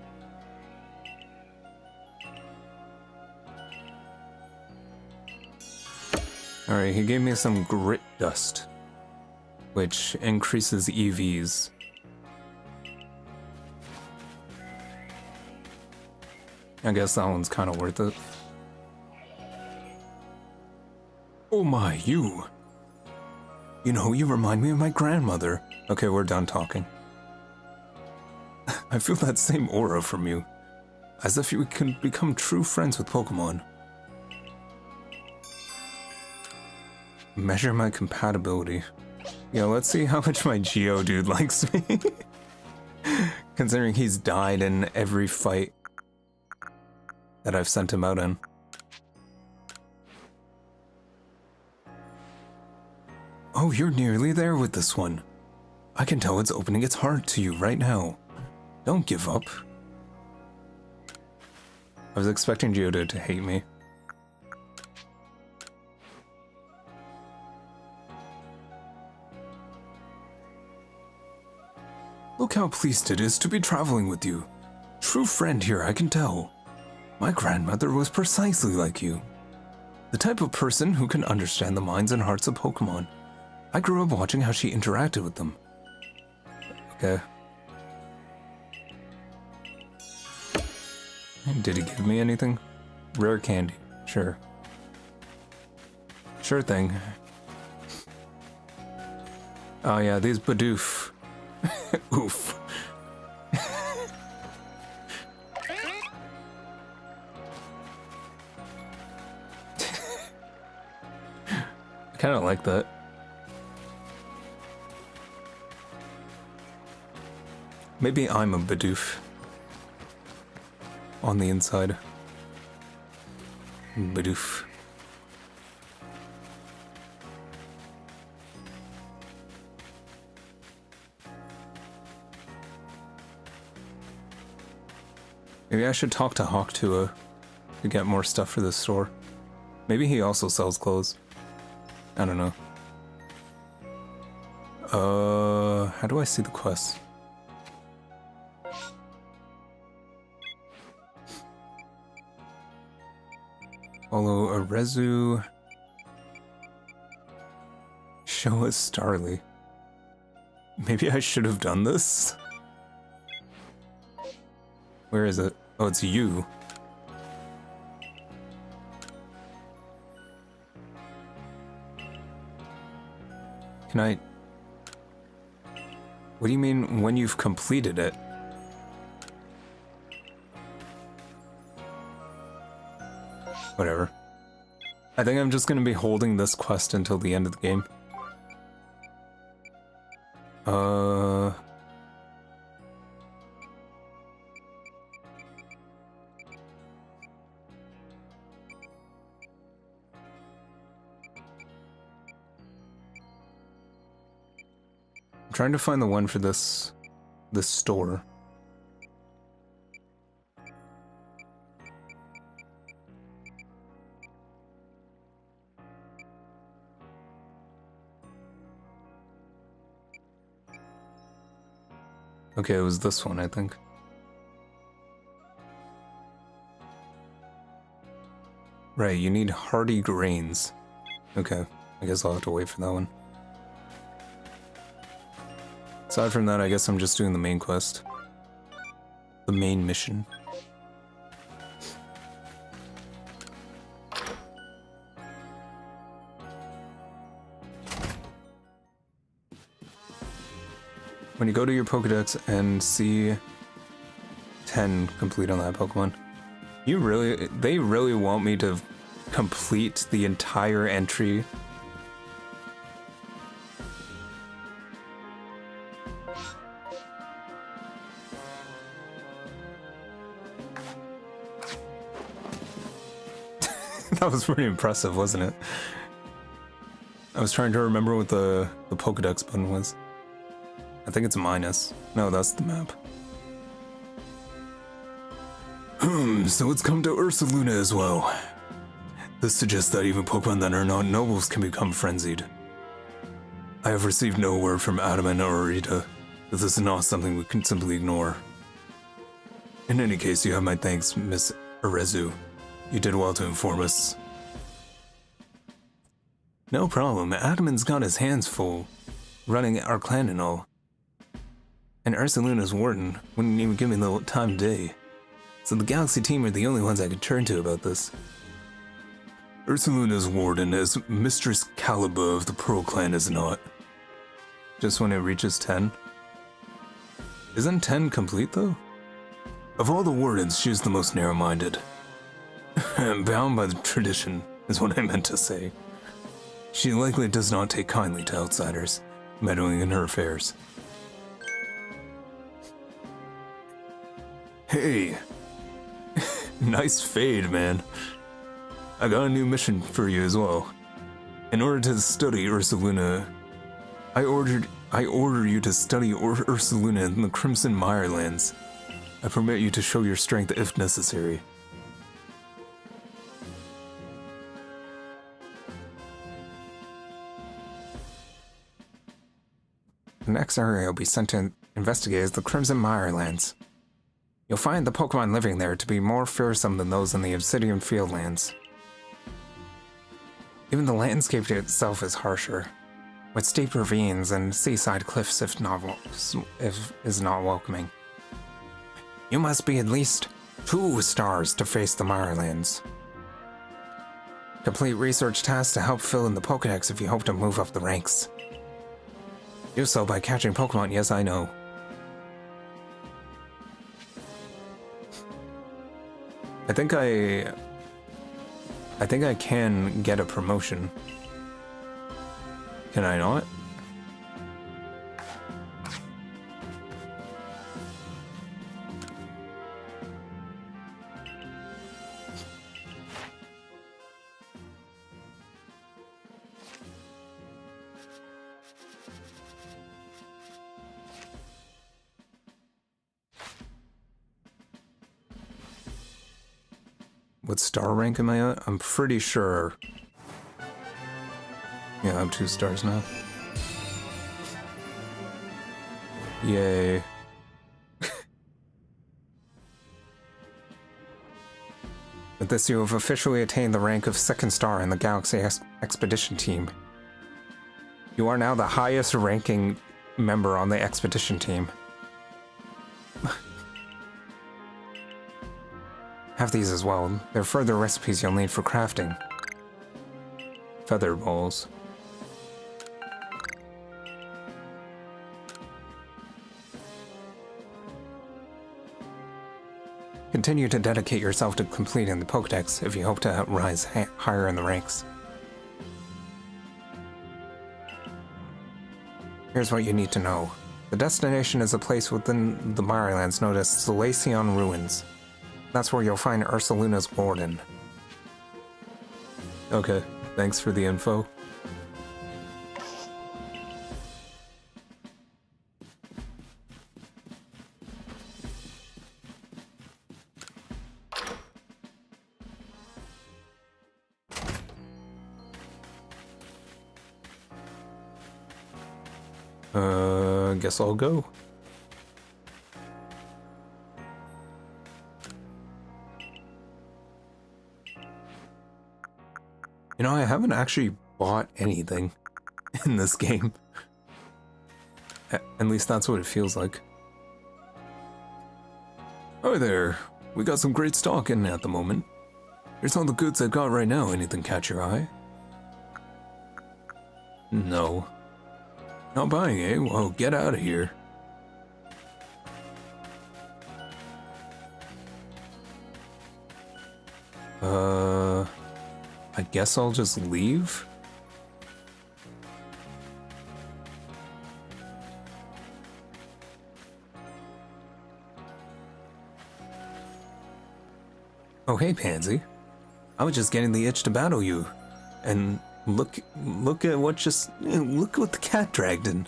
Alright, he gave me some grit dust, which increases EVs. I guess that one's kind of worth it. Oh my, you! You know, you remind me of my grandmother. Okay, we're done talking. I feel that same aura from you. As if you can become true friends with Pokemon. Measure my compatibility. Yeah, let's see how much my Geodude likes me. Considering he's died in every fight that I've sent him out in. Oh, you're nearly there with this one. I can tell it's opening its heart to you right now. Don't give up. I was expecting Geodude to hate me. Look how pleased it is to be traveling with you. True friend here, I can tell. My grandmother was precisely like you. The type of person who can understand the minds and hearts of Pokémon. I grew up watching how she interacted with them. Okay. Did he give me anything? Rare candy. Sure. Sure thing. Oh yeah, these Bidoof. Oof. I kind of like that. Maybe I'm a Bidoof. On the inside. Bidoof. Maybe I should talk to Hawktua to get more stuff for this store. Maybe he also sells clothes. I don't know. How do I see the quests? Follow Arezu. Show us Starly. Maybe I should have done this? Where is it? Oh, it's you. Can I... What do you mean when you've completed it? Whatever. I think I'm just gonna be holding this quest until the end of the game. I'm trying to find the one for this store. Okay, it was this one, I think. Right, you need hardy grains. Okay, I guess I'll have to wait for that one. Aside from that, I guess I'm just doing the main quest. The main mission. When you go to your Pokedex and see 10 complete on that Pokemon, they really want me to complete the entire entry. That was pretty impressive, wasn't it? I was trying to remember what the Pokedex button was. I think it's minus. No, that's the map. So it's come to Ursaluna as well. This suggests that even Pokemon that are not nobles can become frenzied. I have received no word from Adamant or Rita that this is not something we can simply ignore. In any case, you have my thanks, Miss Arezu. You did well to inform us. No problem. Adamant's got his hands full, running our clan and all. And Ursaluna's warden wouldn't even give me the time of day. So the Galaxy team are the only ones I could turn to about this. Ursaluna's warden is Mistress Caliba of the Pearl Clan, is it not? Just when it reaches 10? Isn't 10 complete though? Of all the wardens, she's the most narrow-minded. Bound by the tradition, is what I meant to say. She likely does not take kindly to outsiders, meddling in her affairs. Hey! Nice fade, man. I got a new mission for you as well. In order to study Ursaluna, I order you to study Ursaluna in the Crimson Mirelands. I permit you to show your strength if necessary. The next area will be sent in investigates the Crimson Mirelands. You'll find the Pokémon living there to be more fearsome than those in the Obsidian Fieldlands. Even the landscape itself is harsher, with steep ravines and seaside cliffs if is not welcoming. You must be at least 2 stars to face the Mirelands. Complete research tasks to help fill in the Pokédex if you hope to move up the ranks. Do so by catching Pokémon, yes I know. I think I can get a promotion. Can I not? What star rank am I at? I'm pretty sure. Yeah, I'm 2 stars now. Yay. With this, you have officially attained the rank of 2nd star in the Galaxy Expedition Team. You are now the highest ranking member on the expedition team. Have these as well. There are further recipes you'll need for crafting. Feather balls. Continue to dedicate yourself to completing the Pokédex if you hope to rise higher in the ranks. Here's what you need to know. The destination is a place within the Mirelands known as Selacion Ruins. That's where you'll find Ursaluna's warden. Okay, thanks for the info. Guess I'll go. You know, I haven't actually bought anything in this game. At least that's what it feels like. Hi there. We got some great stock in at the moment. Here's all the goods I've got right now. Anything catch your eye? No. Not buying, eh? Well, get out of here. I guess I'll just leave? Oh, hey, Pansy. I was just getting the itch to battle you. And look at what the cat dragged in.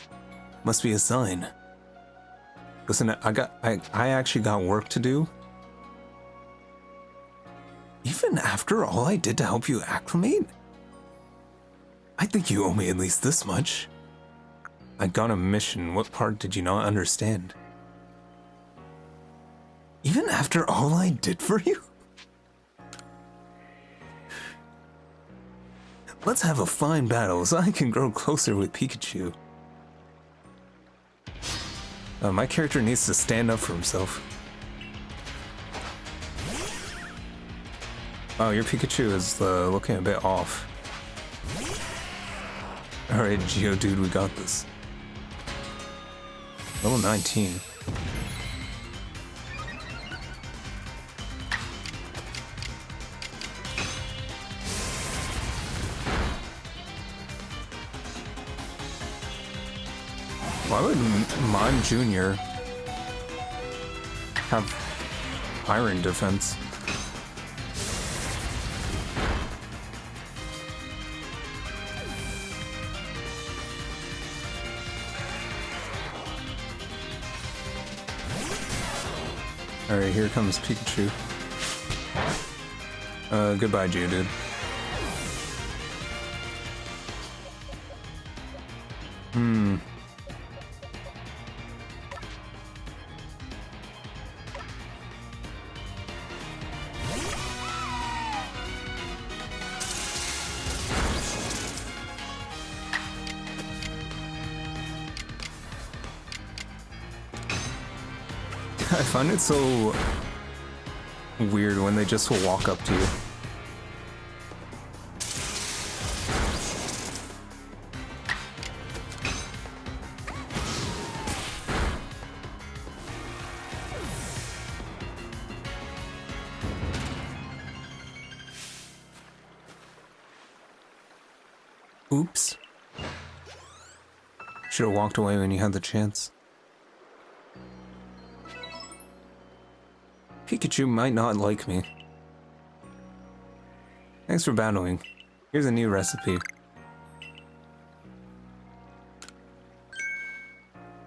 Must be a sign. Listen, I actually got work to do. Even after all I did to help you acclimate? I think you owe me at least this much. I got a mission. What part did you not understand? Even after all I did for you? Let's have a fine battle so I can grow closer with Pikachu. My character needs to stand up for himself. Oh, your Pikachu is looking a bit off. Alright, Geodude, we got this. Level 19. Why would Mon Jr. have iron defense? Alright, here comes Pikachu. Goodbye, Geodude. I find it so weird when they just walk up to you. Oops. Should have walked away when you had the chance. Pikachu might not like me. Thanks for battling. Here's a new recipe.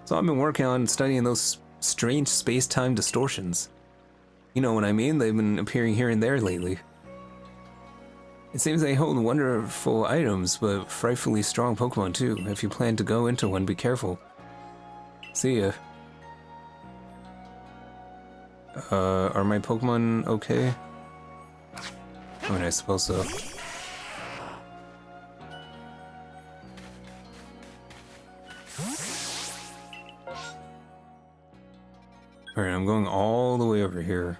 So I've been working on studying those strange space-time distortions. You know what I mean? They've been appearing here and there lately. It seems they hold wonderful items, but frightfully strong Pokemon too. If you plan to go into one, be careful. See ya. Are my Pokemon okay? I mean, I suppose so. Alright, I'm going all the way over here.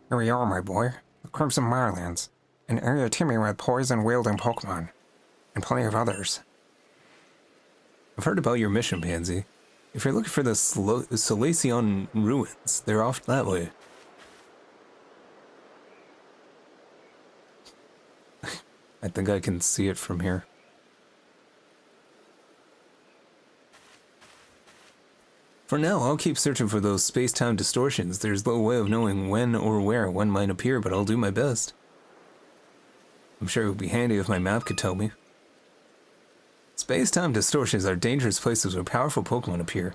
Here we are, my boy. The Crimson Mirelands. An area teeming with poison-wielding Pokemon. And plenty of others. I've heard about your mission, Pansy. If you're looking for the Solaceon ruins, they're off that way. I think I can see it from here. For now, I'll keep searching for those space-time distortions. There's no way of knowing when or where one might appear, but I'll do my best. I'm sure it would be handy if my map could tell me. Space-time distortions are dangerous places where powerful Pokemon appear.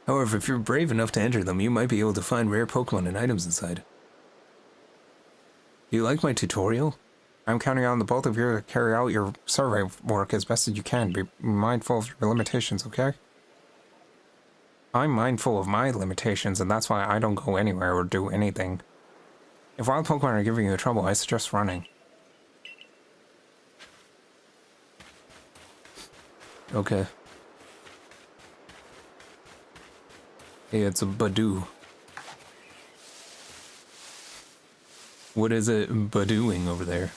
However, if you're brave enough to enter them, you might be able to find rare Pokemon and items inside. Do you like my tutorial? I'm counting on the both of you to carry out your survey work as best as you can. Be mindful of your limitations, okay? I'm mindful of my limitations, and that's why I don't go anywhere or do anything. If wild Pokemon are giving you trouble, I suggest running. Okay. Hey, it's a Badoo. What is it Badooing over there?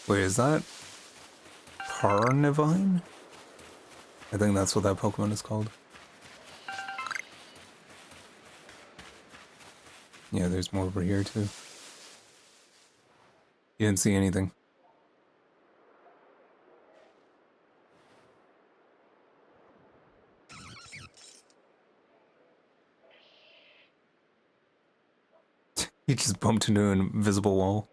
Wait, is that Carnivine? I think that's what that Pokemon is called. Yeah, there's more over here too. You didn't see anything. He just bumped into an invisible wall.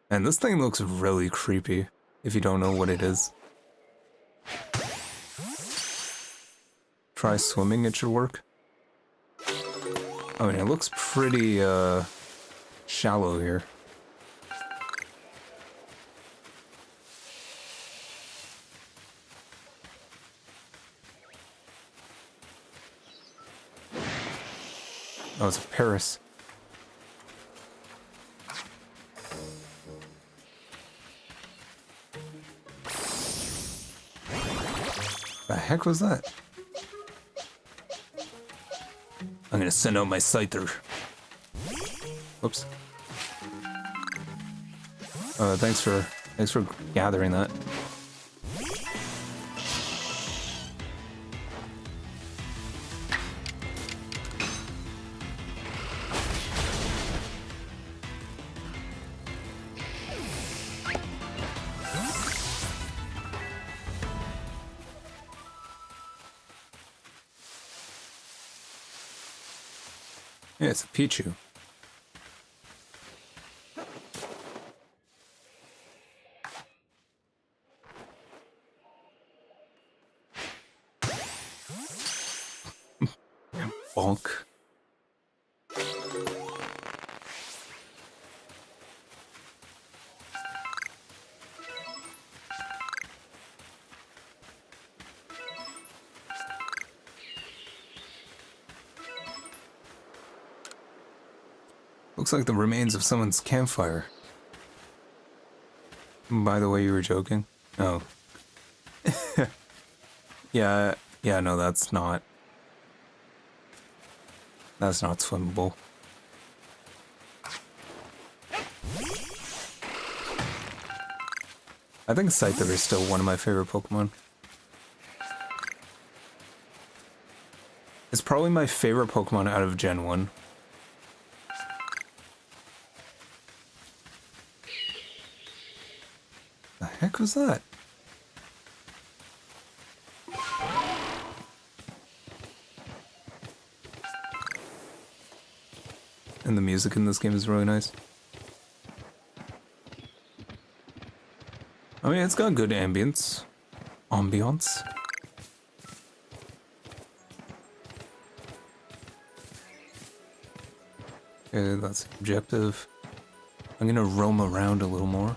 And this thing looks really creepy, if you don't know what it is. Try swimming, it should work. I mean, it looks pretty, shallow here. Oh, it's a Paris. The heck was that? I'm gonna send out my Scyther. Whoops. Thanks for Thanks for gathering that. Yeah, it's a Pichu. Bonk. Looks like the remains of someone's campfire. By the way, you were joking? Oh. Yeah, no, that's not swimmable. I think Scyther is still one of my favorite Pokemon. It's probably my favorite Pokemon out of Gen 1. The heck was that? And the music in this game is really nice. I mean, it's got good ambience. Ambiance. Okay, that's objective. I'm gonna roam around a little more.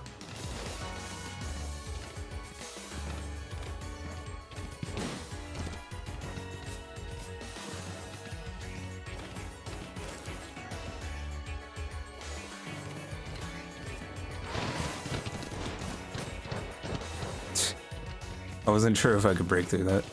I wasn't sure if I could break through that.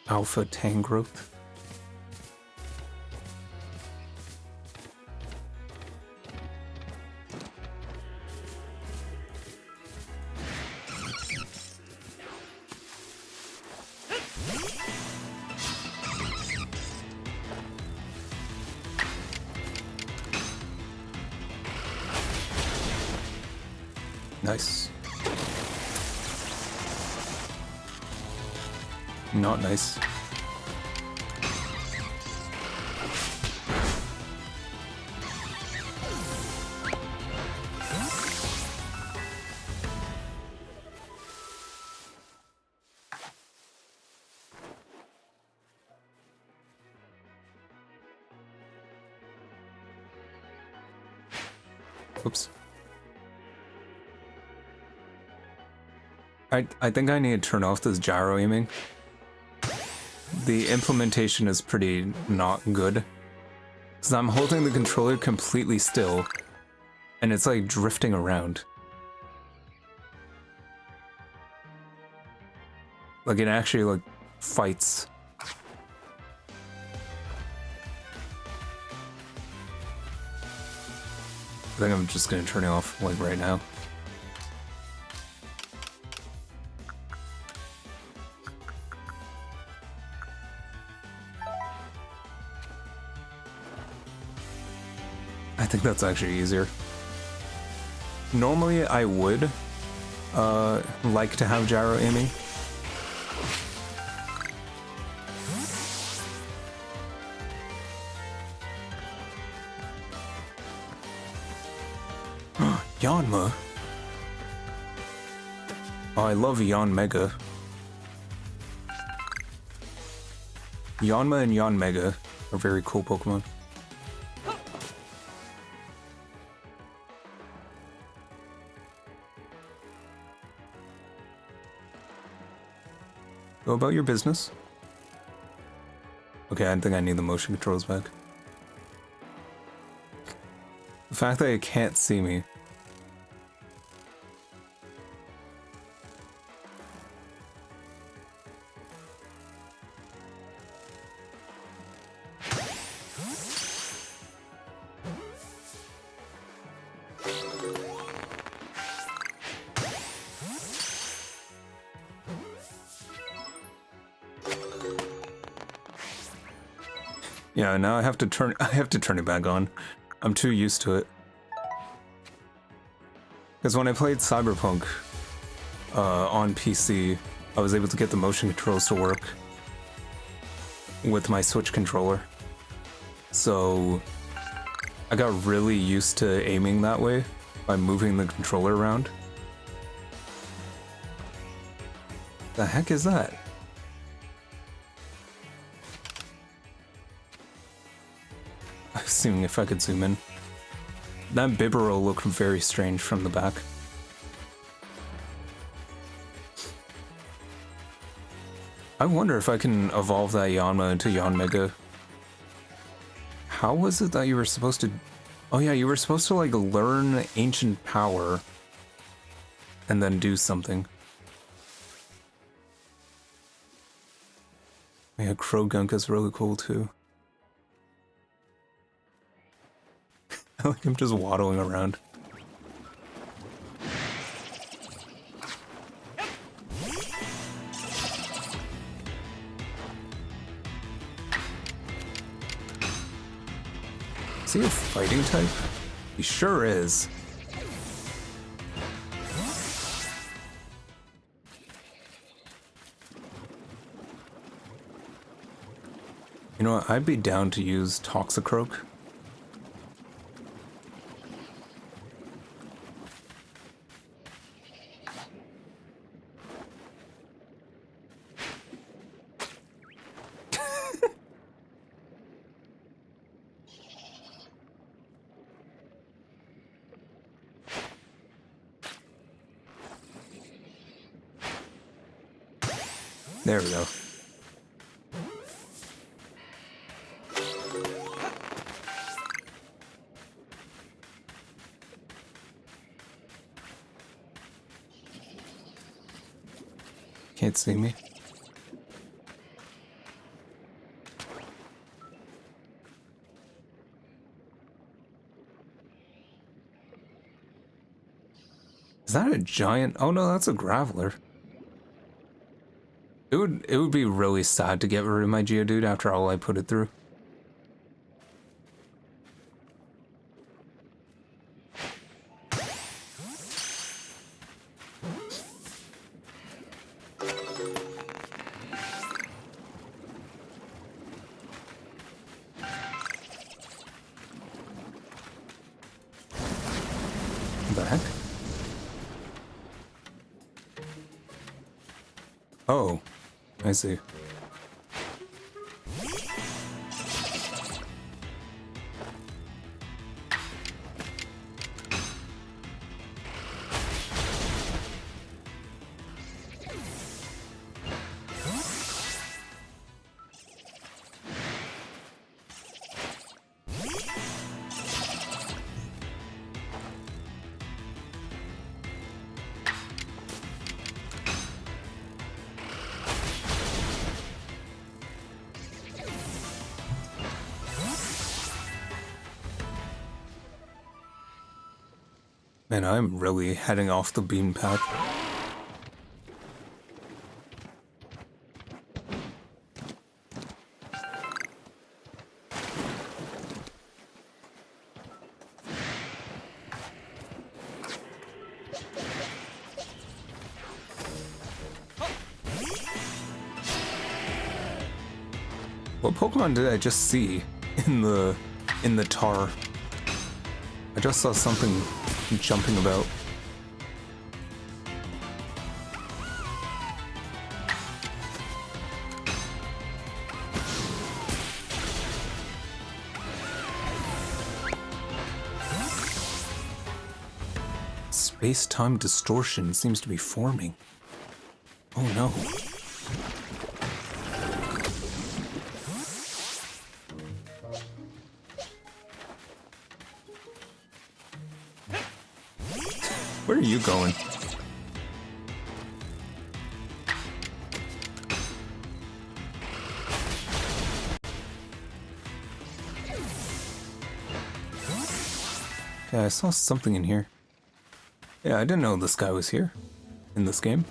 Alpha Tangrowth. Nice. Not nice. Oops. I think I need to turn off this gyro aiming. The implementation is pretty not good. Because I'm holding the controller completely still, and it's like drifting around. Like it actually like fights. I think I'm just gonna turn it off like right now. I think that's actually easier. Normally I would like to have gyro aiming. Yanma. Oh, I love Yan Mega. Yanma and Yan Mega are very cool Pokemon. Go about your business. Okay, I think I need the motion controls back. fact that it can't see me. Yeah, now I have to turn it back on. I'm too used to it. Because when I played Cyberpunk on PC, I was able to get the motion controls to work with my Switch controller. So I got really used to aiming that way by moving the controller around. The heck is that? I was seeing if I could zoom in. That Bibarel looked very strange from the back. I wonder if I can evolve that Yanma into Yanmega. How was it that you were supposed to... Oh yeah, you were supposed to like learn ancient power and then do something. Yeah, Crogunka's really cool too. Like I'm just waddling around. Is he a fighting type? He sure is. You know what? I'd be down to use Toxicroak. There we go. Can't see me. Is that a giant? Oh no, that's a Graveler. It would be really sad to get rid of my Geodude after all I put it through. What the heck? Oh. I see. Man, I'm really heading off the beaten path. What Pokemon did I just see in the tar? I just saw something jumping about. Space-time distortion seems to be forming. Oh no. Where are you going? Yeah, I saw something in here. Yeah, I didn't know this guy was here in this game.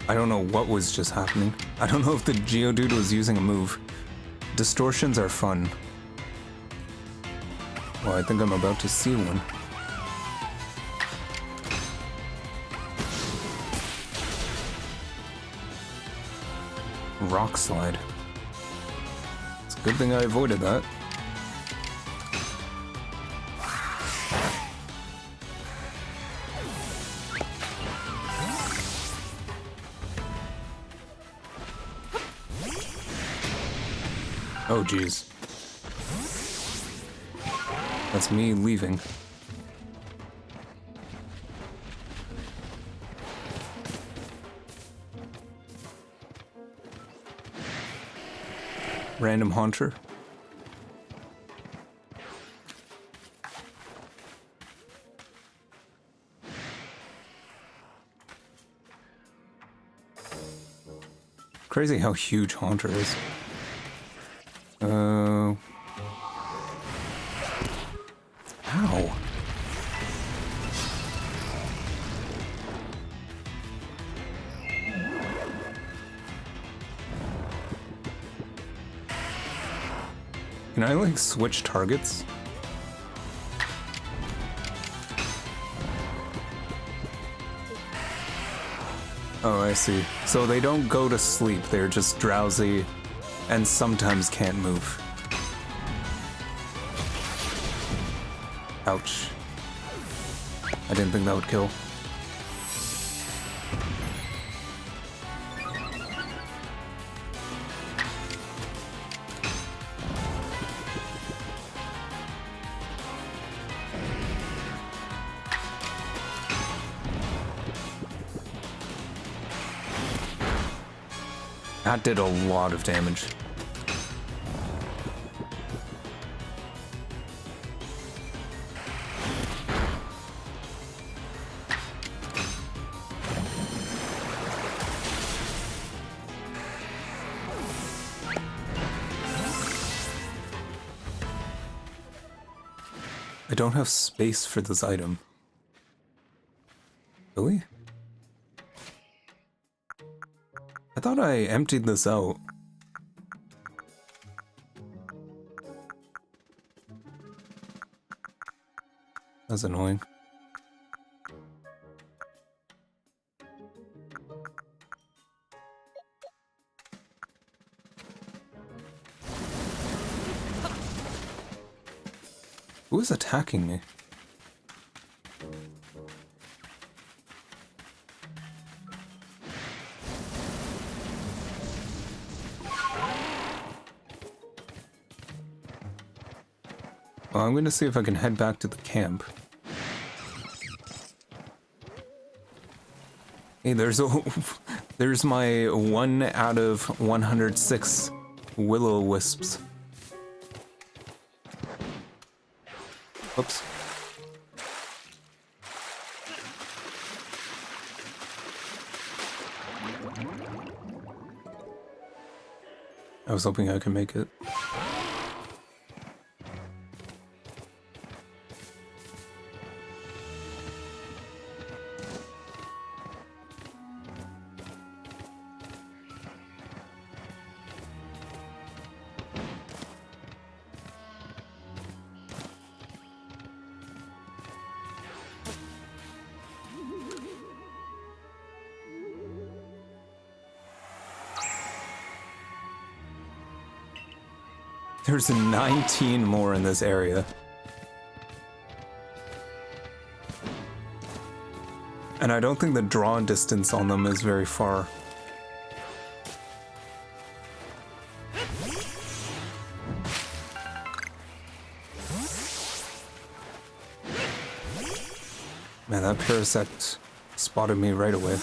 I don't know what was just happening. I don't know if the Geodude was using a move. Distortions are fun. Well, I think I'm about to see one. Rock slide. It's a good thing I avoided that. Oh, jeez. That's me leaving. Random Haunter. Crazy how huge Haunter is. Ow. Can I, like, switch targets? Oh, I see. So they don't go to sleep, they're just drowsy and sometimes can't move. Ouch. I didn't think that would kill. That did a lot of damage. I don't have space for this item. Really? I thought I emptied this out. That's annoying. Who is attacking me? Well, I'm going to see if I can head back to the camp. Hey, there's my 1 out of 106 will-o-wisps. Oops. I was hoping I could make it. There's 19 more in this area. And I don't think the draw distance on them is very far. Man, that parasect spotted me right away.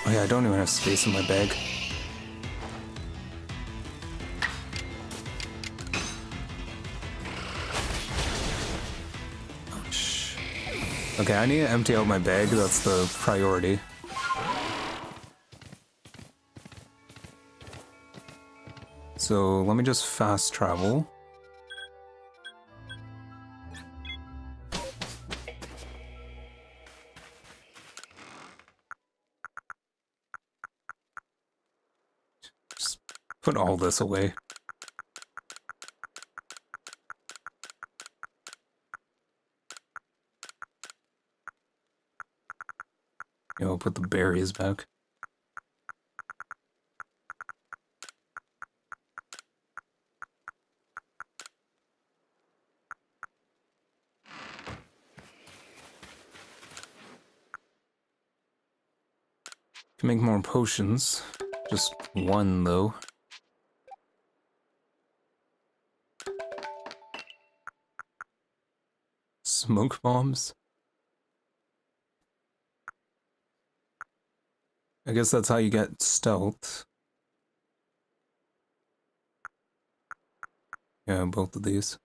Oh yeah, I don't even have space in my bag. Ouch. Okay, I need to empty out my bag, that's the priority. So let me just fast travel. Just put all this away. Yeah, I'll put the berries back. Can make more potions. Just one, though. Smoke bombs? I guess that's how you get stealth. Yeah, both of these.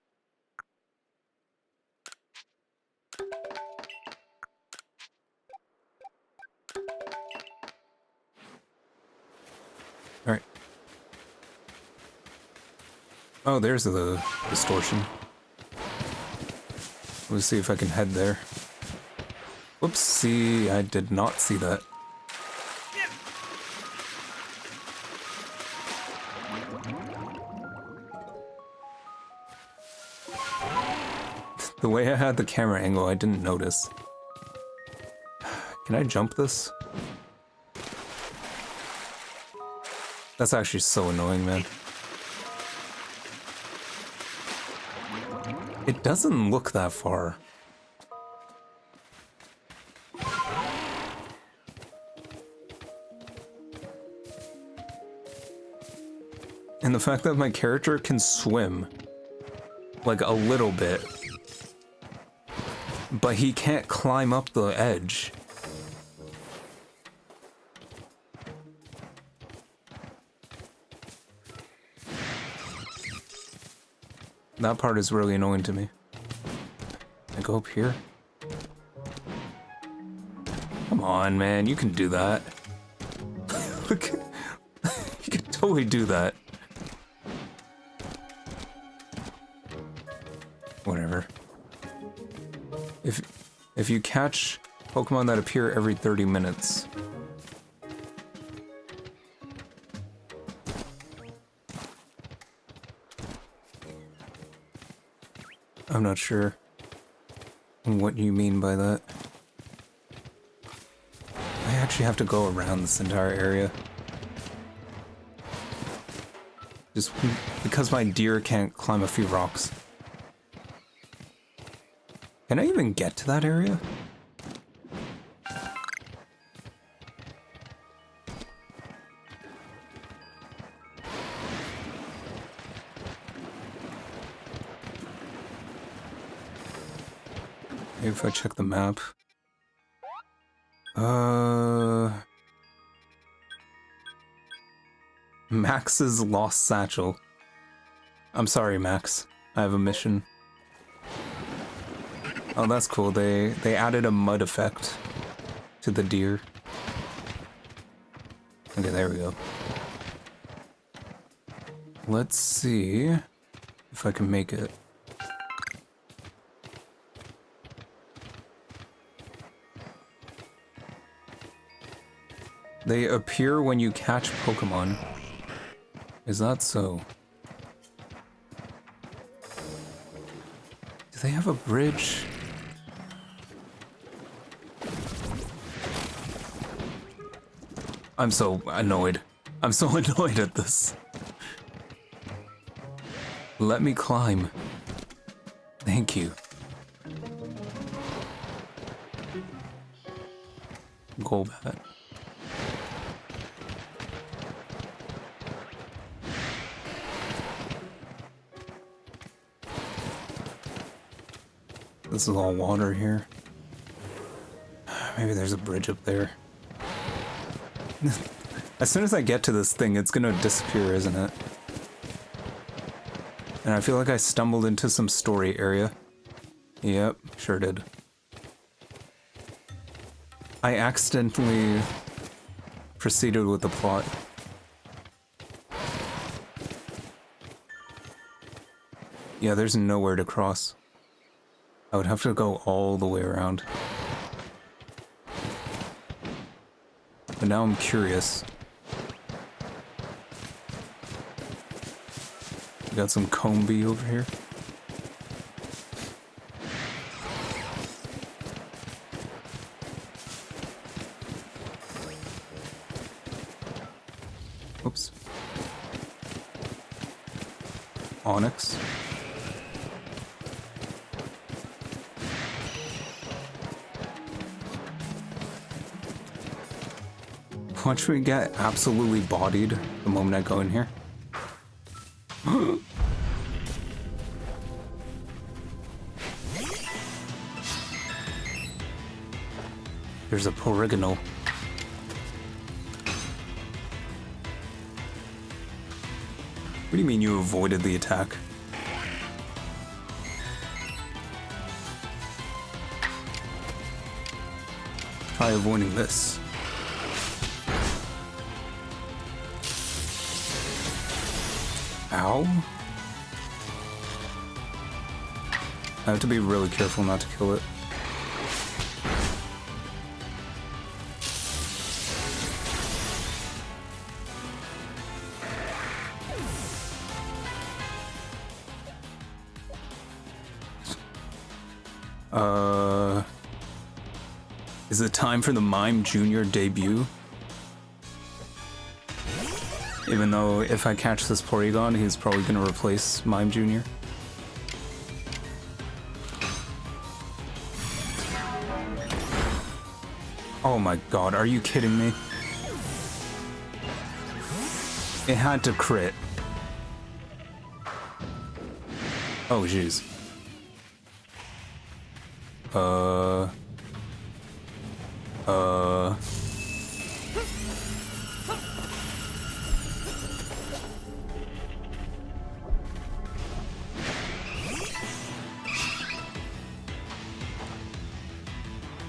Alright. Oh, there's the distortion. Let's see if I can head there. Whoopsie, I did not see that. The way I had the camera angle, I didn't notice. Can I jump this? That's actually so annoying, man. It doesn't look that far. And the fact that my character can swim, like a little bit, but he can't climb up the edge. That part is really annoying to me. I go up here? Come on, man, you can do that. Look, you can totally do that. Whatever. If you catch Pokemon that appear every 30 minutes, I'm not sure what you mean by that. I actually have to go around this entire area. Just because my deer can't climb a few rocks. Can I even get to that area? Maybe if I check the map. Max's lost satchel. I'm sorry, Max. I have a mission. Oh, that's cool. They added a mud effect to the deer. Okay, there we go. Let's see if I can make it. They appear when you catch Pokemon. Is that so? Do they have a bridge? I'm so annoyed. I'm so annoyed at this. Let me climb. Thank you. Golbat. This is all water here. Maybe there's a bridge up there. As soon as I get to this thing, it's gonna disappear, isn't it? And I feel like I stumbled into some story area. Yep, sure did. I accidentally proceeded with the plot. Yeah, there's nowhere to cross. I would have to go all the way around. But now I'm curious. We got some combi over here. Oops. Onyx. Watch me get absolutely bodied the moment I go in here. There's a polygonal. What do you mean you avoided the attack? Try avoiding this. Ow. I have to be really careful not to kill it. Is it time for the Mime Jr. debut? Even though if I catch this Porygon, he's probably gonna replace Mime Jr. Oh my god, are you kidding me? It had to crit. Oh jeez.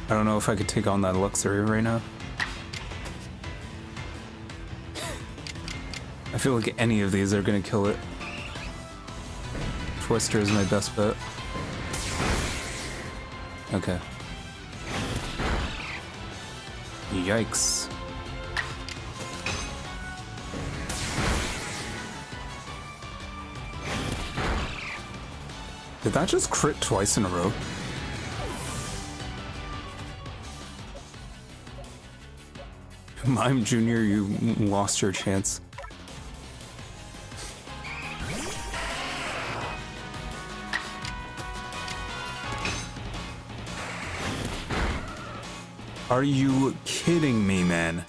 I don't know if I could take on that Luxury right now. I feel like any of these are gonna kill it. Twister is my best bet. Okay. Yikes. Did that just crit twice in a row? Mime Jr., you lost your chance. Are you kidding me, man?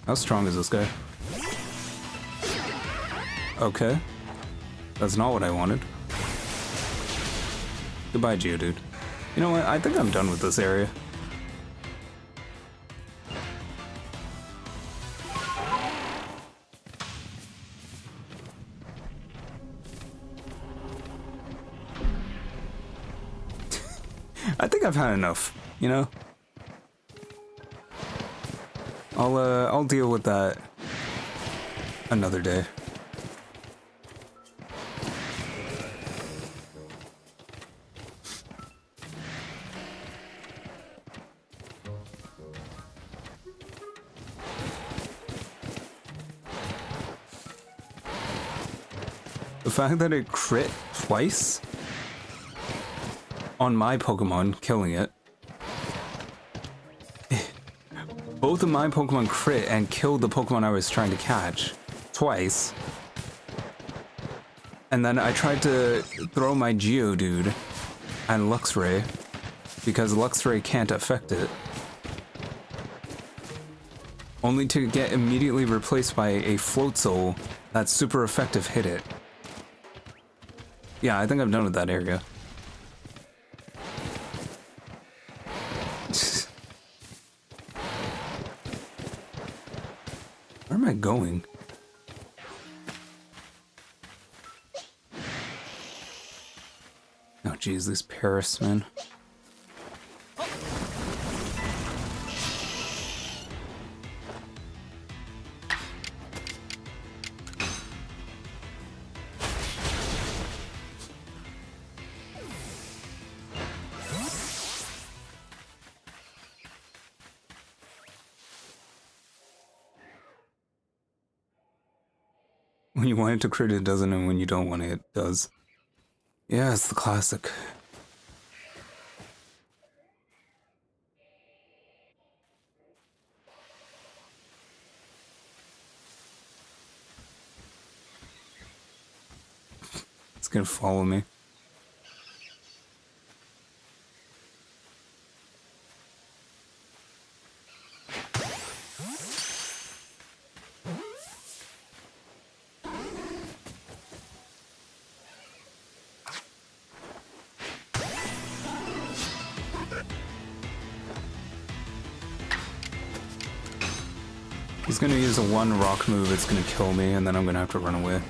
How strong is this guy? Okay. That's not what I wanted. Goodbye, Geodude. You know what? I think I'm done with this area. I think I've had enough, you know? I'll deal with that another day. The fact that it crit twice on my Pokemon, killing it. Both of my Pokemon crit and killed the Pokemon I was trying to catch twice. And then I tried to throw my Geodude and Luxray because Luxray can't affect it. only to get immediately replaced by a float soul that's super effective hit it. Yeah, I think I'm done with that area. Where am I going? Oh geez, this Paris, man. When you want it to crit, it doesn't, and when you don't want it, it does. Yeah, it's the classic. It's gonna follow me. He's gonna use a one rock move, it's gonna kill me, and then I'm gonna have to run away.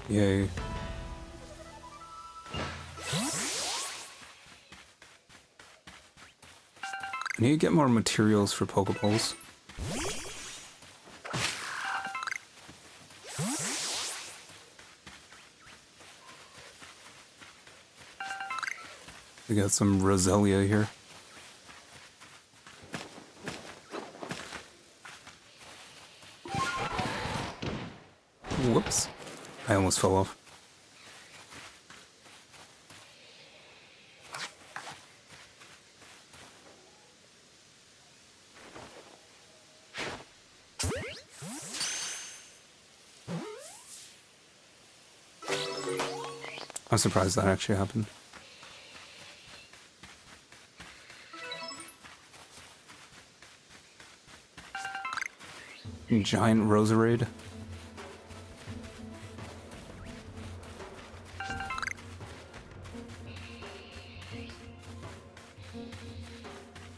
Yay. I need to get more materials for Pokeballs. We got some Roselia here. Whoops. I almost fell off. I'm surprised that actually happened. Giant Roserade.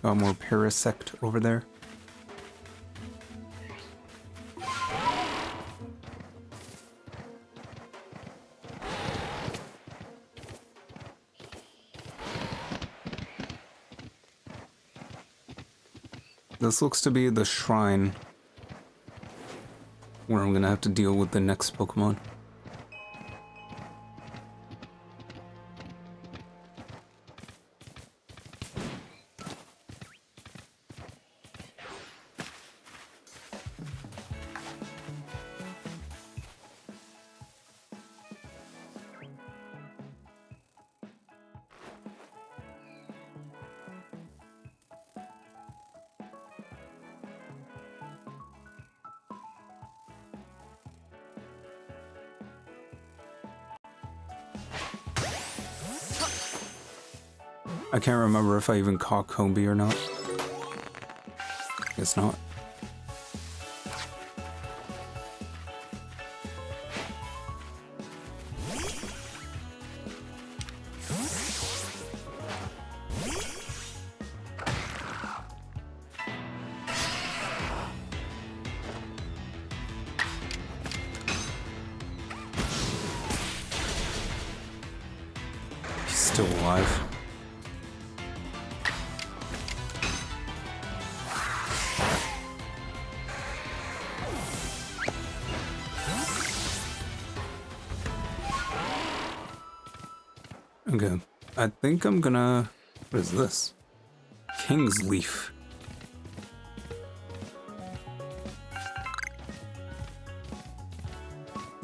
Got more Parasect over there. This looks to be the shrine where I'm gonna have to deal with the next Pokemon. I can't remember if I even caught Combi or not. Guess not. He's still alive. Okay, I think I'm gonna... What is this? King's Leaf.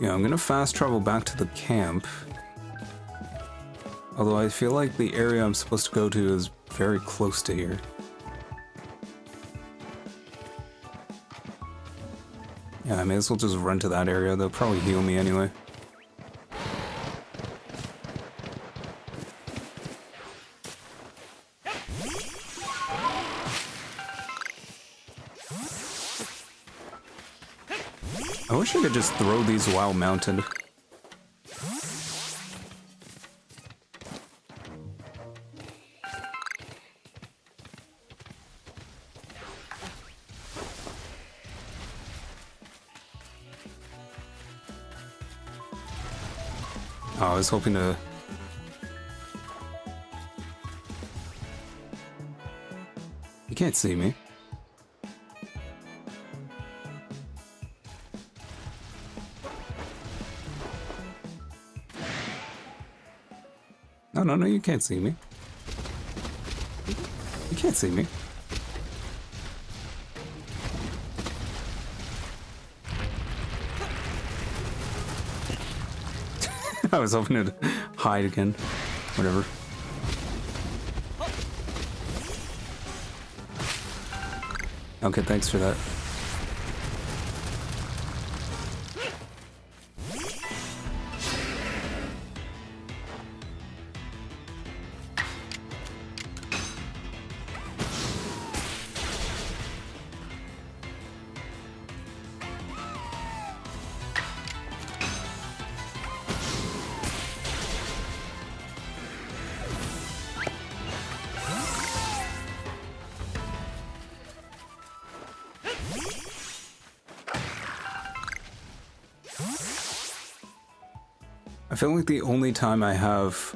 Yeah, I'm gonna fast travel back to the camp. Although I feel like the area I'm supposed to go to is very close to here. Yeah, I may as well just run to that area. They'll probably heal me anyway. I wish I could just throw these while mounted. Oh, I was hoping to... You can't see me. No, you can't see me. You can't see me. I was hoping to hide again. Whatever. Okay, thanks for that. I feel like the only time I have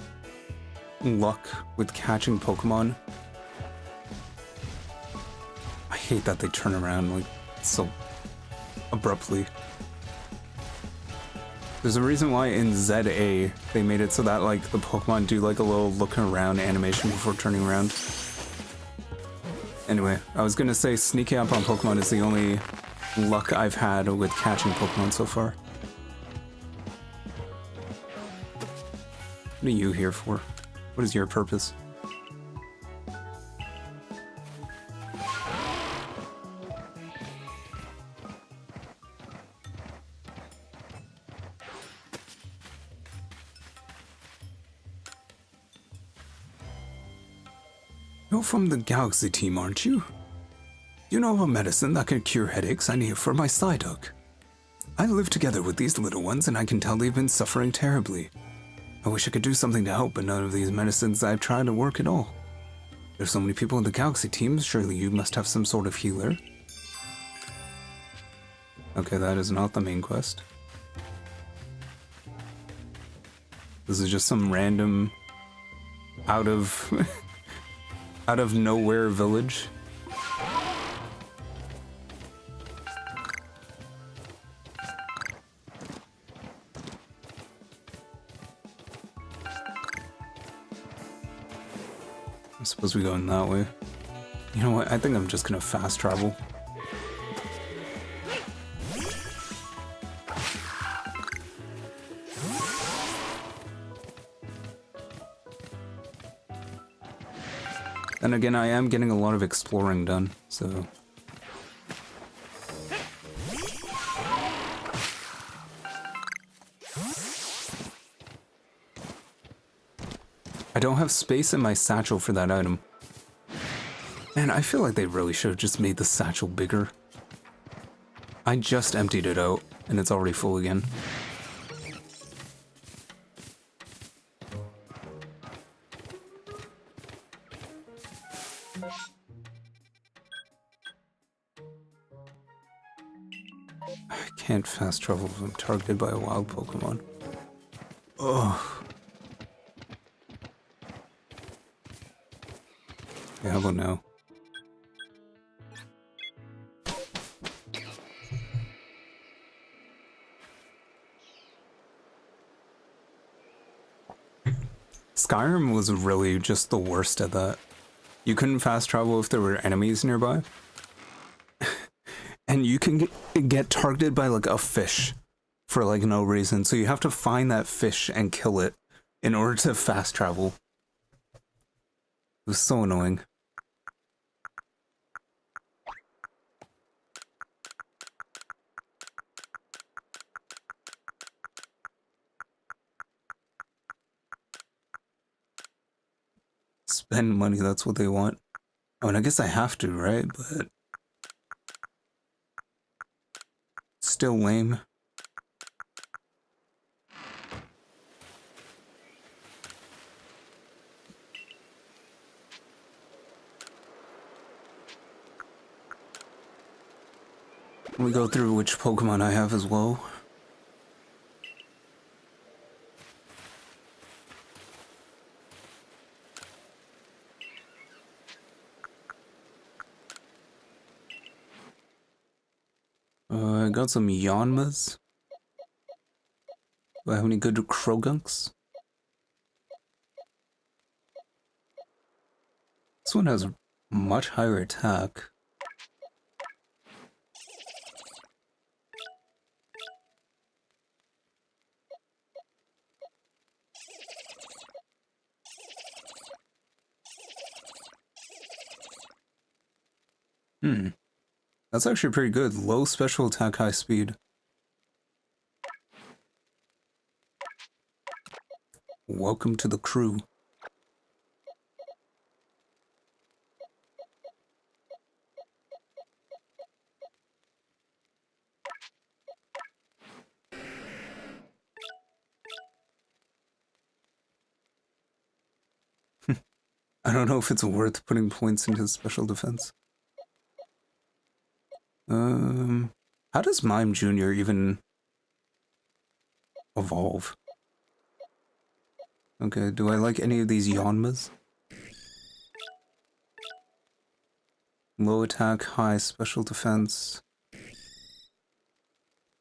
luck with catching Pokemon, I hate that they turn around like so abruptly. There's a reason why in ZA they made it so that like the Pokemon do like a little looking around animation before turning around. Anyway, I was gonna say sneaking up on Pokemon is the only luck I've had with catching Pokemon so far. What are you here for? What is your purpose? You're from the Galaxy team, aren't you? You know of a medicine that can cure headaches I need for my Psyduck. I live together with these little ones and I can tell they've been suffering terribly. I wish I could do something to help, but none of these medicines I've tried to work at all. There's so many people in the Galaxy team, surely you must have some sort of healer. Okay, that is not the main quest. This is just some random out of nowhere village. I suppose we go in that way. You know what? I think I'm just gonna fast travel. And again, I am getting a lot of exploring done, so... I don't have space in my satchel for that item. Man, I feel like they really should have just made the satchel bigger. I just emptied it out, and it's already full again. I can't fast travel if I'm targeted by a wild Pokemon. Ugh. Yeah, how about now? Skyrim was really just the worst at that. You couldn't fast travel if there were enemies nearby. And you can get targeted by like a fish for like no reason. So you have to find that fish and kill it in order to fast travel. It was so annoying. Spend money, that's what they want. I mean, I guess I have to, right? But still lame. Let me go through which Pokemon I have as well. I got some Yanmas. Do I have any good Krogunks? This one has much higher attack. That's actually pretty good. Low special attack, high speed. Welcome to the crew. I don't know if it's worth putting points into special defense. How does Mime Jr. even evolve? Okay, do I like any of these Yanmas? Low attack, high special defense.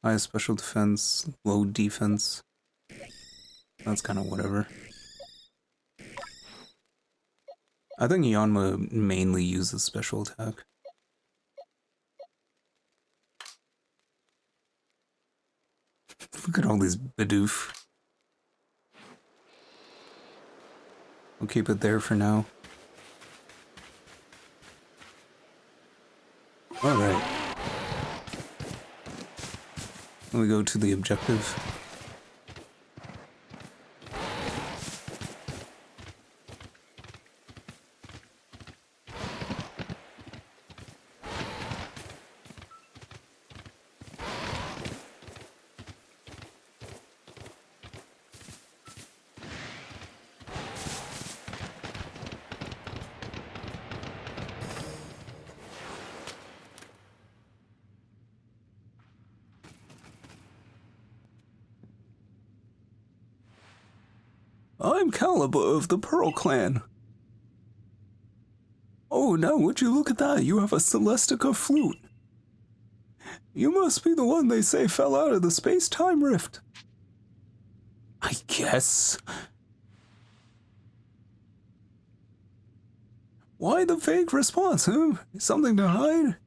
High special defense, low defense. That's kind of whatever. I think Yanma mainly uses special attack. Look at all these Bidoof. We'll keep it there for now. Alright. Let me go to the objective. I'm Caliber of the Pearl Clan. Oh, now would you look at that? You have a Celestica flute. You must be the one they say fell out of the space-time rift. I guess. Why the vague response, huh? Something to hide?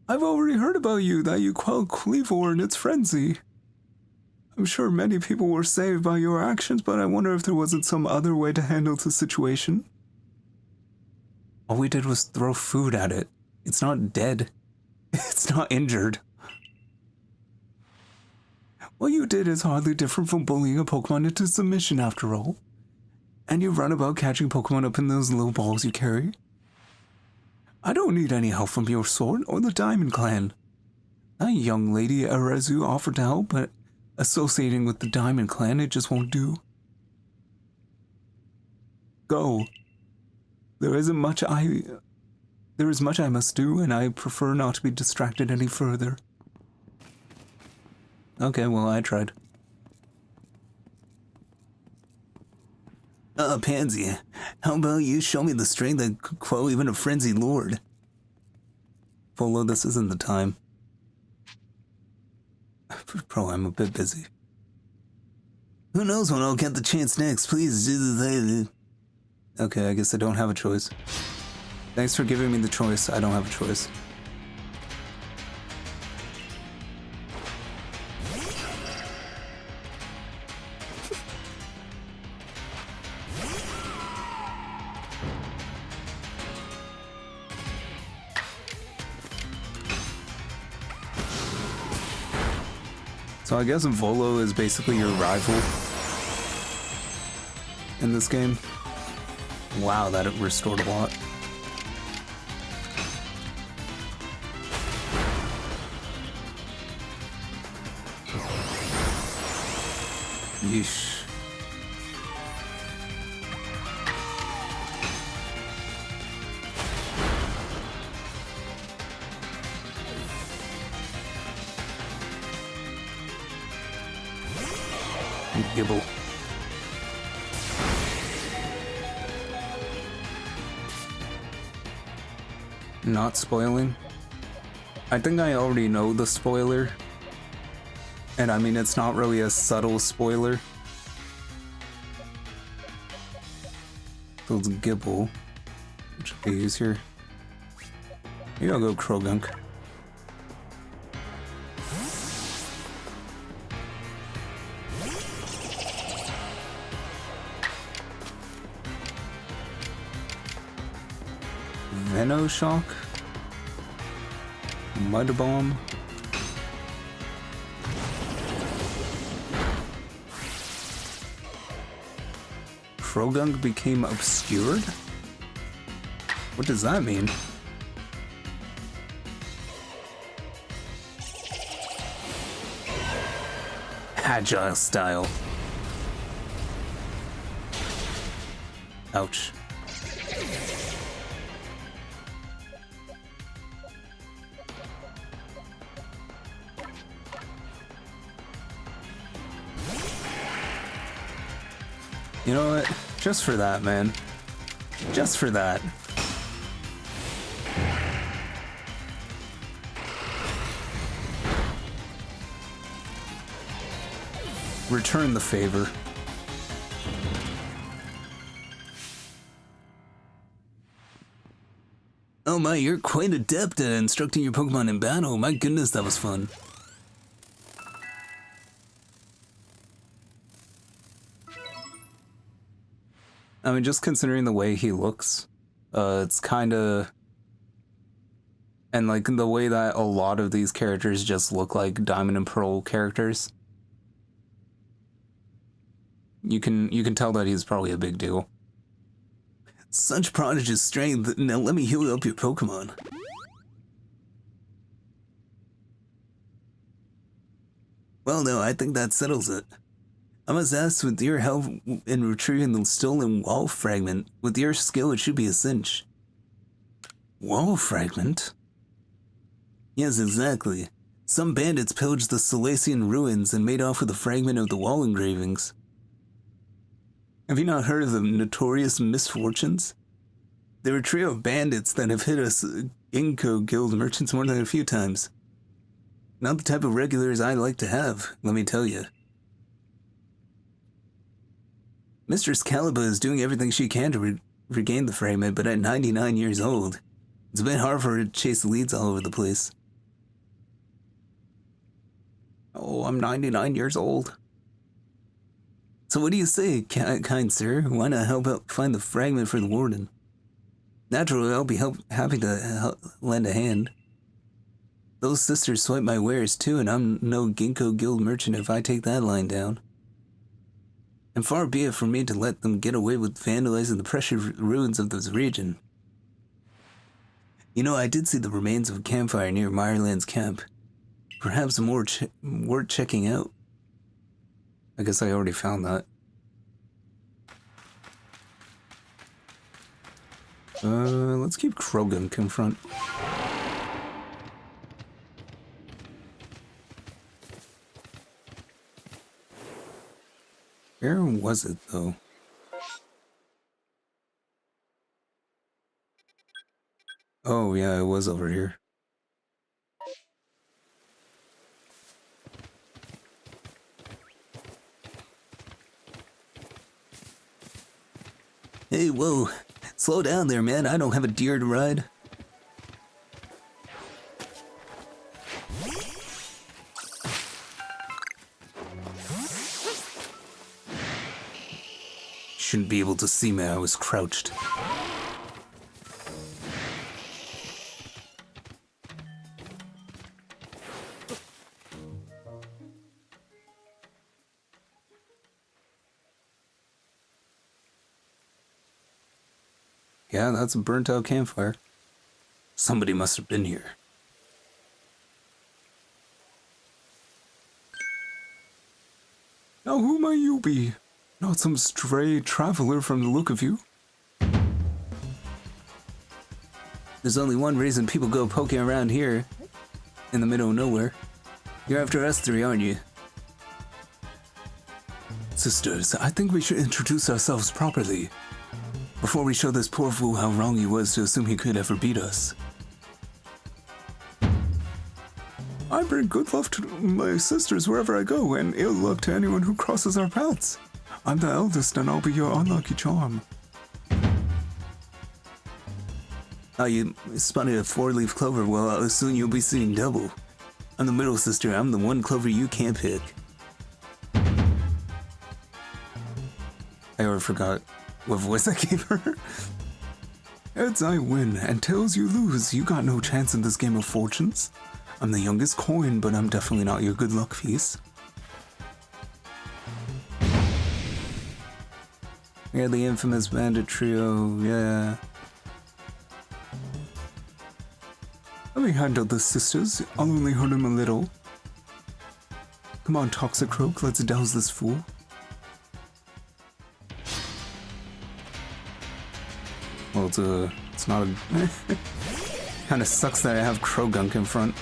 I've already heard about you, that you quelled Cleavor in its frenzy. I'm sure many people were saved by your actions, but I wonder if there wasn't some other way to handle the situation. All we did was throw food at it. It's not dead. It's not injured. What you did is hardly different from bullying a Pokemon into submission after all. And you run about catching Pokemon up in those little balls you carry. I don't need any help from your sword or the Diamond Clan. That young lady Arezu offered to help, but associating with the Diamond Clan, it just won't do. Go. There is much I must do, and I prefer not to be distracted any further. Okay, well, I tried. Pansy, how about you show me the strength that could quell even a frenzied lord? Polo, this isn't the time. Bro, I'm a bit busy. Who knows when I'll get the chance next, please do the... Okay, I guess I don't have a choice. Thanks for giving me the choice, I don't have a choice. So I guess Volo is basically your rival in this game. Wow, that restored a lot. Yeesh. Gibble. Not spoiling. I think I already know the spoiler. And I mean, it's not really a subtle spoiler. So it's Gibble. Which I use here. Maybe I'll go Krogunk. Venoshock, Mud Bomb, Krogunk became obscured? What does that mean? Agile style. Ouch. You know what? Just for that, man. Just for that. Return the favor. Oh my, you're quite adept at instructing your Pokemon in battle. My goodness, that was fun. I mean, just considering the way he looks, it's kind of... And, like, the way that a lot of these characters just look like Diamond and Pearl characters. You can tell that he's probably a big deal. Such prodigious strength. Now let me heal up your Pokemon. Well, no, I think that settles it. I must ask, with your help in retrieving the stolen wall fragment, with your skill it should be a cinch. Wall fragment? Yes, exactly. Some bandits pillaged the Silesian ruins and made off with a fragment of the wall engravings. Have you not heard of the notorious misfortunes? They're a trio of bandits that have hit us Ginkgo Guild merchants more than a few times. Not the type of regulars I like to have, let me tell you. Mistress Caliba is doing everything she can to regain the fragment, but at 99 years old, it's a bit hard for her to chase leads all over the place. Oh, I'm 99 years old. So what do you say, kind sir? Why not help out find the fragment for the warden? Naturally, I'll be happy to lend a hand. Those sisters swipe my wares too, and I'm no Ginkgo Guild merchant if I take that line down. And far be it from me to let them get away with vandalizing the precious ruins of this region. You know, I did see the remains of a campfire near Mireland's camp. Perhaps more worth checking out. I guess I already found that. Let's keep Krogunk in front. Where was it, though? Oh, yeah, it was over here. Hey, whoa. Slow down there, man. I don't have a deer to ride. Shouldn't be able to see me. I was crouched. Yeah, that's a burnt out campfire. Somebody must have been here. Now who might you be? Not some stray traveler from the look of you. There's only one reason people go poking around here, in the middle of nowhere. You're after us three, aren't you? Sisters, I think we should introduce ourselves properly, before we show this poor fool how wrong he was to assume he could ever beat us. I bring good luck to my sisters wherever I go, and ill luck to anyone who crosses our paths. I'm the eldest, and I'll be your unlucky charm. Oh, you spotted a 4-leaf clover, well, I'll assume you'll be seeing double. I'm the middle sister, I'm the one clover you can't pick. I already forgot what voice I gave her. Heads I win, and tails you lose. You got no chance in this game of fortunes. I'm the youngest coin, but I'm definitely not your good luck piece. Yeah, the infamous bandit trio, yeah. Let me handle this, sisters. I'll only hurt him a little. Come on, Toxicroak, let's douse this fool. Well, it's not a... Kinda sucks that I have Krogunk in front.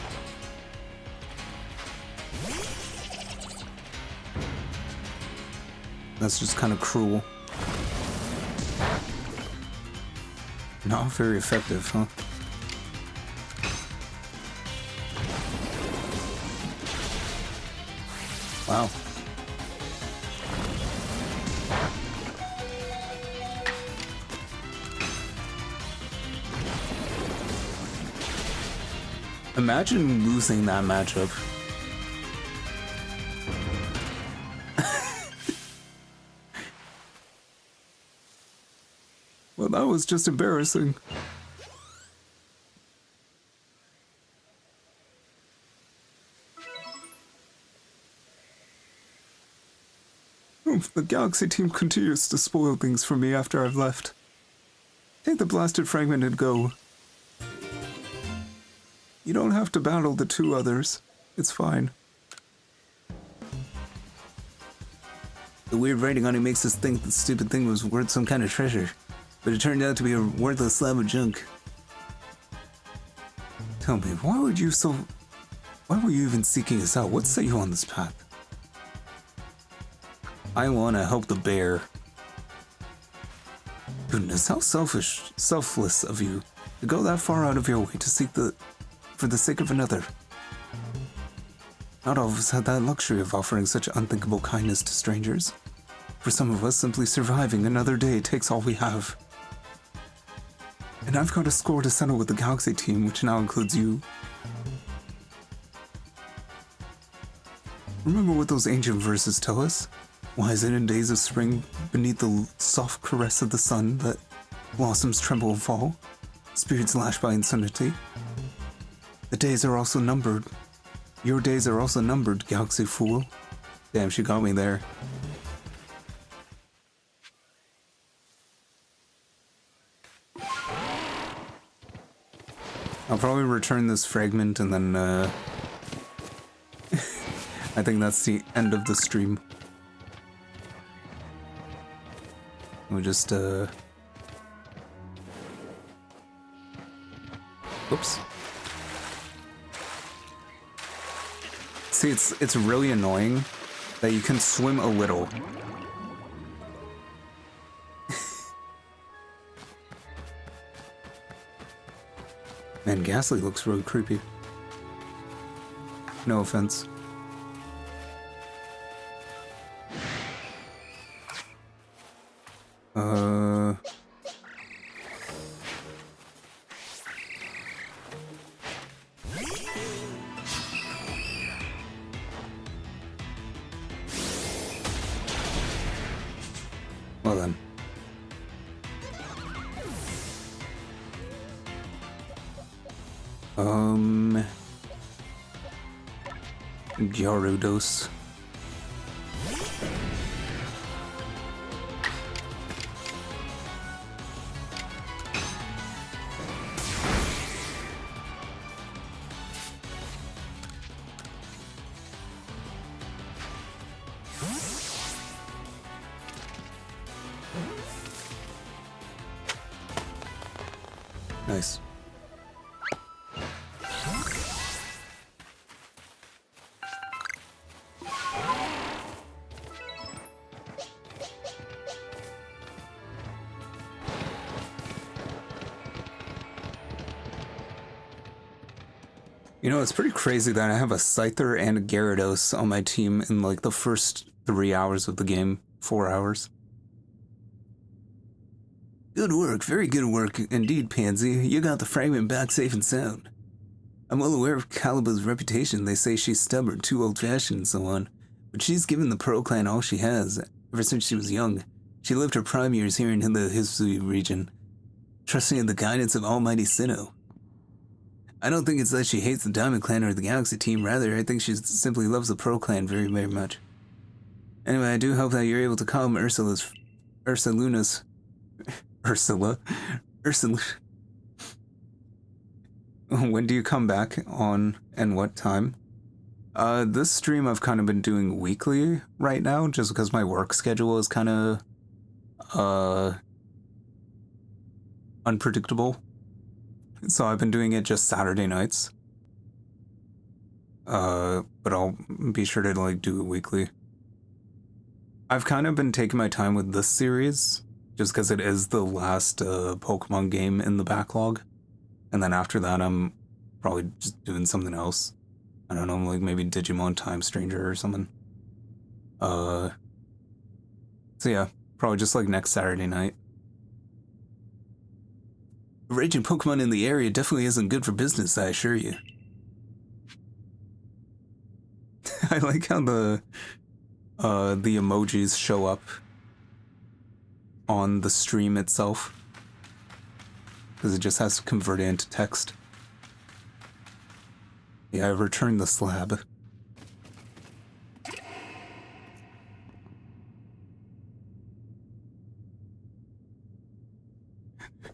That's just kinda cruel. Not very effective, huh? Wow. Imagine losing that matchup. Well, that was just embarrassing. The Galaxy team continues to spoil things for me after I've left. Take the blasted fragment and go. You don't have to battle the two others. It's fine. The weird writing on it makes us think the stupid thing was worth some kind of treasure, but it turned out to be a worthless slab of junk. Tell me, why were you even seeking us out? What set you on this path? I want to help the bear. Goodness, how selfless of you to go that far out of your way to seek for the sake of another. Not all of us had that luxury of offering such unthinkable kindness to strangers. For some of us, simply surviving another day takes all we have. And I've got a score to settle with the Galaxy team, which now includes you. Remember what those ancient verses tell us? Why is it in days of spring, beneath the soft caress of the sun, that blossoms tremble and fall, spirits lashed by insanity? The days are also numbered. Your days are also numbered, Galaxy fool. Damn, she got me there. I'll probably return this fragment and then, I think that's the end of the stream. We'll just, oops. See, it's really annoying that you can swim a little. Man, Ghastly looks really creepy. No offense. Well then. Gyarados. Nice. You know, it's pretty crazy that I have a Scyther and a Gyarados on my team in like the first 3 hours of the game. 4 hours. Good work, very good work indeed, Pansy. You got the fragment back safe and sound. I'm well aware of Caliba's reputation. They say she's stubborn, too old-fashioned and so on. But she's given the Pearl Clan all she has, ever since she was young. She lived her prime years here in the Hisui region, trusting in the guidance of Almighty Sinnoh. I don't think it's that she hates the Diamond Clan or the Galaxy team, rather I think she simply loves the Pearl Clan very, very much. Anyway, I do hope that you're able to calm Ursula. When do you come back on and what time? This stream I've kind of been doing weekly right now, just because my work schedule is kind of, unpredictable. So I've been doing it just Saturday nights. But I'll be sure to, like, do it weekly. I've kind of been taking my time with this series, just because it is the last, Pokemon game in the backlog. And then after that, I'm probably just doing something else. I don't know, like maybe Digimon Time Stranger or something. So yeah, probably just like next Saturday night. Raging Pokemon in the area definitely isn't good for business, I assure you. I like how the emojis show up on the stream itself, because it just has to convert it into text. Yeah, I returned the slab.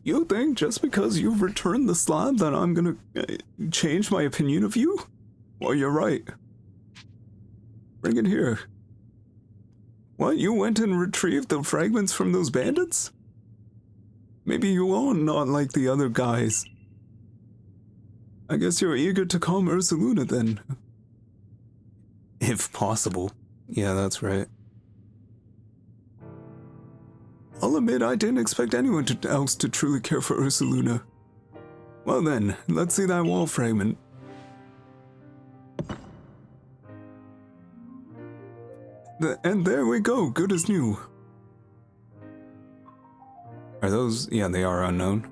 You think just because you've returned the slab that I'm gonna change my opinion of you? Well, you're right. Bring it here. What, you went and retrieved the fragments from those bandits? Maybe you are not like the other guys. I guess you're eager to calm Ursaluna then. If possible. Yeah, that's right. I'll admit I didn't expect anyone else to truly care for Ursaluna. Well then, let's see that wall fragment. And there we go, good as new. Are those? Yeah, they are unknown.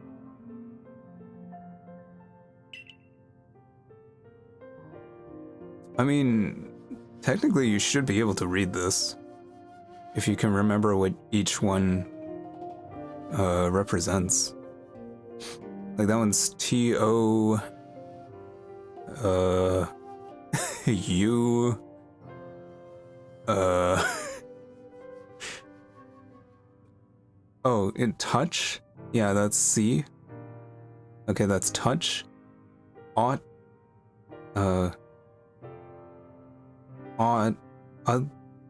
I mean, technically you should be able to read this, if you can remember what each one represents. Like that one's T-O... U... Oh, in touch? Yeah, that's C. Okay, that's touch. Ought. Ought.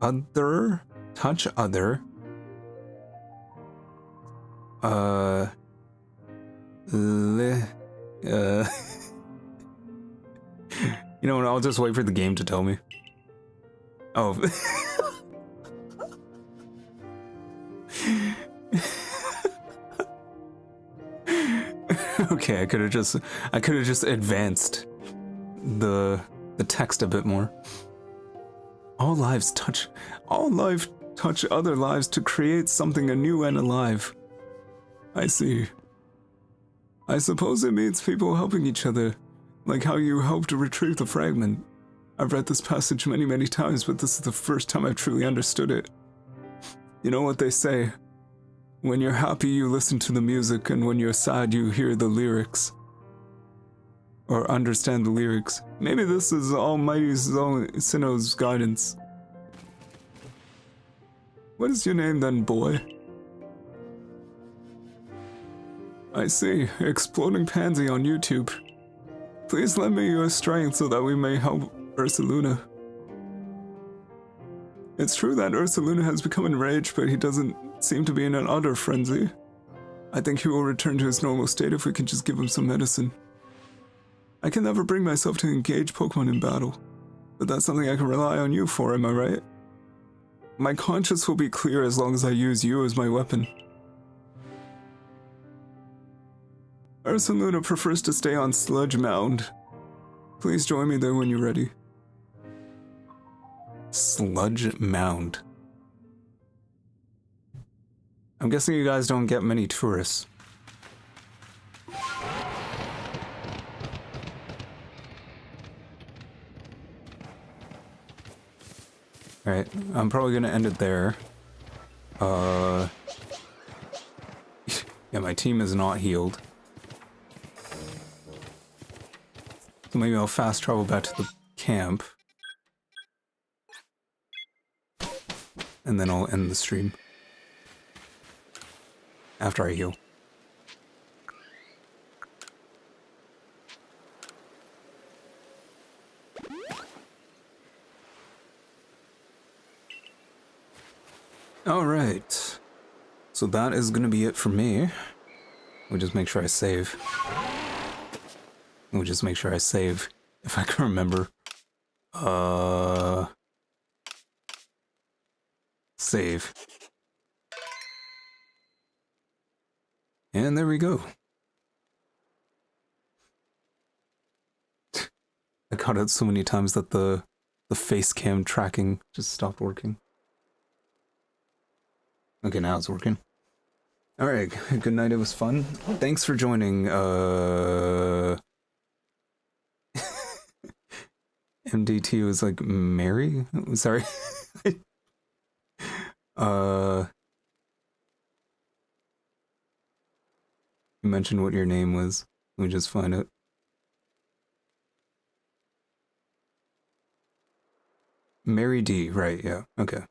Other. Touch other. You know what, I'll just wait for the game to tell me. Oh. Okay, I could have just advanced the text a bit more. All lives touch other lives to create something anew and alive. I see. I suppose it means people helping each other, like how you helped to retrieve the fragment. I've read this passage many, many times, but this is the first time I've truly understood it. You know what they say? When you're happy, you listen to the music, and when you're sad, you hear the lyrics. Or understand the lyrics. Maybe this is Almighty Sinnoh's guidance. What is your name then, boy? I see. ExplodingPansy on YouTube. Please lend me your strength so that we may help Ursaluna. It's true that Ursaluna has become enraged, but he doesn't seem to be in an utter frenzy. I think he will return to his normal state if we can just give him some medicine. I can never bring myself to engage Pokemon in battle, but that's something I can rely on you for, am I right? My conscience will be clear as long as I use you as my weapon. Ursa Luna prefers to stay on Sludge Mound. Please join me there when you're ready. Sludge Mound. I'm guessing you guys don't get many tourists. Alright, I'm probably gonna end it there. Yeah, my team is not healed. So maybe I'll fast travel back to the camp. And then I'll end the stream. After I heal. Alright. So that is gonna be it for me. We'll just make sure I save. We'll just make sure I save if I can remember. Save. And there we go. I got it so many times that the face cam tracking just stopped working. Okay, now it's working. Alright, good night, it was fun. Thanks for joining, MDT was like, Mary? Sorry. You mentioned what your name was. Let me just find it. Mary D, right, yeah, okay.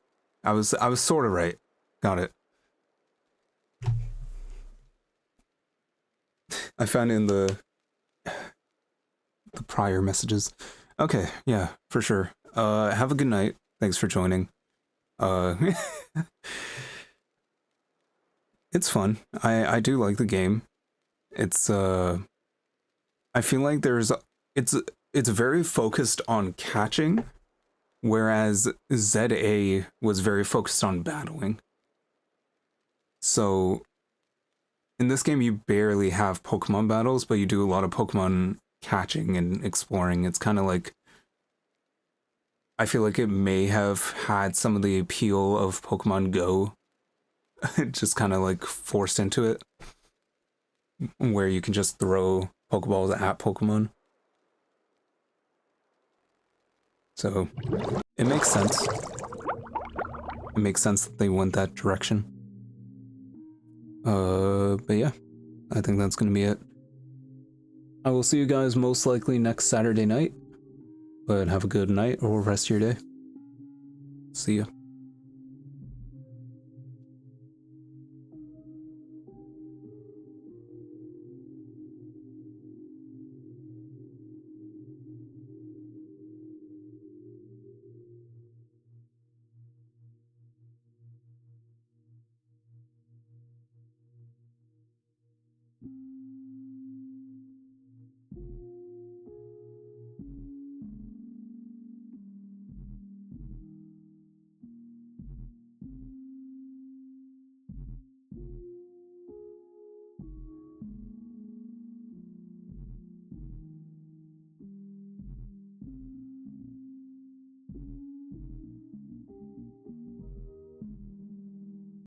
I was sort of right. Got it. I found it in the prior messages. Okay, yeah, for sure. Have a good night. Thanks for joining. It's fun. I do like the game. It's I feel like it's very focused on catching, whereas ZA was very focused on battling. So in this game you barely have Pokemon battles, but you do a lot of Pokemon catching and exploring. It's kind of like, I feel like it may have had some of the appeal of Pokemon Go just kind of like forced into it, where you can just throw Pokeballs at Pokemon. So it makes sense. It makes sense that they went that direction. But yeah, I think that's gonna be it. I will see you guys most likely next Saturday night, but have a good night or rest of your day. See ya.